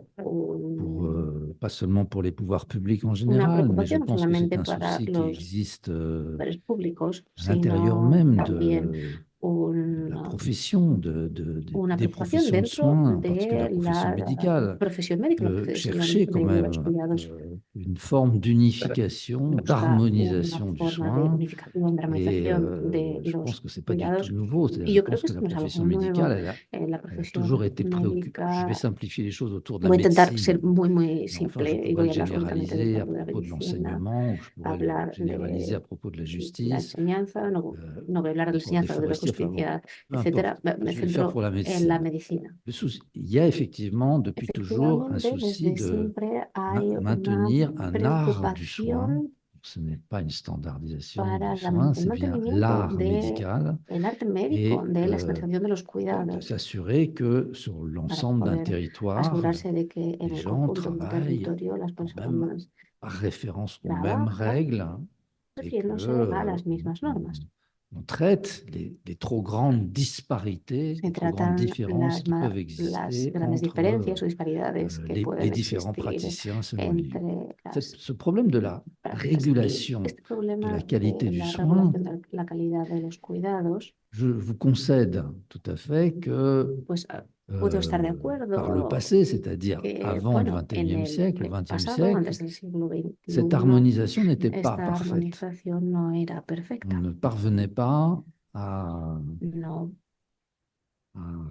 pas seulement pour les pouvoirs publics en una général, mais je preocupación no pense que c'est solamente un para souci qui los existe poderes públicos, à l'intérieur sino même también de la una profession, des preocupación professions de dentro soins, en de particulier la profession la médicale, profesión médica, la peut profesión chercher quand de los même cuidados. une forme d'unification, Busca una d'harmonisation du forma de soin. unificación, de Et armonización de je los pense que ce n'est pas du cuidados. tout nouveau. C'est-à-dire, Y je yo creo pense que que esto la no es algo profession nuevo. médicale, La elle a profesión toujours été préoccupée. Je vais médica, simplifier les choses autour de la voy a intentar ser médecine. muy Mais enfin, simple je y pourrais voy le a hablar únicamente del généraliser à campo de la propos de medicina, l'enseignement, ou je pourrais le hablar généraliser à de propos de la la justice, enseñanza, no voy a hablar de la encore des enseñanza, de la forestiers, enfin bon, justicia, peu etcétera. importe. Me Je vais le faire centro pour la en la médecine. medicina. Il y a effectivement depuis toujours un Efectivamente, souci desde de siempre hay una maintenir un art du soin. preocupación Ce n'est pas une standardisation para du soin, el c'est bien mantenimiento l'art médical. del arte médico, Et de la estandarización de los de cuidados, s'assurer que sur para l'ensemble d'un poder territoire, asegurarse de que en les el gens conjunto de un travaillent territorio las quand même personas par référence aux mêmes trabajan règles et refiriéndose a las mismas normas. on traite les trop grandes disparités, Se les trop grandes tratan différences qui peuvent las exister grandes entre diferencias o disparidades que les pueden différents existir praticiens selon le lieu. entre las Ce problème de la prácticas. régulation Este de problema la qualité de du la soin, regulación de la calidad de los cuidados, je vous concède tout à fait que pues puedo estar de acuerdo par le passé, c'est-à-dire que, avant le bueno, en 21e el siècle, le 20e pasado, siècle, antes del siglo XXI, cette harmonisation n'était pas esta parfaite. armonización no era On perfecta. ne parvenait pas à No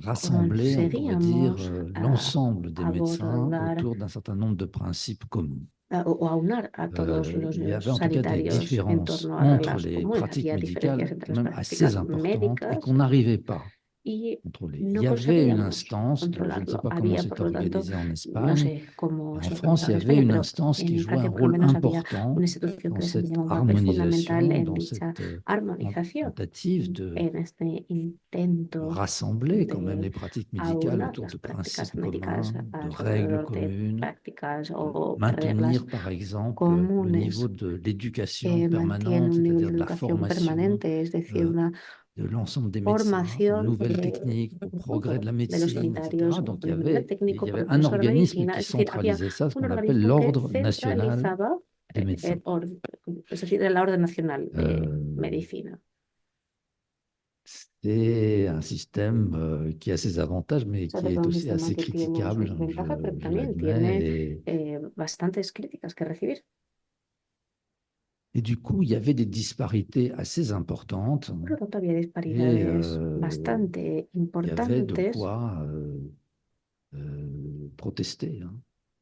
rassembler, on pourrait dire, conseguíamos l'ensemble des médecins abordar autour d'un certain nombre de principes communs. o aunar a todos los Il y avait en tout cas des sanitarios en différences torno a entre reglas les comunes. pratiques Había médicales diferencias entre quand las même assez prácticas importantes et médicas qu'on n'arrivait pas y à contrôler. no Il y avait une conseguíamos instance, alors je ne sais controlarlo. pas comment Había, c'est por lo tanto, organisé en no Espagne, sé cómo en se France, il y organizaba en avait España, une pero instance qui en jouait un Francia por lo rôle menos había important una institución dans que cette desempeñaba un papel fundamental harmonisation, en dans dicha cette armonización, tentative de en este intento rassembler quand même de les pratiques médicales aunar autour las de prácticas principes médicas communs, de règles alrededor de communes, prácticas de o reglas maintenir par exemple le comunes niveau de l'éducation que mantiene permanente, un nivel c'est-à-dire de de la educación formation permanente, es decir, una de l'ensemble des médecins, aux formación nouvelles techniques, au progrès de la de los médecine, sanitarios, etc. Donc con el nivel técnico, il y avait un progreso de la organisme medicina, qui es decir, había centralisait ça, ce un qu'on appelle organismo que l'Ordre national centralizaba des médecins. es decir, la Orden Nacional de Medicina. C'est un système qui a ses avantages, mais Sabe qui que est un aussi sistema assez que tiene critiquable, sus ventajas, pero je también l'admets. tiene bastantes críticas que recibir. Et du coup, il y avait des disparités assez importantes. Por lo tanto, había Et disparidades bastante il y avait de importantes quoi protester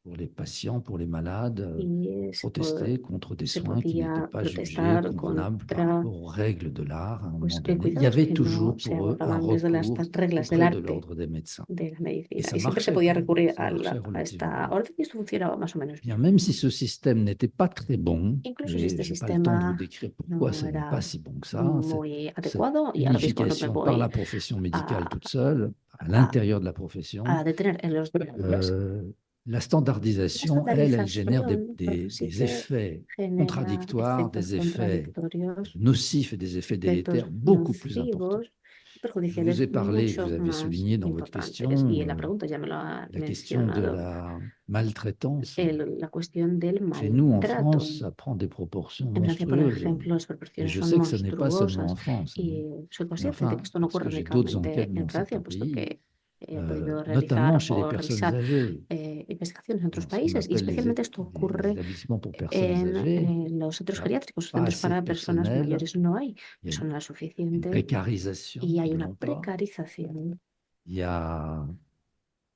pour les patients, pour les malades, y protester contre des se soins qui n'étaient podía pas jugés protestar convenables par contra rapport aux règles de l'art à un moment pues, donné. Il y cuidados avait que toujours no se pour eux un abordaban desde las recours reglas del auprès de arte l'ordre des médecins. de la medicina. Et ça Y siempre se marchait podía quand même, recurrir ça a, marchait a relativement esta bien. orden y esto funcionaba más o menos Bien, bien. même si ce système n'était pas très bon, Incluso si et este je n'ai pas le temps de vous sistema décrire pourquoi no ce n'est era pas si bon que ça, muy cette adecuado, y ahora mismo no me unification par voy la profession médicale a, toute seule, à l'intérieur de la profession, a detener en los detalles. la standardisation, elle génère Standardización sí des que effets genera contradictoires, efectos des effets contradictorios, nocifs et des effets efectos délétères beaucoup plus importants. nocivos, Je perjudiciales vous ai parlé, mucho vous avez más souligné dans votre importantes. question Y en la pregunta ya me lo ha la question de mencionado, la maltraitance. la cuestión del Chez nous, en maltrato. France, ça prend des proportions En Francia, por monstrueuses. ejemplo, las Et proporciones je son sais que ce n'est pas seulement en monstruosas France. y soy Mais consciente de que enfin, esto no parce que ocurre j'ai d'autres únicamente enquêtes en dans Francia, certains puesto pays, que he podido notamment realizar chez les o personnes revisar âgées, investigaciones en otros dans ce qu'on países, y appelle especialmente esto les ocurre établissements pour personnes en âgées. los centros Il y a geriátricos, pas centros assez de para personas personnel, mayores. No hay il y a personal une suficiente précarisation y hay de una l'emploi, precarización. il y a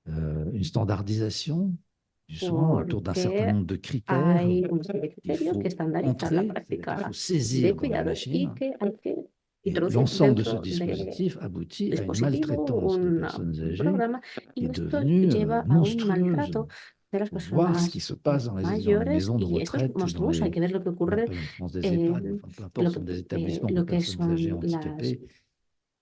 une standardisation justement autour d'un certain porque nombre de critères. hay una serie de Il criterios faut que estandarizan la entrer, práctica il faut de saisir dans la cuidados y machine. que hay que Et introducir l'ensemble de ce dentro del dispositif aboutit à une dispositivo maltraitance des un personnes âgées programa qui y est esto devenue lleva a un monstrueuse. maltrato de las Faut voir ce qui personas se passe dans les mayores maisons de y esto es retraite, dans monstruoso. Hay les, que ver lo que on ocurre appelle en France des EHPAD, en enfin, peu importe, lo sont des que, établissements lo pour que personnes âgées son handicapées.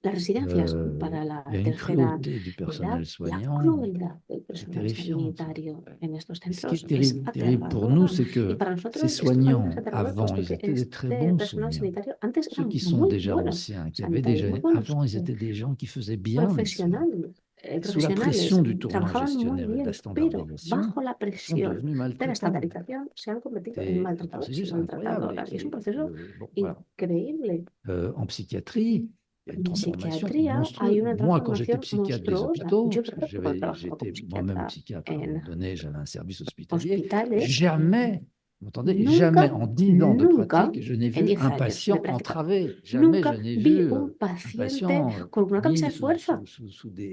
las residencias para Il la y a une tercera cruauté du edad, personnel la soignant crueldad del qui est personal terrifiante. sanitario en estos Et ce qui centros est es terrible pour nous, aterradora. c'est Y que para ces nosotros esto también es soignants, aterrador, avant, puesto ils que étaient des très este bons personal soignants. sanitario antes Ceux eran qui sont muy déjà buenos anciens, qui avaient déjà, sanitarios, muy buenos avant, ils étaient des gens qui faisaient bien les soins. profesionales, Sous la pression profesionales, du tournant trabajaban muy gestionnaire et de la bien, pero standardisation, bajo la ils sont presión devenus de la maltraitants. estandarización se han convertido en C'est un maltratadores y processus incroyable. maltratadoras. Y es un proceso Bon, voilà. increíble. En psychiatrie, il y a une En transformation psiquiatría hay monstrueuse. una Moi, quand j'étais transformación psychiatre des monstruosa. hôpitaux, Yo parce que recuerdo cuando trabajaba como j'étais moi-même psiquiatra psychiatre, à un en moment donné, j'avais un service hospitalier. hospitales, Jamais, vous entendez, nunca, jamais en 10 ans de nunca, pratique, je n'ai en vu 10 un años de patient práctica, entravé. Jamais nunca je n'ai vi vu un un paciente patient con una camisa mis de fuerza.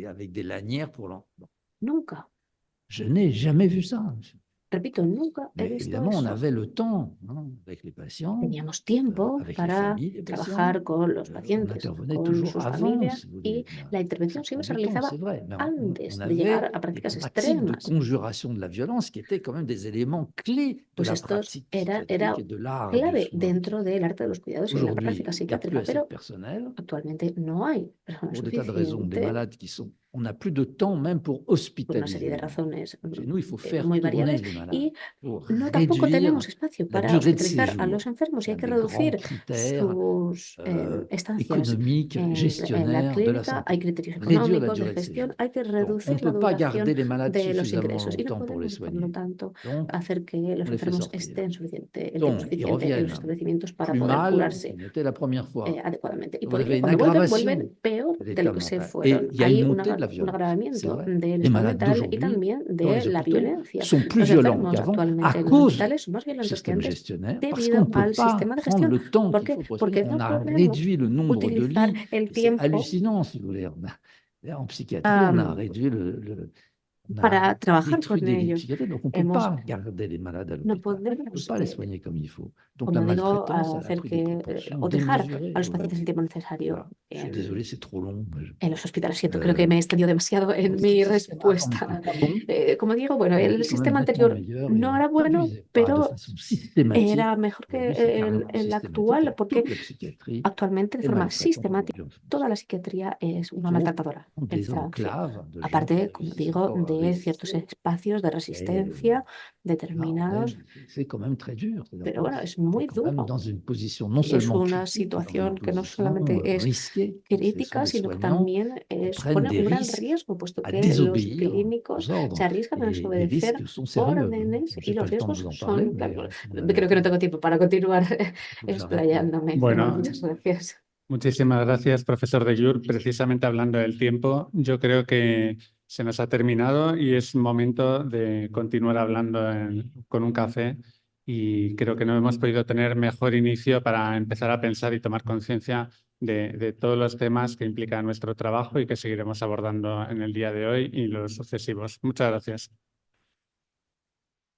avec des lanières pour l'en... Bon. Nunca. Je n'ai jamais vu ça. Repito, nunca he Mais visto évidemment, on eso. avait le temps avec les patients, Teníamos tiempo avec les para familles des trabajar patients. con los On pacientes, intervenait con toujours sus avant, familias, si vous y voulez. la intervención Ça siempre se prend du temps, realizaba c'est vrai. Mais antes on de avait llegar a des prácticas pratiques de extremas. conjuration de la violence qui étaient quand même des éléments clés de Pues la esto pratique era psychiatrique et de l'art du clave soin. dentro del arte de los cuidados y de la Aujourd'hui, práctica il n'y a plus psiquiátrica, assez de pero personnel. actualmente no hay personas Pour des tas de raisons, des suficientes malades qui sont... On n'a plus de temps même pour por una serie hospitaliser. de razones Chez nous, il faut faire muy tourner variadas les malades y pour no tampoco réduire tenemos espacio la para durée de hospitalizar a séjour. los enfermos y Il y hay a que des grands reducir critères sus estancias économiques, en la gestionnaires de la clínica, hay santé. criterios Réduire la económicos de durée de gestión, séjour. hay que Donc, on ne reducir la peut pas duración garder les malades de los suffisamment ingresos y no longtemps pour les podemos, por lo soigner. tanto, Donc, hacer que los on les fait enfermos sortir. estén el tiempo Donc, ils suficiente en los reviennent establecimientos para plus poder mal curarse qu'ils n'étaient la première fois. adecuadamente. Y Vous por avez ello, une cuando vuelven, aggravation vuelven peor de de l'état lo que se mental. Et fueron. il y a Hay une montée de la un violence. C'est agravamiento vrai. del Les estado malades mental y d'aujourd'hui, también dans les de la hôpitaux, violencia. sont plus Los violents enfermos qu'avant actualmente à en los cause hospitales son más du violentos que système antes gestionnaire, parce debido qu'on ne peut al pas sistema de prendre gestión. le temps ¿Por qu'il qué? faut pour Porque soigner. On no a podemos réduit le nombre de utilizar lits. el C'est tiempo hallucinant, si vous voulez. En psychiatrie, on a réduit on a para trabajar détruit con des lits ellos. psychiatriques, donc on ne peut Hemos, pas garder les malades à no l'hôpital. On ne peut podemos, pas les soigner comme il faut. Donc como la digo, maltraitance, elle a hacer pris des que proportions o dejar démesurées. a los pacientes el tiempo necesario Voilà. Je suis désolé, c'est trop long. en los hospitales. Siento, creo que me he extendido demasiado en Le mi système avant respuesta. n'était pas bon. Como digo, bueno, Il el était quand sistema même nettement anterior meilleur et no on era bueno, n'abusait pas de pero façon systématique. era mejor que Aujourd'hui, c'est carrément el systématique. actual, Et porque toute la psychiatrie actualmente de est forma maltraitante sistemática aujourd'hui en France. toda la psiquiatría es una Sont maltratadora en des Francia. enclaves de gens qui Aparte, como réussissent digo, encore à de ciertos résister. espacios de resistencia Là, determinados, c'est quand même très dur. pero bueno, es muy quand même duro. dans une position non Es seulement una critique, mais dans situación une que no position solamente es risquée. Ce sont crítica, des sino que soignants también prennent supone des un gran risques riesgo, puesto à que los désobéir clínicos aux ordres. se arriesgan a Et les desobedecer risques sont sérieux. órdenes y J'ai pas los le temps de riesgos vous en parler, son, mais claro, on a creo que no tengo tiempo para continuar faut que j'arrête. explayándome. Bueno. Muchas gracias. Muchísimas gracias, profesor de Jur. Precisamente hablando del tiempo, yo creo que se nos ha terminado y es momento de continuar hablando con un café y creo que no hemos podido tener mejor inicio para empezar a pensar y tomar conciencia de todos los temas que implica nuestro trabajo y que seguiremos abordando en el día de hoy y los sucesivos. Muchas gracias.